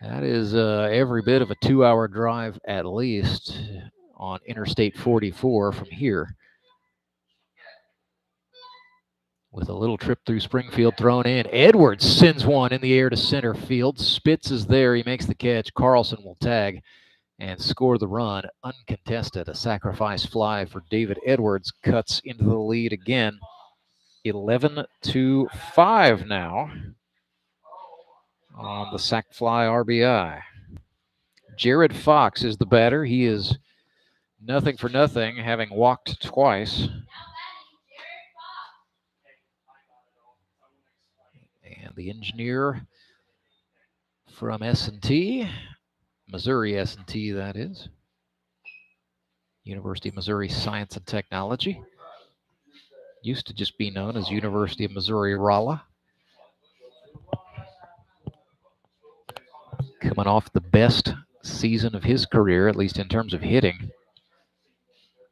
Speaker 1: That is every bit of a 2-hour drive at least on Interstate 44 from here. With a little trip through Springfield thrown in. Edwards sends one in the air to center field. Spitz is there. He makes the catch. Carlson will tag and score the run uncontested. A sacrifice fly for David Edwards cuts into the lead again. 11-5 now on the sac fly RBI. Jared Fox is the batter. He is nothing for nothing, having walked twice. And the engineer from S&T, Missouri S&T that is, University of Missouri Science and Technology. Used to just be known as University of Missouri-Rolla. Coming off the best season of his career, at least in terms of hitting.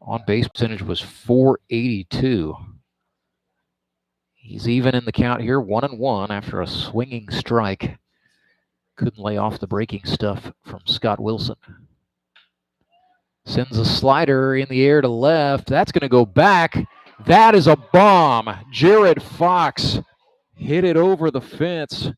Speaker 1: On-base percentage was .482. He's even in the count here, 1-1 after a swinging strike. Couldn't lay off the breaking stuff from Scott Wilson. Sends a slider in the air to left. That's going to go back. That is a bomb. Jared Fox hit it over the fence.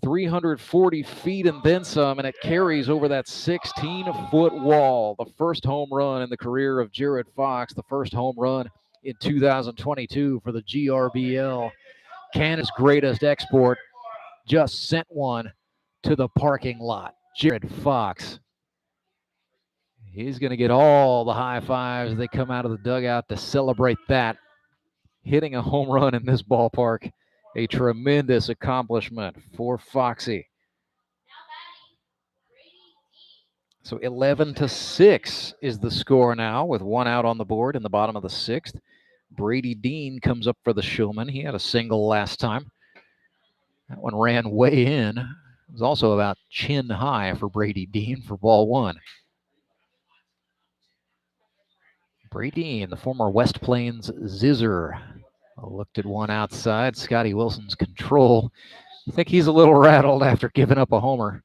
Speaker 1: 340 feet and then some, and it carries over that 16-foot wall. The first home run in the career of Jared Fox, the first home run in 2022 for the GRBL. Canada's greatest export just sent one to the parking lot. Jared Fox. He's going to get all the high fives as they come out of the dugout to celebrate that. Hitting a home run in this ballpark, a tremendous accomplishment for Foxy. So 11-6 is the score now with one out on the board in the bottom of the sixth. Brady Dean comes up for the Showman. He had a single last time. That one ran way in. It was also about chin high for Brady Dean for ball one. Brady Dean, the former West Plains Zizzer, looked at one outside. Scotty Wilson's control. I think he's a little rattled after giving up a homer.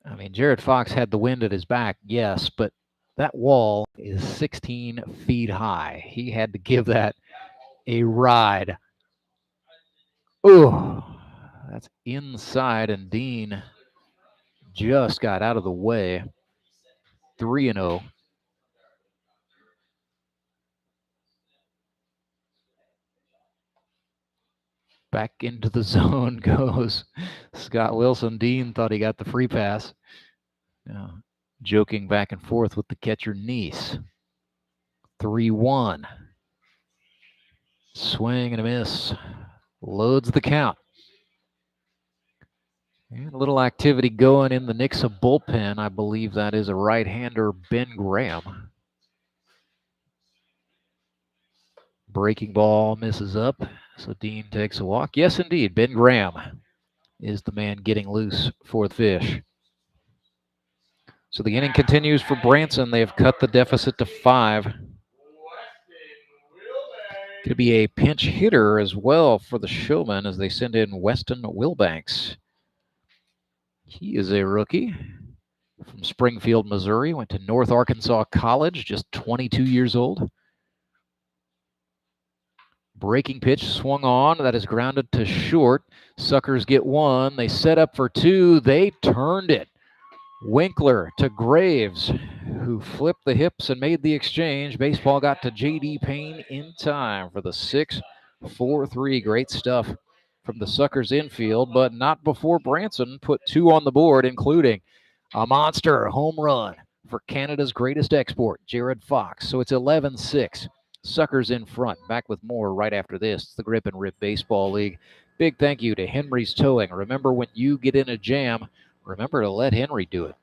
Speaker 1: I mean, Jared Fox had the wind at his back, yes, but that wall is 16 feet high. He had to give that a ride. Oh, that's inside, and Dean just got out of the way. 3-0. Back into the zone goes Scott Wilson. Dean thought he got the free pass. Joking back and forth with the catcher, Nice. 3-1. Swing and a miss. Loads the count. And a little activity going in the Nixa bullpen. I believe that is a right-hander, Ben Graham. Breaking ball misses up, so Dean takes a walk. Yes, indeed, Ben Graham is the man getting loose for the Fish. So the inning continues for Branson. They have cut the deficit to 5. Going to be a pinch hitter as well for the Showmen as they send in Weston Wilbanks. He is a rookie from Springfield, Missouri. Went to North Arkansas College, just 22 years old. Breaking pitch swung on. That is grounded to short. Suckers get one. They set up for 2. They turned it. Winkler to Graves, who flipped the hips and made the exchange. Baseball got to J.D. Payne in time for the 6-4-3. Great stuff from the Suckers infield, but not before Branson put 2 on the board, including a monster home run for Canada's greatest export, Jared Fox. So it's 11-6. Suckers in front. Back with more right after this. It's the Grip and Rip Baseball League. Big thank you to Henry's Towing. Remember, when you get in a jam, remember to let Henry do it.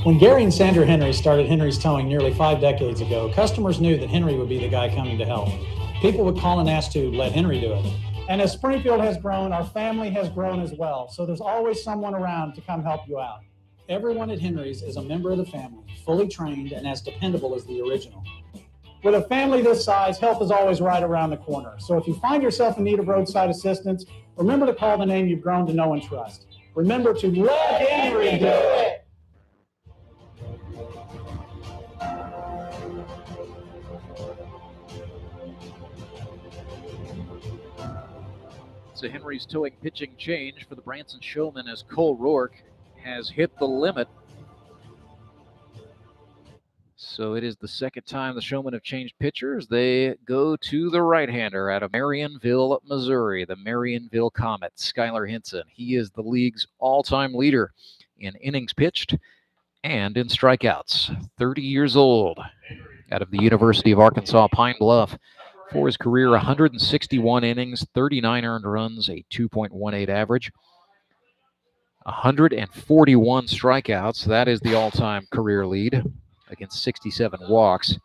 Speaker 17: When Gary and Sandra Henry started Henry's Towing nearly 5 decades ago, customers knew that Henry would be the guy coming to help. People would call and ask to let Henry do it. And as Springfield has grown, our family has grown as well. So there's always someone around to come help you out. Everyone at Henry's is a member of the family, fully trained and as dependable as the original. With a family this size, help is always right around the corner. So if you find yourself in need of roadside assistance, remember to call the name you've grown to know and trust. Remember to let Henry do it.
Speaker 1: It's a Henry's Towing pitching change for the Branson Showmen as Cole Rourke has hit the limit. So it is the second time the Showmen have changed pitchers. They go to the right-hander out of Marionville, Missouri, the Marionville Comet, Skylar Hinson. He is the league's all-time leader in innings pitched And in strikeouts, 30 years old, out of the University of Arkansas Pine Bluff. For his career, 161 innings, 39 earned runs, a 2.18 average. 141 strikeouts. That is the all-time career lead against 67 walks.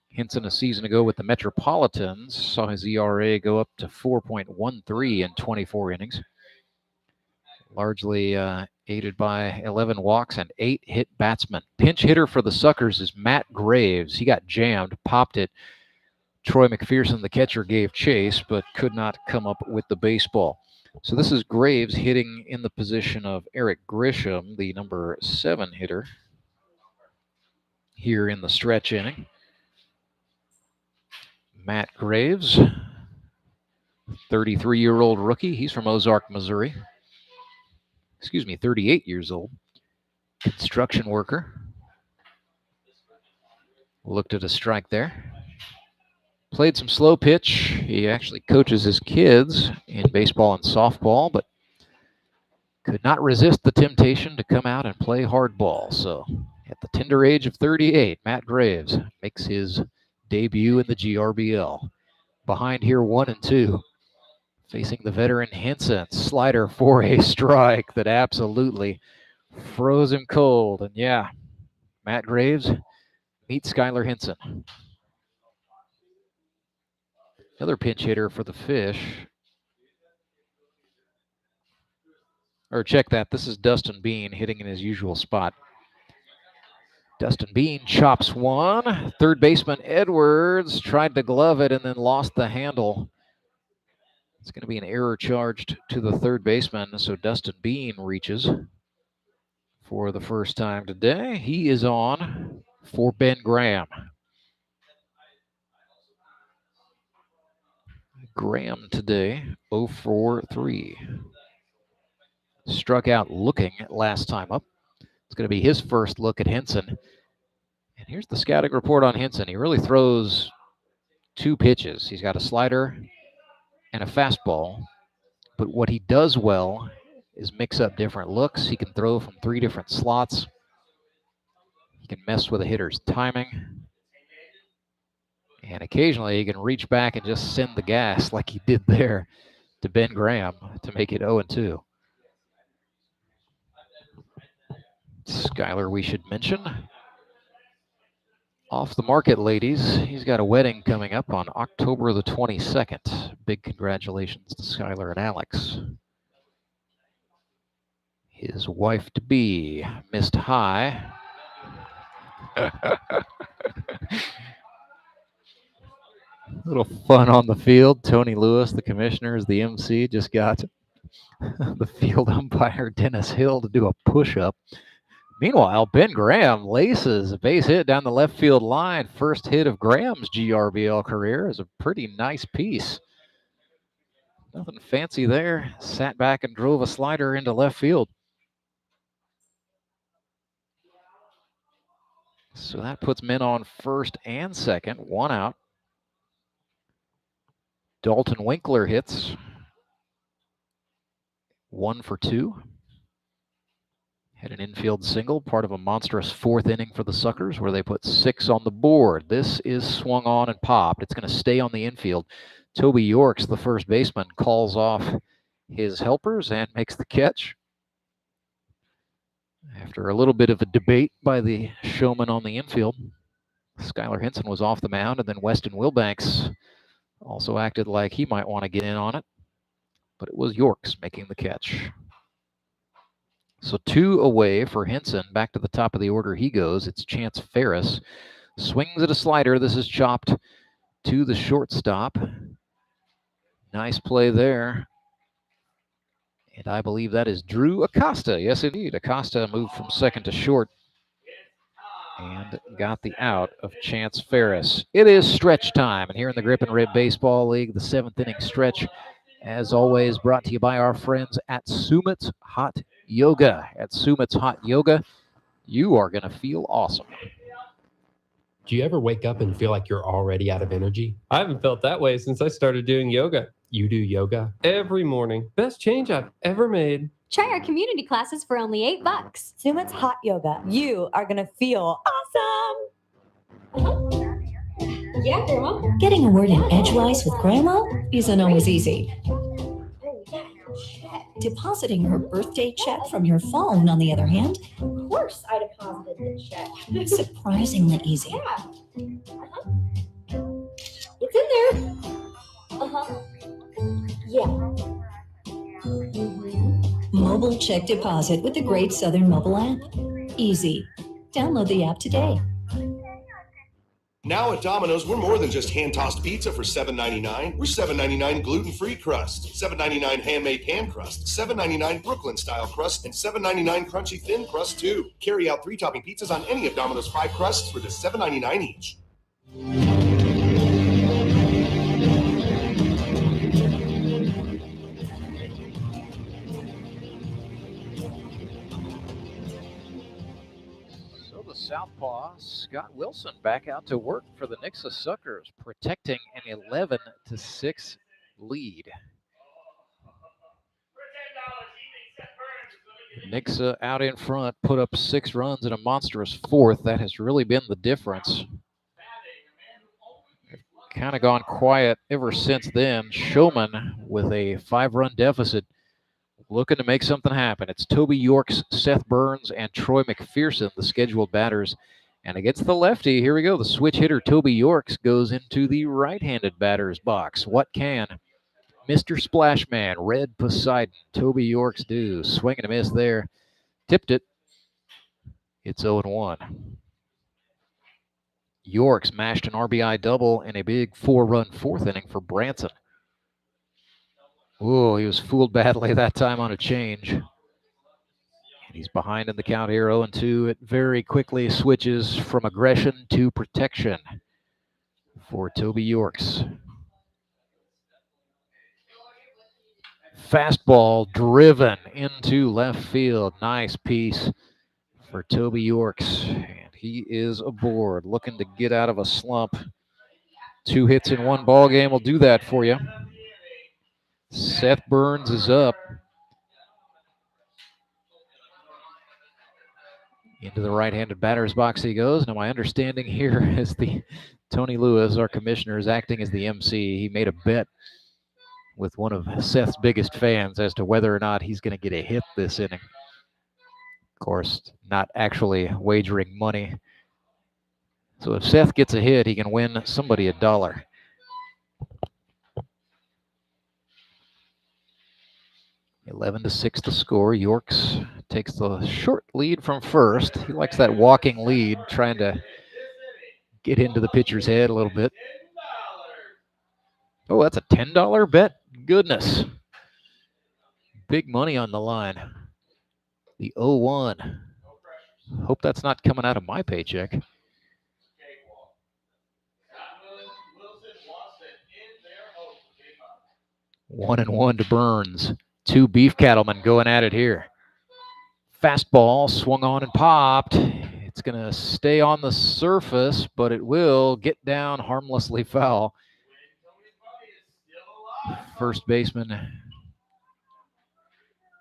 Speaker 1: Hinson a season ago with the Metropolitans saw his ERA go up to 4.13 in 24 innings. Largely aided by 11 walks and 8 hit batsmen. Pinch hitter for the Suckers is Matt Graves. He got jammed, popped it. Troy McPherson, the catcher, gave chase, but could not come up with the baseball. So this is Graves hitting in the position of Eric Grisham, the number 7 hitter here in the stretch inning. Matt Graves, 33-year-old rookie. He's from Ozark, Missouri. 38 years old. Construction worker. Looked at a strike there. Played some slow pitch. He actually coaches his kids in baseball and softball, but could not resist the temptation to come out and play hardball. So at the tender age of 38, Matt Graves makes his debut in the GRBL. Behind here, 1-2. Facing the veteran Hinson. Slider for a strike that absolutely froze him cold. And yeah, Matt Graves meets Skylar Hinson. Another pinch hitter for the Fish. Or check that. This is Dustin Bean hitting in his usual spot. Dustin Bean chops one. Third baseman Edwards tried to glove it and then lost the handle. It's going to be an error charged to the third baseman, so Dustin Bean reaches for the first time today. He is on for Ben Graham. Graham today, 0 for 3. Struck out looking last time up. It's going to be his first look at Hinson. And here's the scouting report on Hinson. He really throws 2 pitches. He's got a slider and a fastball. But what he does well is mix up different looks. He can throw from 3 different slots. He can mess with a hitter's timing. And occasionally he can reach back and just send the gas like he did there to Ben Graham to make it 0-2. Skylar, we should mention. Off the market, ladies. He's got a wedding coming up on October the 22nd. Big congratulations to Skylar and Alex. His wife-to-be missed high. Little fun on the field. Tony Lewis, the commissioner, is the MC, just got the field umpire, Dennis Hill, to do a push-up. Meanwhile, Ben Graham laces a base hit down the left field line. First hit of Graham's GRBL career is a pretty nice piece. Nothing fancy there. Sat back and drove a slider into left field. So that puts men on first and second. 1 out. Dalton Winkler hits. 1 for 2. Had an infield single, part of a monstrous 4th inning for the Suckers, where they put 6 on the board. This is swung on and popped. It's going to stay on the infield. Toby Yorks, the first baseman, calls off his helpers and makes the catch. After a little bit of a debate by the showman on the infield, Skylar Hinson was off the mound, and then Weston Wilbanks also acted like he might want to get in on it. But it was Yorks making the catch. So 2 away for Hinson. Back to the top of the order he goes. It's Chance Ferris. Swings at a slider. This is chopped to the shortstop. Nice play there. And I believe that is Drew Acosta. Yes, indeed. Acosta moved from second to short and got the out of Chance Ferris. It is stretch time. And here in the Grip and Rib Baseball League, the 7th inning stretch, as always, brought to you by our friends at Sumit's Hot Yoga. At Sumit's Hot Yoga, you are going to feel awesome.
Speaker 13: Do you ever wake up and feel like you're already out of energy?
Speaker 18: I haven't felt that way since I started doing yoga. You do yoga? Every morning. Best change I've ever made.
Speaker 9: Try our community classes for only $8.
Speaker 7: Sumit's hot yoga. You are going to feel awesome.
Speaker 9: Yeah, Grandma.
Speaker 7: Getting a word in edgewise with Grandma isn't always easy. Depositing her birthday check from your phone, on the other hand,
Speaker 9: Of course I deposited the check.
Speaker 7: surprisingly easy.
Speaker 9: Yeah. It's in there. Yeah.
Speaker 7: Mobile check deposit with the Great Southern mobile app. Easy. Download the app today.
Speaker 25: Now at Domino's, we're more than just hand-tossed pizza for $7.99. We're $7.99 gluten-free crust, $7.99 handmade pan crust, $7.99 Brooklyn-style crust, and $7.99 crunchy thin crust, too. Carry out 3-topping pizzas on any of Domino's 5 crusts for just $7.99 each.
Speaker 1: So the southpaw, Scott Wilson, back out to work for the Nixa Suckers, protecting an 11-6 lead. Nixa out in front, put up 6 runs in a monstrous fourth. That has really been the difference. They've kind of gone quiet ever since then. Showmen with a 5-run deficit, looking to make something happen. It's Toby Yorks, Seth Burns, and Troy McPherson, the scheduled batters. And against the lefty, here we go. The switch hitter, Toby Yorks, goes into the right-handed batter's box. What can Mr. Splashman, Red Poseidon, Toby Yorks do? Swing and a miss there. Tipped it. It's 0-1. Yorks mashed an RBI double in a big 4-run fourth inning for Branson. Oh, he was fooled badly that time on a change. And he's behind in the count here, 0-2. It very quickly switches from aggression to protection for Toby Yorks. Fastball driven into left field. Nice piece for Toby Yorks. And he is aboard, looking to get out of a slump. 2 hits in 1 ball game will do that for you. Seth Burns is up. Into the right-handed batter's box he goes. Now my understanding here is Tony Lewis, our commissioner, is acting as the MC. He made a bet with one of Seth's biggest fans as to whether or not he's going to get a hit this inning. Of course, not actually wagering money. So if Seth gets a hit, he can win somebody $1. 11-6 the score. Yorks takes the short lead from first. He likes that walking lead, trying to get into the pitcher's head a little bit. Oh, that's a $10 bet? Goodness. Big money on the line. The 0-1. Hope that's not coming out of my paycheck. 1-1 to Burns. 2 beef cattlemen going at it here. Fastball swung on and popped. It's going to stay on the surface, but it will get down harmlessly foul. First baseman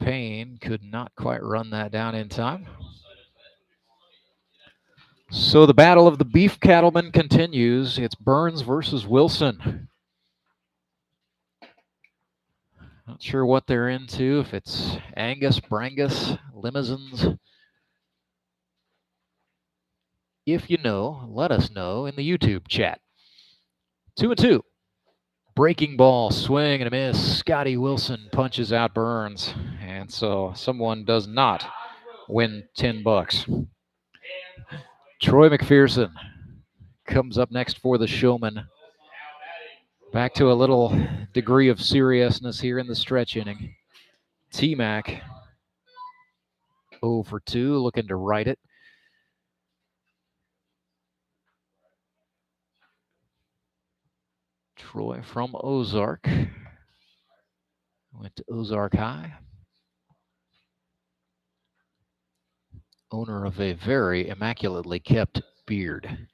Speaker 1: Payne could not quite run that down in time. So the battle of the beef cattlemen continues. It's Burns versus Wilson. Not sure what they're into, if it's Angus, Brangus, limousines. If you know, let us know in the YouTube chat. 2-2. Breaking ball, swing and a miss. Scotty Wilson punches out Burns. And so someone does not win $10. Troy McPherson comes up next for the Showmen. Back to a little degree of seriousness here in the stretch inning. T-Mac 0 for 2, looking to right it. Troy from Ozark. Went to Ozark High. Owner of a very immaculately kept beard.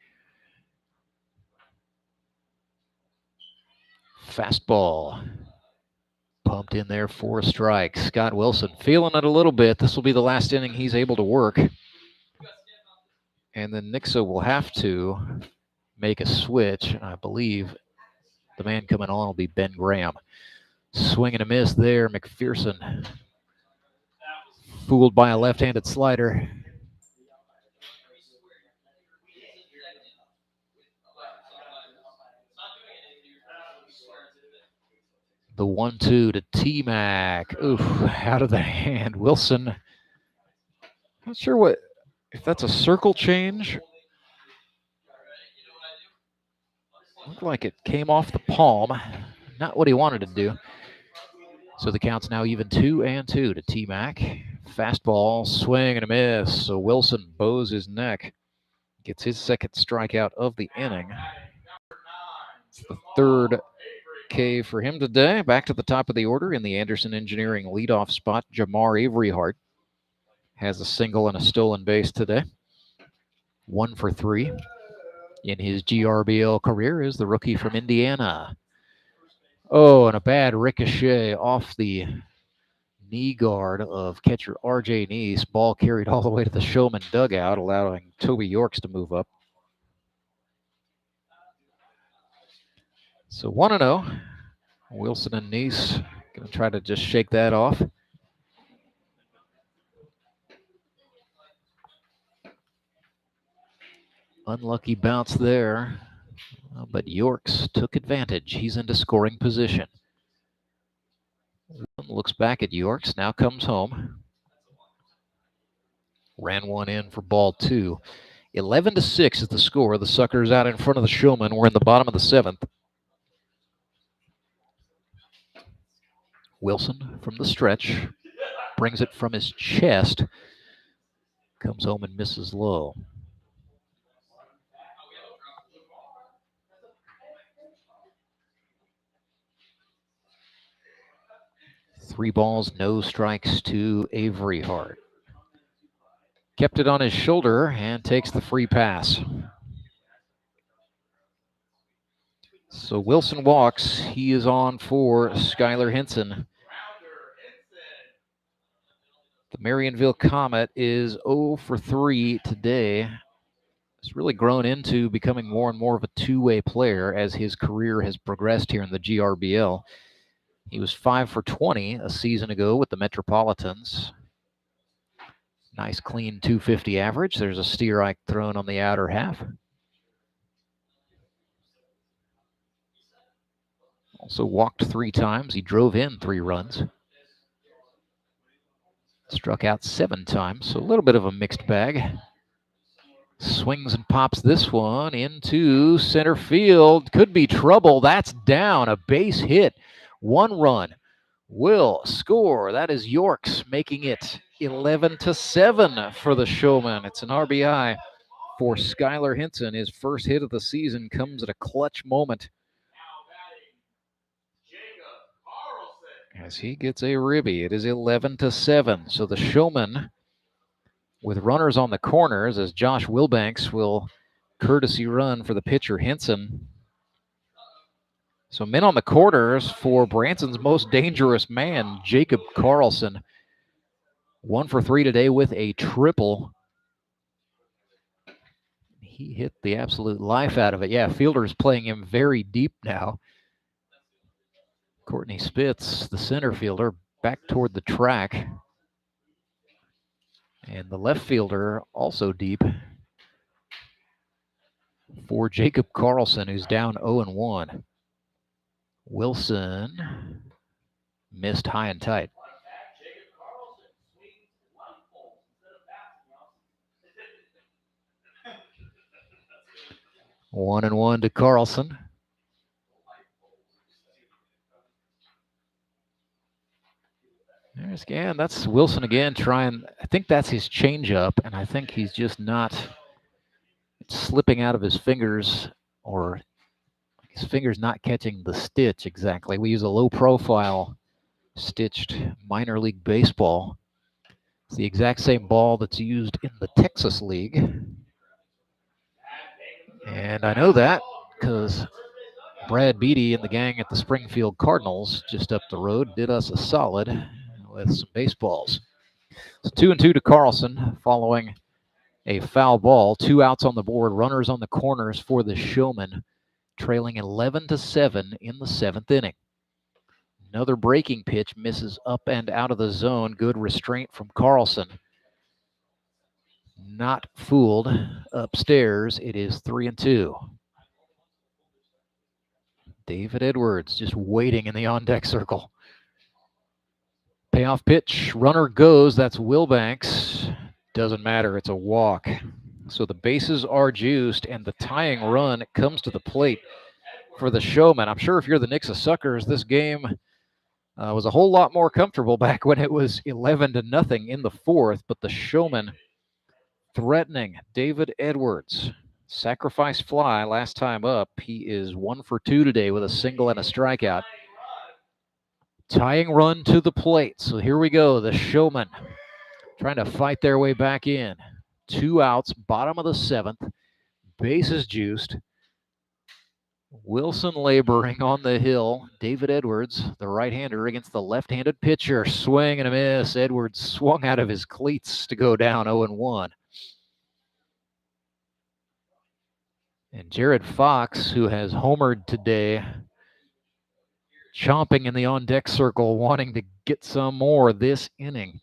Speaker 1: Fastball Pumped in there for a strike. Scott Wilson feeling it a little bit. This will be the last inning he's able to work. And then Nixa will have to make a switch. I believe the man coming on will be Ben Graham. Swing and a miss there. McPherson fooled by a left-handed slider. The 1-2 to T-Mac. Oof, out of the hand. Wilson, not sure if that's a circle change. Looked like it came off the palm. Not what he wanted to do. So the count's now even 2-2 to T-Mac. Fastball, swing and a miss. So Wilson bows his neck. Gets his second strikeout of the inning. It's the third K for him today. Back to the top of the order in the Anderson Engineering leadoff spot. Jamar Averyhart has a single and a stolen base today. 1 for 3 in his GRBL career is the rookie from Indiana. Oh, and a bad ricochet off the knee guard of catcher R.J. Neese. Ball carried all the way to the Showman dugout, allowing Toby Yorks to move up. So 1-0. Wilson and Neese going to try to just shake that off. Unlucky bounce there, but Yorks took advantage. He's into scoring position. Looks back at Yorks, now comes home. Ran one in for ball 2. 11-6 is the score. The Suckers out in front of the Showmen. We're in the bottom of the 7th. Wilson from the stretch brings it from his chest. Comes home and misses low. Three balls, no strikes to Averyhart. Kept it on his shoulder and takes the free pass. So Wilson walks. He is on for Skylar Henson. The Marionville Comet is 0 for 3 today. It's really grown into becoming more and more of a two-way player as his career has progressed here in the GRBL. He was 5 for 20 a season ago with the Metropolitans. Nice clean 250 average. There's a steer eye thrown on the outer half. Also walked 3 times. He drove in 3 runs. Struck out 7 times, so a little bit of a mixed bag. Swings and pops this one into center field. Could be trouble. That's down. A base hit. 1 run will score. That is Yorks, making it 11-7 for the Showmen. It's an RBI for Skylar Henson. His first hit of the season comes at a clutch moment as he gets a ribby. It is 11-7. So the Showmen, with runners on the corners, as Josh Wilbanks will courtesy run for the pitcher Henson. So men on the corners for Branson's most dangerous man, Jacob Carlson. 1 for 3 today with a triple. He hit the absolute life out of it. Yeah, fielder's playing him very deep now. Courtney Spitz, the center fielder, back toward the track. And the left fielder also deep for Jacob Carlson, who's down 0-1. Wilson missed high and tight. One and one to Carlson. There's again, that's Wilson again trying. I think that's his changeup, and I think he's just not slipping out of his fingers, or his fingers not catching the stitch exactly. We use a low profile stitched minor league baseball. It's the exact same ball that's used in the Texas League. And I know that because Brad Beatty and the gang at the Springfield Cardinals just up the road did us a solid with some baseballs. It's 2-2 to Carlson following a foul ball. 2 outs on the board. Runners on the corners for the Showmen, trailing 11-7 in the 7th inning. Another breaking pitch misses up and out of the zone. Good restraint from Carlson. Not fooled. Upstairs, it is 3-2. David Edwards just waiting in the on-deck circle. Payoff pitch. Runner goes. That's Wilbanks. Doesn't matter. It's a walk. So the bases are juiced, and the tying run comes to the plate for the Showmen. I'm sure if you're the Nixa Suckers, this game was a whole lot more comfortable back when it was 11-0 in the 4th, but the Showmen threatening David Edwards. Sacrifice fly last time up. He is 1 for 2 today with a single and a strikeout. Tying run to the plate. So here we go. The Showmen trying to fight their way back in. 2 outs, bottom of the 7th. Bases juiced. Wilson laboring on the hill. David Edwards, the right-hander, against the left-handed pitcher. Swing and a miss. Edwards swung out of his cleats to go down 0-1. And Jared Fox, who has homered today, chomping in the on-deck circle, wanting to get some more this inning.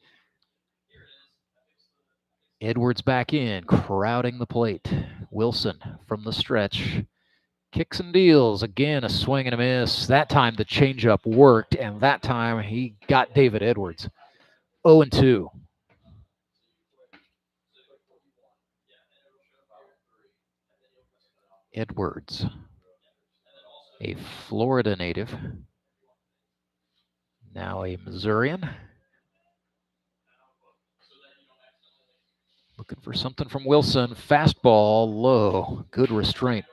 Speaker 1: Edwards back in, crowding the plate. Wilson from the stretch. Kicks and deals. Again, a swing and a miss. That time the changeup worked, and that time he got David Edwards. 0-2. Edwards, a Florida native, now a Missourian. Looking for something from Wilson. Fastball low. Good restraint.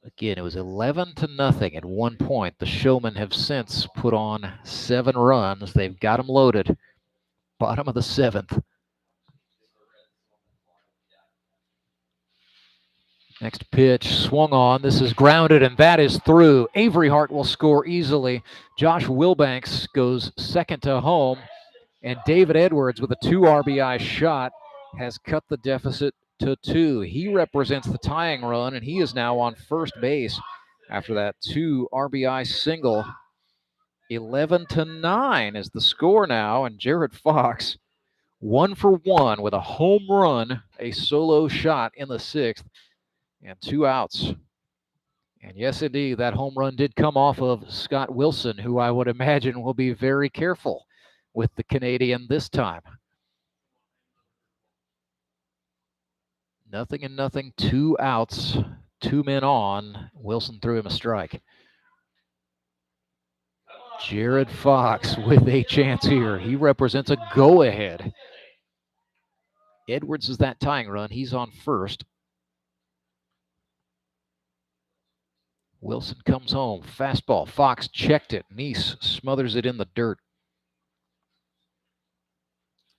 Speaker 1: Again, it was 11-0 at one point. The Showmen have since put on 7 runs. They've got them loaded. Bottom of the 7th. Next pitch, swung on. This is grounded, and that is through. Avery Hart will score easily. Josh Wilbanks goes second to home, and David Edwards with a 2 RBI shot has cut the deficit to 2. He represents the tying run, and he is now on first base after that 2 RBI single. 11-9 is the score now, and Jared Fox 1 for 1 with a home run, a solo shot in the 6th, and 2 outs. And yes, indeed, that home run did come off of Scott Wilson, who I would imagine will be very careful with the Canadian this time. 0-0, 2 outs, 2 men on. Wilson threw him a strike. Jared Fox with a chance here. He represents a go-ahead. Edwards is that tying run. He's on first. Wilson comes home. Fastball. Fox checked it. Nice smothers it in the dirt.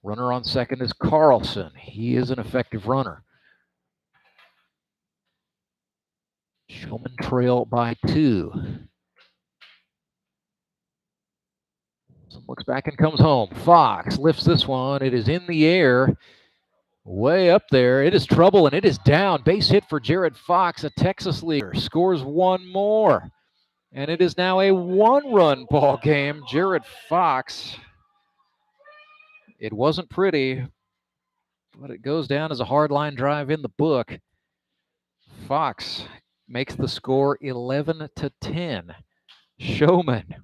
Speaker 1: Runner on second is Carlson. He is an effective runner. Showmen trail by 2. Wilson looks back and comes home. Fox lifts this one. It is in the air. Way up there. It is trouble, and it is down. Base hit for Jared Fox, a Texas leader. Scores 1 more. And it is now a 1-run ball game. Jared Fox. It wasn't pretty, but it goes down as a hard line drive in the book. Fox makes the score 11-10. Showmen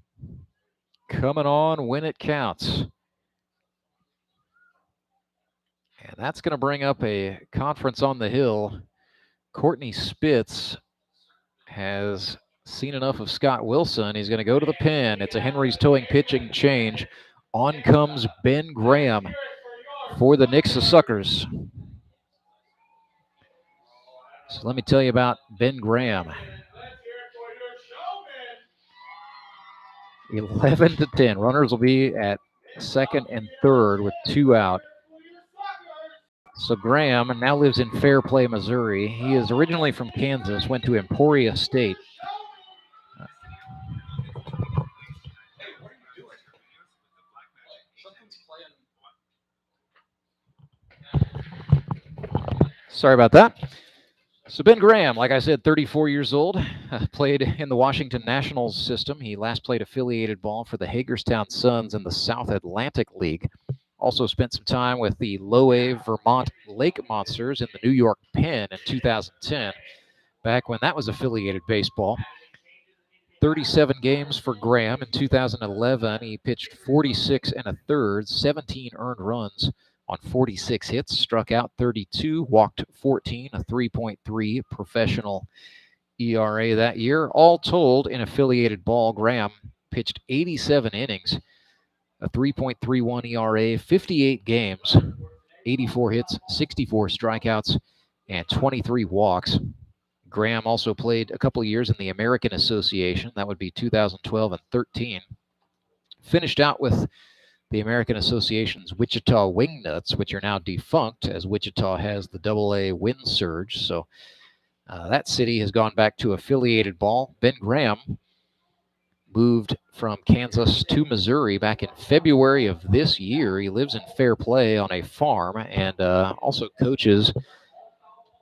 Speaker 1: coming on when it counts. And that's going to bring up a conference on the hill. Courtney Spitz has seen enough of Scott Wilson. He's going to go to the pen. It's a Henry's towing pitching change. On comes Ben Graham for the Nixa Suckers. So let me tell you about Ben Graham. 11-10. Runners will be at second and third with 2 out. So Graham now lives in Fairplay, Missouri. He is originally from Kansas, went to Emporia State. Sorry about that. So Ben Graham, like I said, 34 years old, played in the Washington Nationals system. He last played affiliated ball for the Hagerstown Suns in the South Atlantic League. Also spent some time with the Low A Vermont Lake Monsters in the New York Pen in 2010, back when that was affiliated baseball. 37 games for Graham. In 2011, he pitched 46 1/3, 17 earned runs on 46 hits, struck out 32, walked 14, a 3.3 professional ERA that year. All told, in affiliated ball, Graham pitched 87 innings, a 3.31 ERA, 58 games, 84 hits, 64 strikeouts, and 23 walks. Graham also played a couple of years in the American Association. That would be 2012 and 13. Finished out with the American Association's Wichita Wingnuts, which are now defunct, as Wichita has the AA Wind Surge. So that city has gone back to affiliated ball. Ben Graham moved from Kansas to Missouri back in February of this year. He lives in Fairplay on a farm and also coaches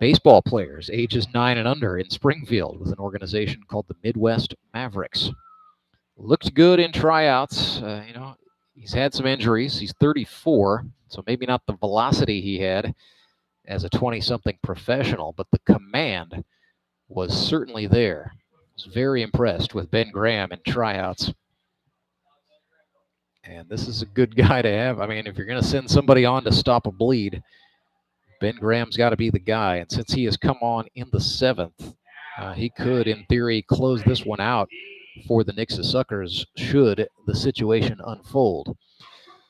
Speaker 1: baseball players ages 9 and under in Springfield with an organization called the Midwest Mavericks. Looked good in tryouts. He's had some injuries. He's 34, so maybe not the velocity he had as a 20-something professional, but the command was certainly there. I was very impressed with Ben Graham in tryouts. And this is a good guy to have. I mean, if you're going to send somebody on to stop a bleed, Ben Graham's got to be the guy. And since he has come on in the 7th, he could, in theory, close this one out for the Nixa Suckers should the situation unfold.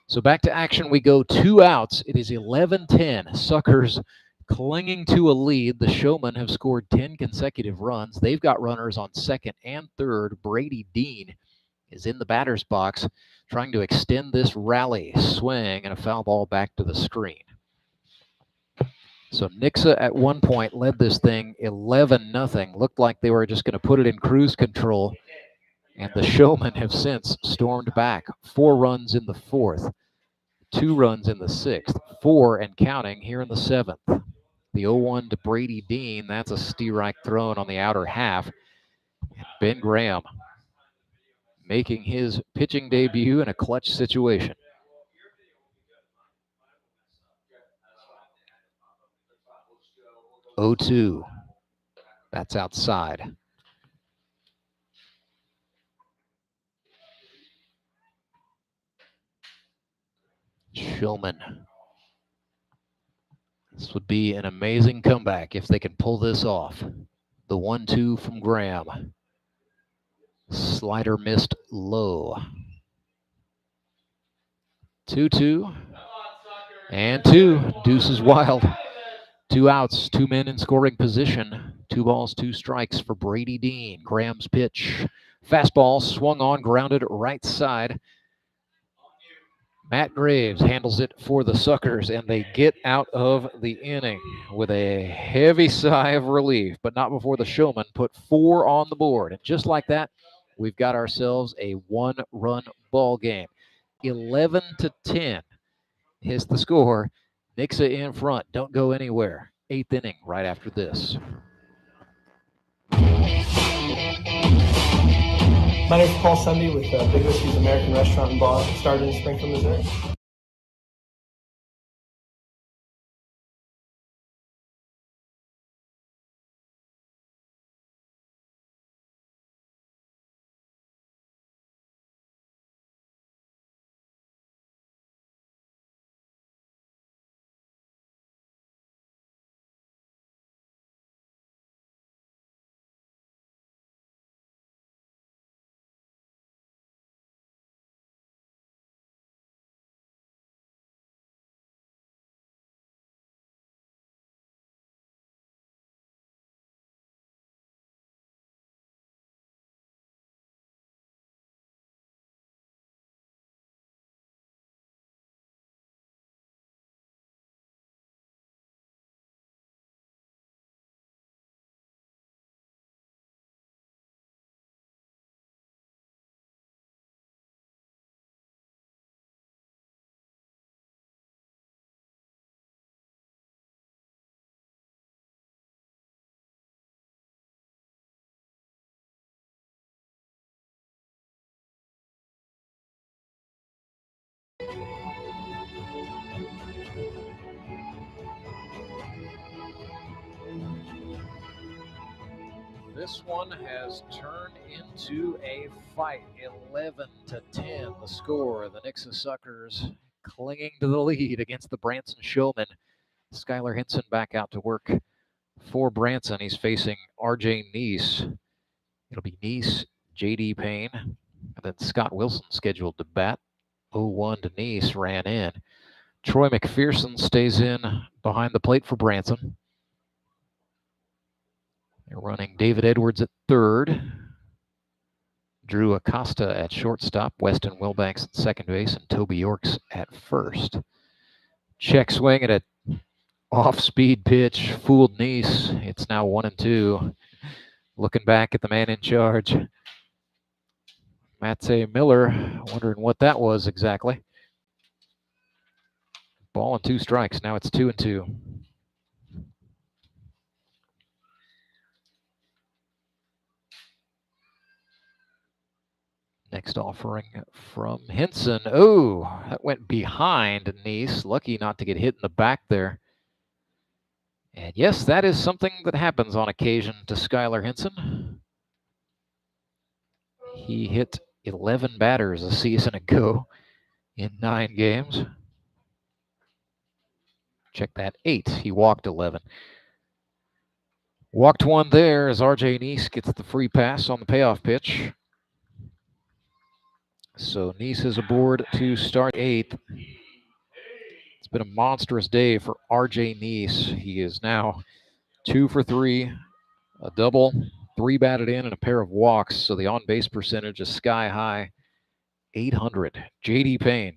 Speaker 1: So back to action we go. 2 outs. It is 11-10. Suckers clinging to a lead. The Showmen have scored 10 consecutive runs. They've got runners on second and third. Brady Dean is in the batter's box trying to extend this rally. Swing and a foul ball back to the screen. So Nixa at one point led this thing 11-0. Looked like they were just going to put it in cruise control. And the Showmen have since stormed back. 4 runs in the 4th, 2 runs in the 6th, 4 and counting here in the 7th. The 0-1 to Brady Dean, that's a Steerike thrown on the outer half. And Ben Graham making his pitching debut in a clutch situation. 0-2. That's outside. Showman. This would be an amazing comeback if they can pull this off. The 1-2 from Graham. Slider missed low. 2-2. And 2. Deuce is wild. 2 outs, 2 men in scoring position. 2 balls, 2 strikes for Brady Dean. Graham's pitch. Fastball swung on, grounded right side. Matt Graves handles it for the Suckers, and they get out of the inning with a heavy sigh of relief, but not before the Showmen put 4 on the board. And just like that, we've got ourselves a 1-run ball game. 11-10 is the score. Nixa in front. Don't go anywhere. 8th inning right after this.
Speaker 10: My name is Paul Sunday with Big Whiskey's American Restaurant and Bar, started in Springfield, Missouri.
Speaker 1: This one has turned into a fight. 11-10 the score. The Nixa Suckers clinging to the lead against the Branson Showmen. Skylar Hinson back out to work for Branson. He's facing RJ Neese. It'll be Neese, JD Payne, and then Scott Wilson scheduled to bat. 0-1 to Neese, ran in. Troy McPherson stays in behind the plate for Branson. They're running David Edwards at third, Drew Acosta at shortstop, Weston Wilbanks at second base, and Toby Yorks at first. Check swing at an off-speed pitch, fooled Neese. It's now 1-2. Looking back at the man in charge, Matze Miller, wondering what that was exactly. Ball and 2 strikes. Now it's 2-2. Next offering from Hinson. Oh, that went behind Neese. Lucky not to get hit in the back there. And yes, that is something that happens on occasion to Skylar Hinson. He hit 11 batters a season ago in 9 games. Check that, 8. He walked 11. Walked 1 there as RJ Neese gets the free pass on the payoff pitch. So Neese is aboard to start 8th. It's been a monstrous day for RJ Neese. He is now 2 for 3, a double, 3 batted in, and a pair of walks. So the on-base percentage is sky high, 800. JD Payne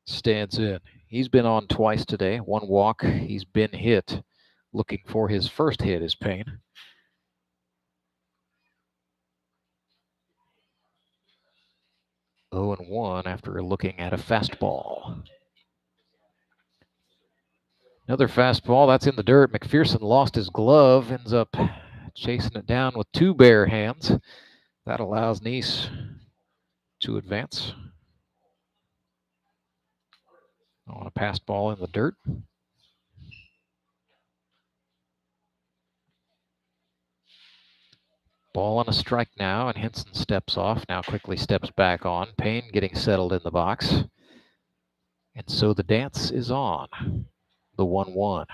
Speaker 1: stands in. He's been on twice today, 1 walk. He's been hit. Looking for his first hit is Payne. Oh, 0-1 after looking at a fastball. Another fastball, that's in the dirt. McPherson lost his glove, ends up chasing it down with 2 bare hands. That allows Neese to advance. On a passed ball in the dirt. Ball and a strike now, and Hinson steps off, now quickly steps back on. Payne getting settled in the box. And so the dance is on. The 1-1.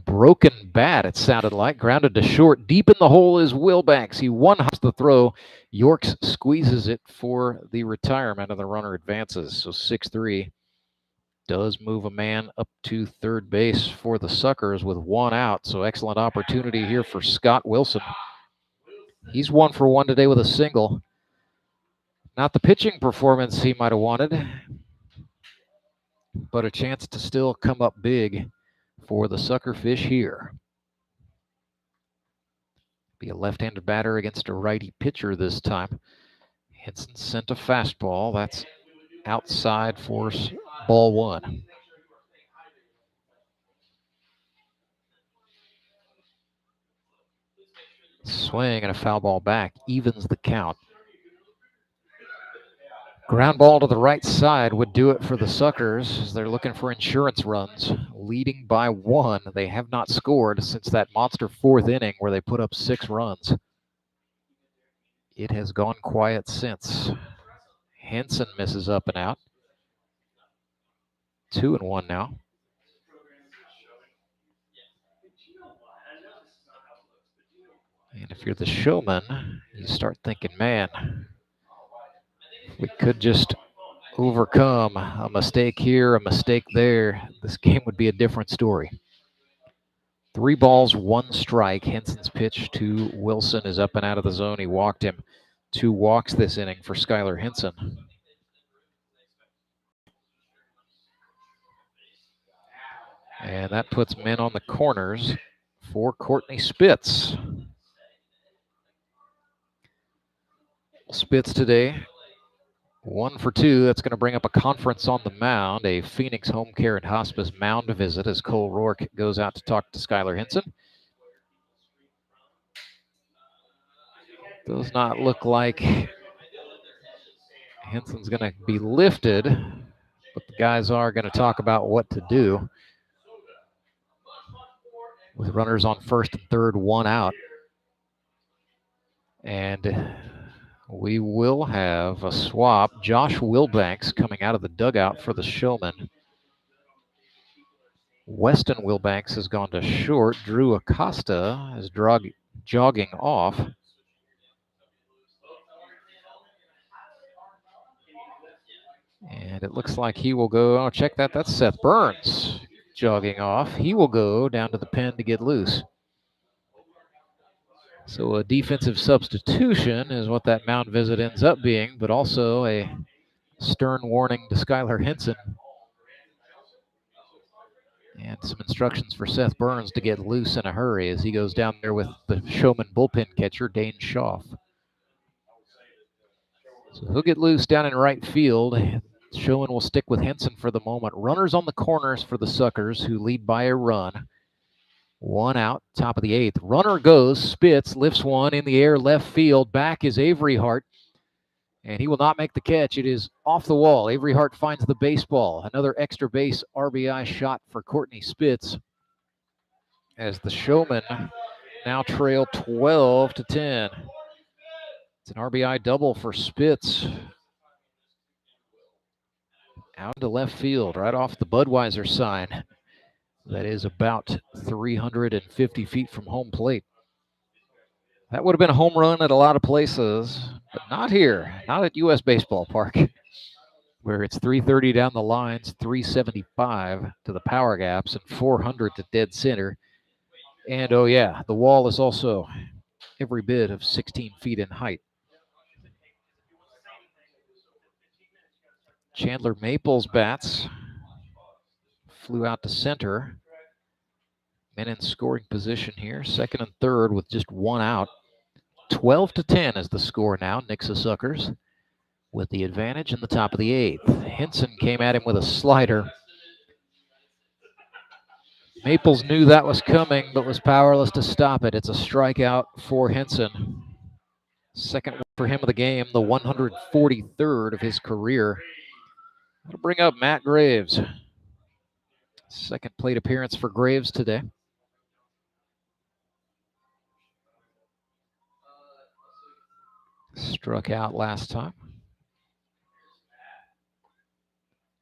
Speaker 1: Broken bat, it sounded like. Grounded to short. Deep in the hole is Wilbanks. He one-hops the throw. Yorks squeezes it for the retirement, and the runner advances. So 6-3 does move a man up to third base for the Suckers with 1 out. So excellent opportunity here for Scott Wilson. He's 1 for 1 today with a single. Not the pitching performance he might have wanted, but a chance to still come up big for the Suckerfish here. Be a left-handed batter against a righty pitcher this time. Hinson sent a fastball. That's outside for ball 1. Swing and a foul ball back evens the count. Ground ball to the right side would do it for the Suckers as they're looking for insurance runs. Leading by 1. They have not scored since that monster 4th inning where they put up 6 runs. It has gone quiet since. Hinson misses up and out. 2-1 now. And if you're the Showman, you start thinking, man, we could just overcome a mistake here, a mistake there. This game would be a different story. 3 balls, 1 strike. Hinson's pitch to Wilson is up and out of the zone. He walked him. 2 walks this inning for Skylar Hinson. And that puts men on the corners for Courtney Spitz. Spitz today, 1 for 2. That's going to bring up a conference on the mound, a Phoenix Home Care and Hospice mound visit as Cole Rourke goes out to talk to Skylar Hinson. Does not look like Hinson's going to be lifted, but the guys are going to talk about what to do. With runners on first and third, 1 out. And we will have a swap. Josh Wilbanks coming out of the dugout for the Showmen. Weston Wilbanks has gone to short. Drew Acosta is jogging off. And it looks like he will go, oh, check that, that's Seth Burns jogging off. He will go down to the pen to get loose. So a defensive substitution is what that mound visit ends up being, but also a stern warning to Skylar Henson. And some instructions for Seth Burns to get loose in a hurry as he goes down there with the Showman bullpen catcher, Dane Schaff. So he'll get loose down in right field. Showman will stick with Henson for the moment. Runners on the corners for the Suckers, who lead by a run. One out, top of the eighth. Runner goes, Spitz lifts one in the air, left field. Back is Avery Hart, and he will not make the catch. It is off the wall. Avery Hart finds the baseball. Another extra base RBI shot for Courtney Spitz, as the Showmen now trail 12-10. It's an RBI double for Spitz. Out to left field, right off the Budweiser sign. That is about 350 feet from home plate. That would have been a home run at a lot of places, but not here, not at U.S. Baseball Park, where it's 330 down the lines, 375 to the power gaps, and 400 to dead center. And, oh yeah, the wall is also every bit of 16 feet in height. Chandler Maples bats. Flew out to center. Men in scoring position here, second and third with just one out. 12-10 is the score now. Nixa Suckers with the advantage in the top of the eighth. Henson came at him with a slider. Maples knew that was coming, but was powerless to stop it. It's a strikeout for Henson. Second for him of the game, the 143rd of his career. That'll bring up Matt Graves. Second plate appearance for Graves today. Struck out last time.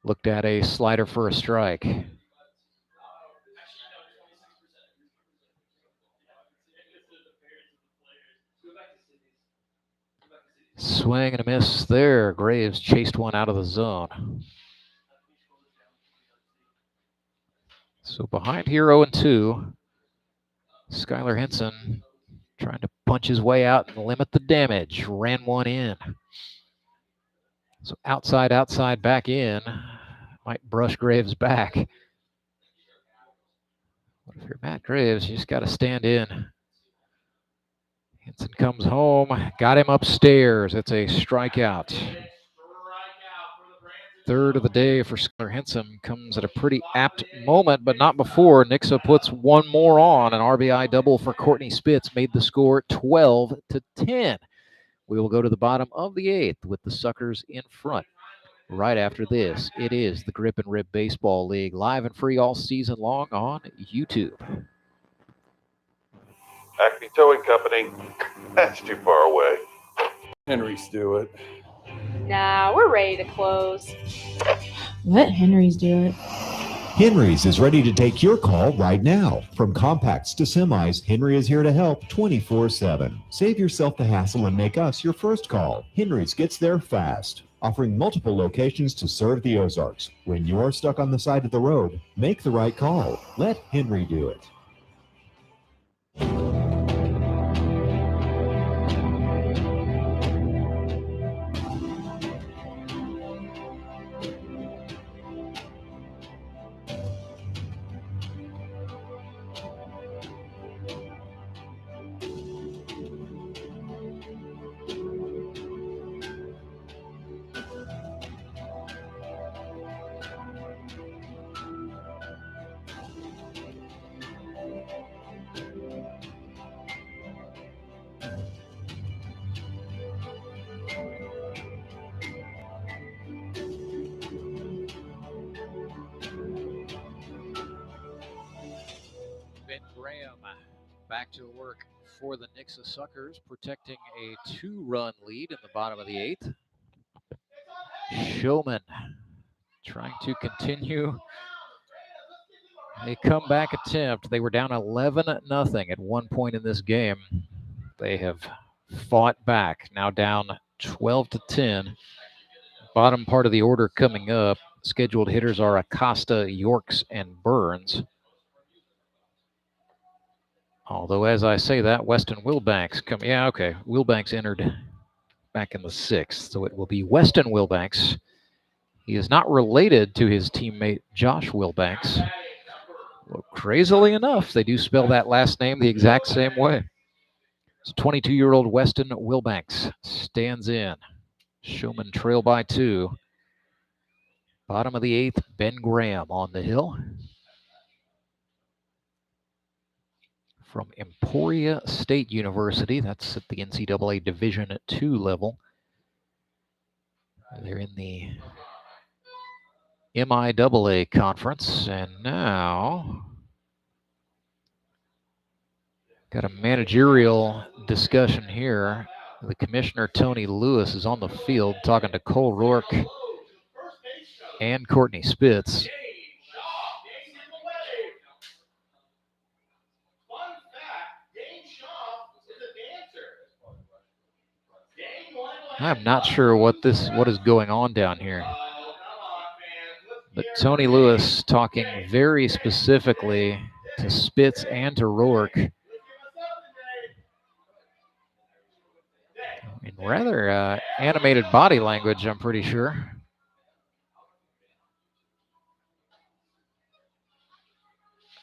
Speaker 1: Looked at a slider for a strike. Swing and a miss there. Graves chased one out of the zone. So behind here 0-2. Skylar Henson trying to punch his way out and limit the damage. Ran one in. So outside, back in. Might brush Graves back. But if you're Matt Graves, you just got to stand in. Henson comes home. Got him upstairs. It's a strikeout. Third of the day for Skylar Henson comes at a pretty apt moment, but not before. Nixa puts one more on. An RBI double for Courtney Spitz made the score 12-10. We will go to the bottom of the eighth with the Suckers in front. Right after this, it is the Grip and Rib Baseball League, live and free all season long on YouTube.
Speaker 4: Acme Towing Company, that's too far away.
Speaker 15: Henry Stewart.
Speaker 5: Nah, we're ready to close.
Speaker 6: Let Henry's do it.
Speaker 24: Henry's is ready to take your call right now. From compacts to semis, Henry is here to help 24/7. Save yourself the hassle and make us your first call. Henry's gets there fast, offering multiple locations to serve the Ozarks. When you're stuck on the side of the road, make the right call. Let Henry do it.
Speaker 1: back to work for the Nixa Suckers, protecting a 2-run lead in the bottom of the 8th. Showmen trying to continue a comeback attempt. They were down 11-0 at one point in this game. They have fought back, now down 12-10. Bottom part of the order coming up. Scheduled hitters are Acosta, Yorks, and Burns. Although, as I say that, Weston Wilbanks come. Yeah, okay. Wilbanks entered back in the 6th, so it will be Weston Wilbanks. He is not related to his teammate Josh Wilbanks. Well, crazily enough, they do spell that last name the exact same way. So 22-year-old Weston Wilbanks stands in. Showman trail by 2. Bottom of the 8th, Ben Graham on the hill. From Emporia State University. That's at the NCAA Division II level. They're in the MIAA conference, and now got a managerial discussion here. The commissioner, Tony Lewis, is on the field talking to Cole Rourke and Courtney Spitz. I'm not sure what is going on down here. But Tony Lewis talking very specifically to Spitz and to Rourke. In rather animated body language, I'm pretty sure.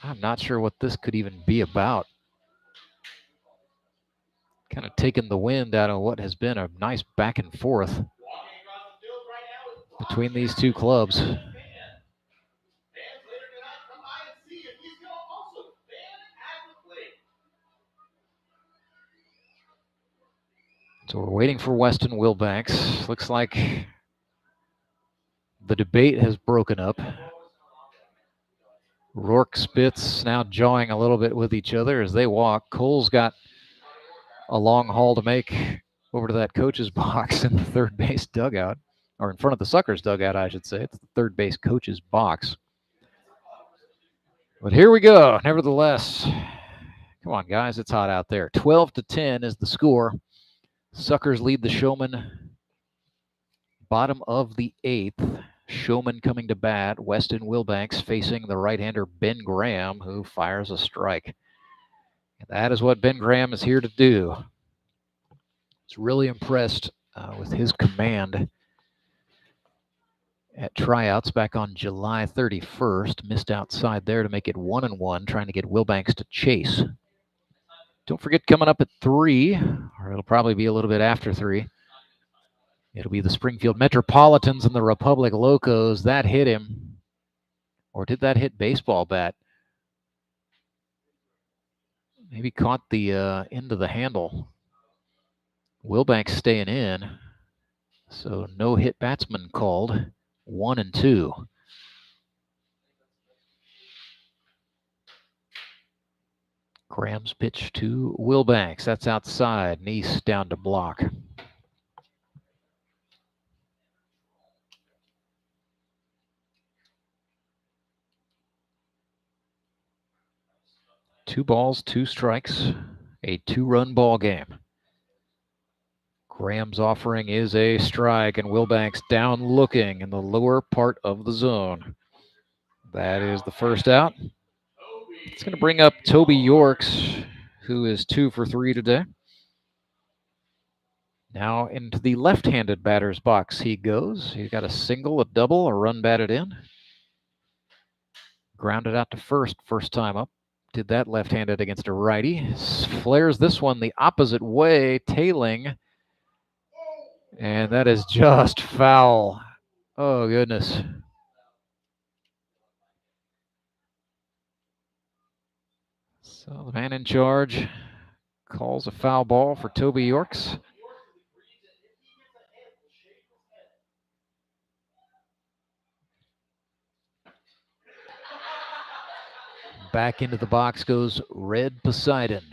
Speaker 1: I'm not sure what this could even be about. Kind of taking the wind out of what has been a nice back and forth between these two clubs. So we're waiting for Weston Wilbanks. Looks like the debate has broken up. Rourke, Spitz now jawing a little bit with each other as they walk. Cole's got a long haul to make over to that coach's box in the third base dugout, or in front of the Suckers dugout, I should say. It's the third base coach's box. But here we go, nevertheless. Come on, guys, it's hot out there. 12-10 is the score. Suckers lead the Showmen. Bottom of the 8th. Showman coming to bat. Weston Wilbanks facing the right-hander Ben Graham, who fires a strike. And that is what Ben Graham is here to do. He's really impressed with his command at tryouts back on July 31st. Missed outside there to make it 1-1, trying to get Wilbanks to chase. Don't forget, coming up at 3, or it'll probably be a little bit after 3, it'll be the Springfield Metropolitans and the Republic Locos. That hit him. Or did that hit baseball bat? Maybe caught the end of the handle. Wilbanks staying in. So no hit batsman called. 1-2. Graham's pitch to Wilbanks. That's outside. Nice down to block. Two balls, 2 strikes, a 2-run ball game. Graham's offering is a strike, and Wilbanks down looking in the lower part of the zone. That is the first out. It's going to bring up Toby Yorks, who is 2 for 3 today. Now into the left-handed batter's box he goes. He's got a single, a double, a run batted in. Grounded out to first time up. Did that left-handed against a righty. Flares this one the opposite way, tailing. And that is just foul. Oh, goodness. So the man in charge calls a foul ball for Toby Yorks. Back into the box goes Red Poseidon.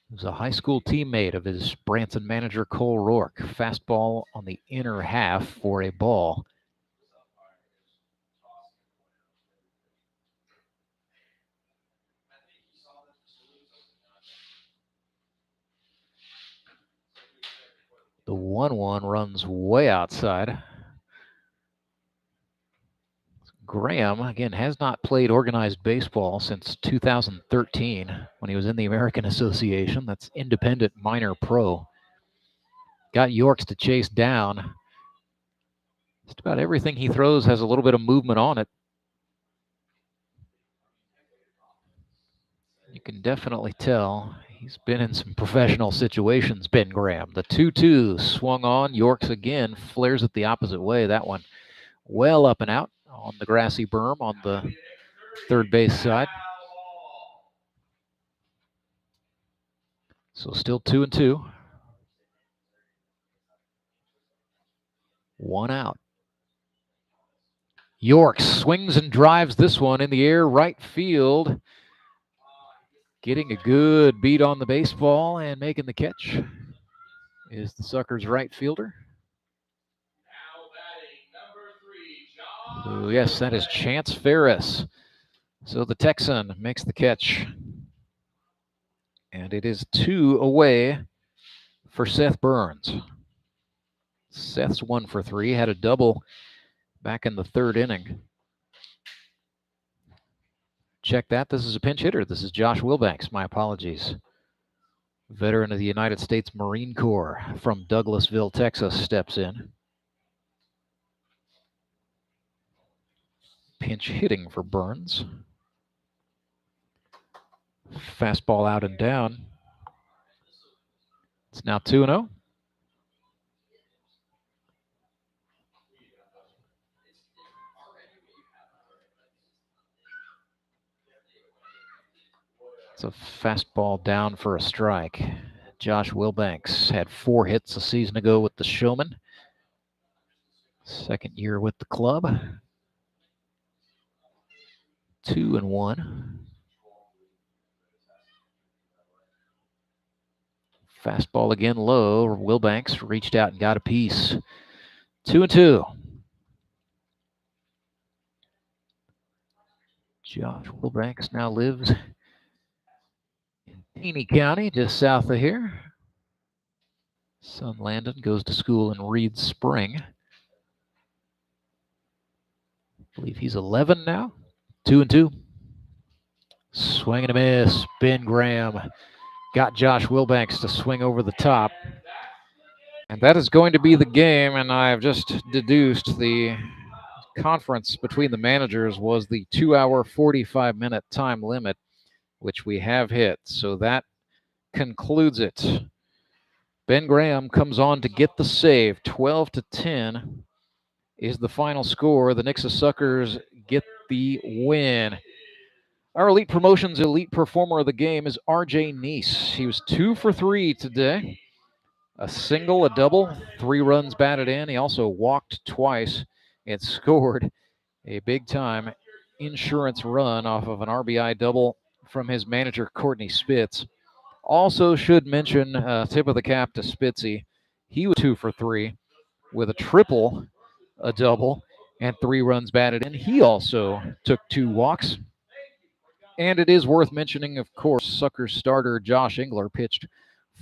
Speaker 1: He was a high school teammate of his Branson manager, Cole Rourke. Fastball on the inner half for a ball. The 1-1 runs way outside. Graham, again, has not played organized baseball since 2013 when he was in the American Association. That's independent minor pro. Got Yorks to chase down. Just about everything he throws has a little bit of movement on it. You can definitely tell he's been in some professional situations, Ben Graham. The 2-2 swung on. Yorks again flares it the opposite way. That one well up and out on the grassy berm on the third base side. So still 2-2. 1 out. Yorks swings and drives this one in the air, right field. Getting a good beat on the baseball and making the catch is the Suckers right fielder. Oh, yes, that is Chance Ferris. So the Texan makes the catch. And it is 2 away for Seth Burns. Seth's 1 for 3, had a double back in the third inning. Check that. This is a pinch hitter. This is Josh Wilbanks. My apologies. Veteran of the United States Marine Corps from Douglasville, Texas, steps in. Pinch hitting for Burns. Fastball out and down. It's now 2-0. It's a fastball down for a strike. Josh Wilbanks had 4 hits a season ago with the Showmen. Second year with the club. 2-1. Fastball again low. Wilbanks reached out and got a piece. 2-2. Josh Wilbanks now lives in Taney County, just south of here. Son Landon goes to school in Reed Spring. I believe he's 11 now. 2-2. Swing and a miss. Ben Graham got Josh Wilbanks to swing over the top. And that is going to be the game, and I've just deduced the conference between the managers was the 2-hour, 45-minute time limit, which we have hit. So that concludes it. Ben Graham comes on to get the save. 12-10 is the final score. The Nixa Suckers get the win. Our Elite Promotions Elite Performer of the game is RJ Neese. He was 2 for 3 today. A single, a double, 3 runs batted in. He also walked twice and scored a big-time insurance run off of an RBI double from his manager, Courtney Spitz. Also should mention, tip of the cap to Spitzy. He was 2 for 3 with a triple, a double, and 3 runs batted in. He also took 2 walks. And it is worth mentioning, of course, Suckers starter Josh Engler pitched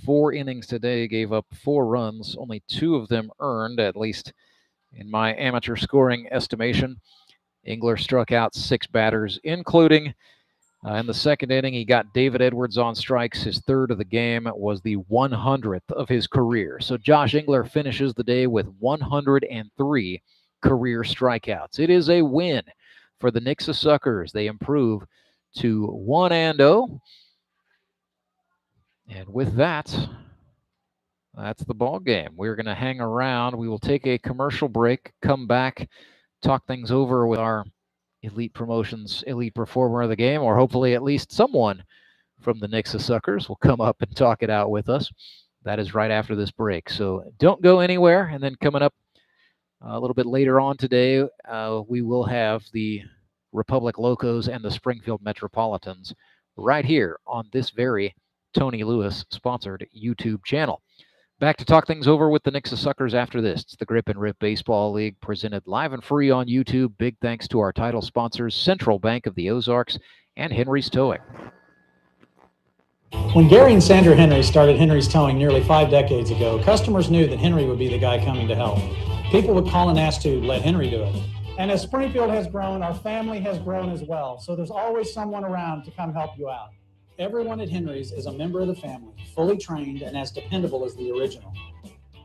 Speaker 1: 4 innings today, gave up 4 runs, only 2 of them earned, at least in my amateur scoring estimation. Engler struck out 6 batters, including in the second inning, he got David Edwards on strikes. His 3rd of the game was the 100th of his career. So Josh Engler finishes the day with 103 career strikeouts. It is a win for the Nixa Suckers. They improve to 1-0. And with that, that's the ball game. We're going to hang around. We will take a commercial break, come back, talk things over with our Elite Promotions Elite Performer of the game, or hopefully at least someone from the Nixa Suckers will come up and talk it out with us. That is right after this break. So don't go anywhere. And then coming up a little bit later on today, we will have the Republic Locos, and the Springfield Metropolitans right here on this very Tony Lewis sponsored YouTube channel. Back to talk things over with the Nixa Suckers after this. It's the Grip and Rip Baseball League presented live and free on YouTube. Big thanks to our title sponsors, Central Bank of the Ozarks and Henry's Towing.
Speaker 17: When Gary and Sandra Henry started Henry's Towing nearly 5 decades ago, customers knew that Henry would be the guy coming to help. People would call and ask to let Henry do it. And as Springfield has grown, our family has grown as well. So there's always someone around to come help you out. Everyone at Henry's is a member of the family, fully trained and as dependable as the original.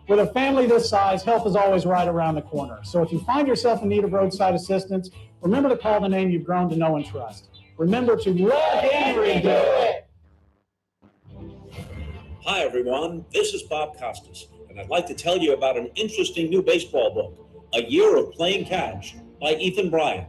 Speaker 17: With a family this size, help is always right around the corner. So if you find yourself in need of roadside assistance, remember to call the name you've grown to know and trust. Remember to let Henry do it.
Speaker 11: Hi, everyone. This is Bob Costas, and I'd like to tell you about an interesting new baseball book, A Year of Playing Catch by Ethan Bryant.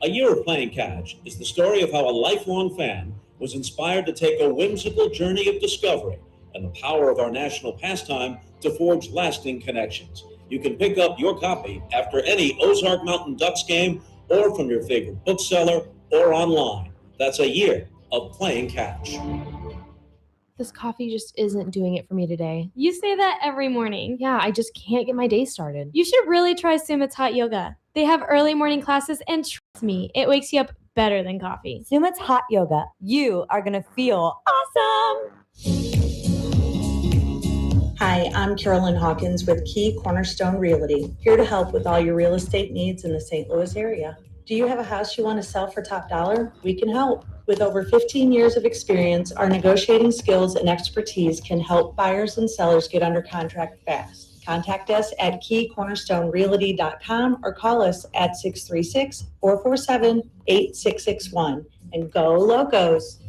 Speaker 11: A Year of Playing Catch is the story of how a lifelong fan was inspired to take a whimsical journey of discovery and the power of our national pastime to forge lasting connections. You can pick up your copy after any Ozark Mountain Ducks game or from your favorite bookseller or online. That's A Year of Playing Catch.
Speaker 6: This coffee just isn't doing it for me today.
Speaker 16: You say that every morning.
Speaker 6: Yeah, I just can't get my day started.
Speaker 16: You should really try Sumit's Hot Yoga. They have early morning classes, and trust me, it wakes you up better than coffee.
Speaker 7: Sumit's Hot Yoga. You are going to feel awesome. Hi, I'm Carolyn Hawkins with Key Cornerstone Realty, here to help with all your real estate needs in the St. Louis area. Do you have a house you want to sell for top dollar? We can help. With over 15 years of experience, our negotiating skills and expertise can help buyers and sellers get under contract fast. Contact us at keycornerstonerealty.com or call us at 636-447-8661. And go Locos!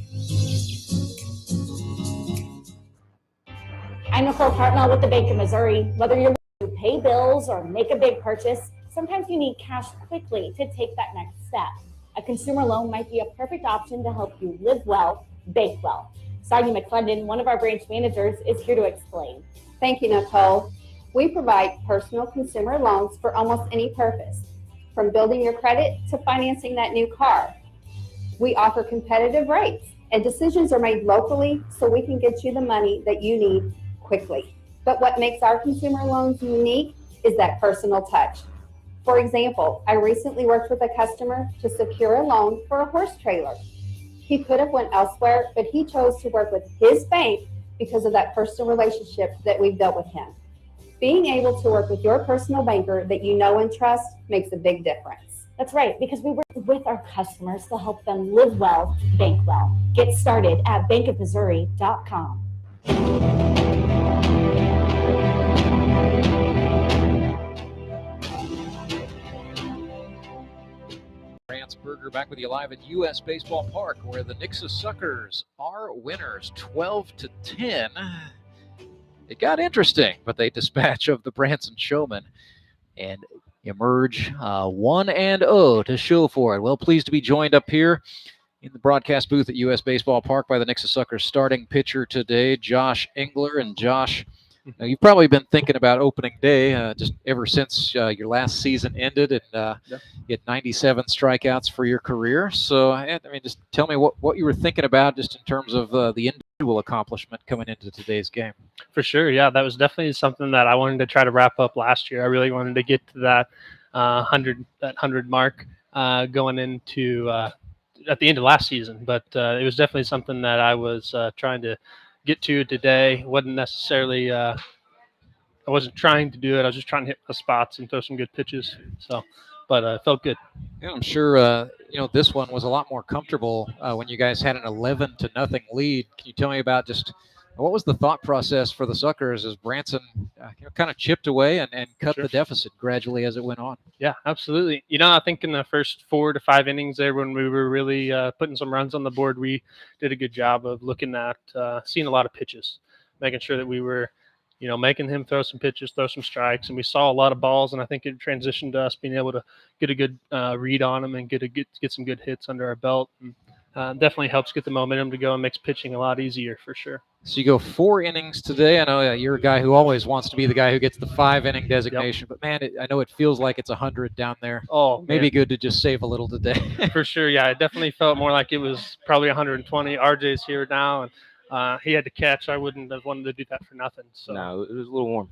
Speaker 9: I'm Nicole Cartmel with the Bank of Missouri. Whether you're looking to pay bills or make a big purchase, sometimes you need cash quickly to take that next step. A consumer loan might be a perfect option to help you live well, bank well. Sonia McClendon, one of our branch managers, is here to explain.
Speaker 5: Thank you, Nicole. We provide personal consumer loans for almost any purpose, from building your credit to financing that new car. We offer competitive rates, and decisions are made locally so we can get you the money that you need quickly. But what makes our consumer loans unique is that personal touch. For example, I recently worked with a customer to secure a loan for a horse trailer. He could have went elsewhere, but he chose to work with his bank because of that personal relationship that we've built with him. Being able to work with your personal banker that you know and trust makes a big difference.
Speaker 9: That's right, because we work with our customers to help them live well, bank well. Get started at bankofmissouri.com.
Speaker 1: Burger back with you live at US Baseball Park, where the Nixa Suckers are winners 12-10. It got interesting, but they dispatch of the Branson Showmen and emerge 1-0 to show for it. Well, pleased to be joined up here in the broadcast booth at US Baseball Park by the Nixa Suckers starting pitcher today, Josh Engler. And Josh, you've probably been thinking about opening day just ever since your last season ended, and you had 97 strikeouts for your career. So, I mean, just tell me what you were thinking about just in terms of the individual accomplishment coming into today's game.
Speaker 14: For sure, yeah, that was definitely something that I wanted to try to wrap up last year. I really wanted to get to that 100 mark going into at the end of last season, but it was definitely something that I was trying to get to today. Wasn't necessarily I wasn't trying to do it. I was just trying to hit my spots and throw some good pitches. So, but it felt good.
Speaker 1: Yeah, I'm sure this one was a lot more comfortable when you guys had an 11-0 lead. Can you tell me about just what was the thought process for the Suckers as Branson kind of chipped away and cut the deficit gradually as it went on?
Speaker 14: Yeah, absolutely. I think in the first 4 to 5 innings there, when we were really putting some runs on the board, we did a good job of looking at seeing a lot of pitches, making sure that we were, making him throw some pitches, throw some strikes, and we saw a lot of balls. And I think it transitioned to us being able to get a good read on him and get some good hits under our belt. And definitely helps get the momentum to go and makes pitching a lot easier for sure.
Speaker 1: So you go 4 innings today. I know you're a guy who always wants to be the guy who gets the 5-inning designation, but man, I know it feels like it's 100 down there.
Speaker 14: Oh,
Speaker 1: maybe
Speaker 14: man.
Speaker 1: good to just save a little today.
Speaker 14: For sure, yeah. It definitely felt more like it was probably 120. RJ's here now, and he had to catch. I wouldn't have wanted to do that for nothing. So
Speaker 3: No, it was a little warm.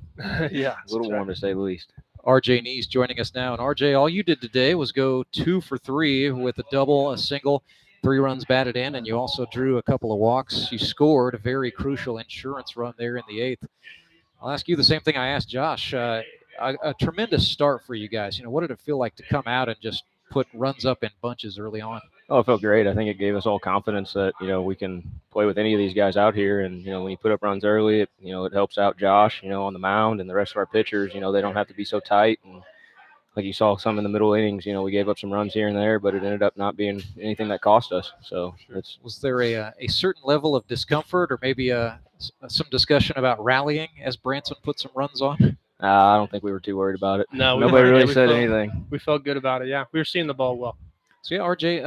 Speaker 14: yeah,
Speaker 3: a little warm to say the least.
Speaker 1: RJ Neese joining us now. And RJ, all you did today was go 2 for 3 with a double, a single, 3 runs batted in, and you also drew a couple of walks. You scored a very crucial insurance run there in the 8th. I'll ask you the same thing I asked Josh. A tremendous start for you guys. What did it feel like to come out and just put runs up in bunches early on?
Speaker 3: Oh, it felt great. I think it gave us all confidence that, we can play with any of these guys out here. And, when you put up runs early, it helps out Josh, on the mound, and the rest of our pitchers, they don't have to be so tight. And like you saw some in the middle innings, we gave up some runs here and there, but it ended up not being anything that cost us. So
Speaker 1: was there a certain level of discomfort or maybe some discussion about rallying as Branson put some runs on?
Speaker 3: I don't think we were too worried about it.
Speaker 14: No,
Speaker 3: nobody really said anything.
Speaker 14: We felt good about it. Yeah, we were seeing the ball well.
Speaker 1: So yeah, RJ,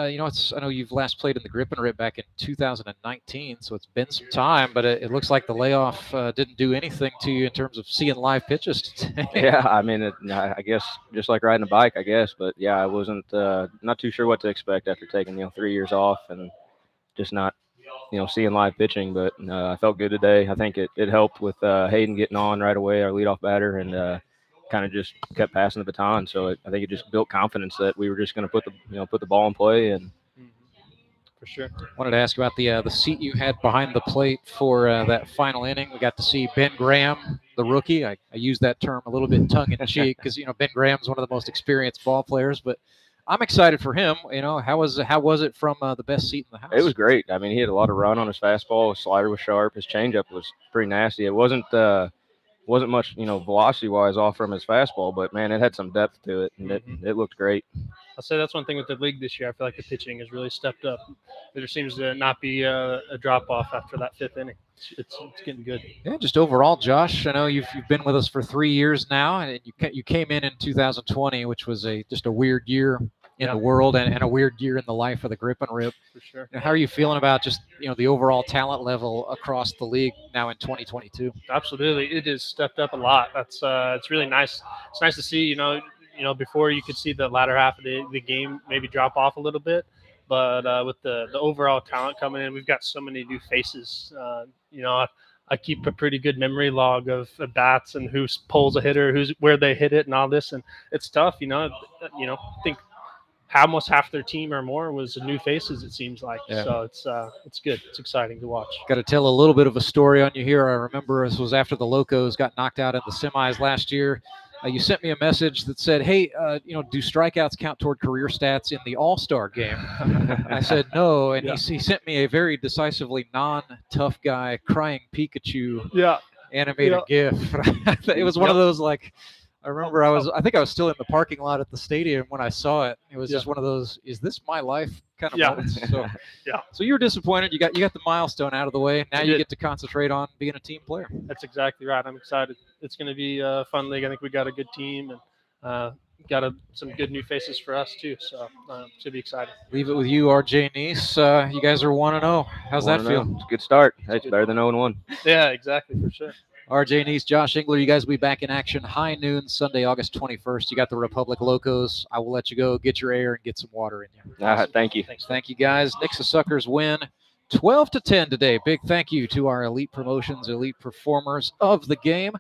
Speaker 1: I know you've last played in the Grip and Rip back in 2019, so it's been some time, but it looks like the layoff didn't do anything to you in terms of seeing live pitches today.
Speaker 3: Yeah, I mean, I guess just like riding a bike, I guess, but yeah, I wasn't not too sure what to expect after taking 3 years off and just not seeing live pitching, but I felt good today. I think it helped with Hayden getting on right away, our leadoff batter, and kind of just kept passing the baton. So I think it just built confidence that we were just going to put the ball in play. And
Speaker 14: for sure,
Speaker 1: wanted to ask about the seat you had behind the plate for that final inning. We got to see Ben Graham, the rookie. I use that term a little bit tongue in cheek because Ben Graham's one of the most experienced ball players, but I'm excited for him. How was it from the best seat in the house?
Speaker 3: It was great. I mean, he had a lot of run on his fastball. His slider was sharp. His changeup was pretty nasty. It wasn't much, velocity-wise off from his fastball, but, man, it had some depth to it, and it looked great.
Speaker 14: I'll say that's one thing with the league this year. I feel like the pitching has really stepped up. There seems to not be a drop-off after that 5th inning. It's getting good.
Speaker 1: Yeah, just overall, Josh, I know you've been with us for 3 years now, and you came in 2020, which was just a weird year in the world and a weird year in the life of the Grip and Rip.
Speaker 14: For sure.
Speaker 1: How are you feeling about just the overall talent level across the league now in 2022?
Speaker 14: Absolutely, it has stepped up a lot. That's it's really nice. It's nice to see. Before you could see the latter half of the game maybe drop off a little bit, but with the overall talent coming in, we've got so many new faces. I keep a pretty good memory log of bats and who pulls a hitter, where they hit it, and all this, and it's tough. I think almost half their team or more was new faces, it seems like. Yeah. So it's good. It's exciting to watch.
Speaker 1: Got to tell a little bit of a story on you here. I remember this was after the Locos got knocked out in the semis last year. You sent me a message that said, hey, do strikeouts count toward career stats in the All-Star game? I said no, and he sent me a very decisively non-tough guy crying Pikachu animated GIF. It was one of those, like, I remember I think I was still in the parking lot at the stadium when I saw it. It was just one of those, is this my life kind of moments? So, so you were disappointed. You got the milestone out of the way. Now you get to concentrate on being a team player.
Speaker 14: That's exactly right. I'm excited. It's going to be a fun league. I think we got a good team and got some good new faces for us too. So should be exciting.
Speaker 1: Leave it with you, RJ Neese. You guys are 1-0. How's that feel?
Speaker 3: It's a good start. It's better than 0-1.
Speaker 14: Yeah, exactly, for sure.
Speaker 1: RJ Neese, Josh Engler, you guys will be back in action high noon Sunday, August 21st. You got the Republic Locos. I will let you go, get your air, and get some water in you.
Speaker 3: All right, thank you.
Speaker 1: Thank you, guys. Nixa Suckers win 12-10 today. Big thank you to our elite promotions, elite performers of the game.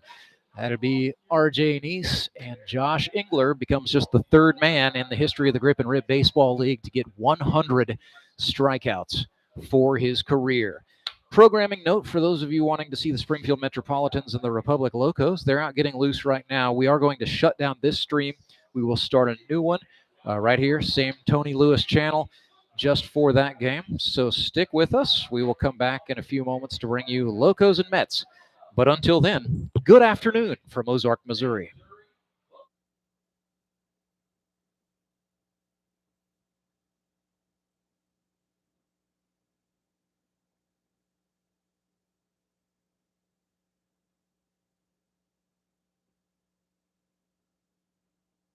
Speaker 1: That'd be RJ Neese, and Josh Engler becomes just the 3rd man in the history of the Grip and Rip Baseball League to get 100 strikeouts for his career. Programming note for those of you wanting to see the Springfield Metropolitans and the Republic Locos, they're out getting loose right now. We are going to shut down this stream. We will start a new one right here, same Tony Lewis channel, just for that game. So stick with us. We will come back in a few moments to bring you Locos and Mets. But until then, good afternoon from Ozark, Missouri.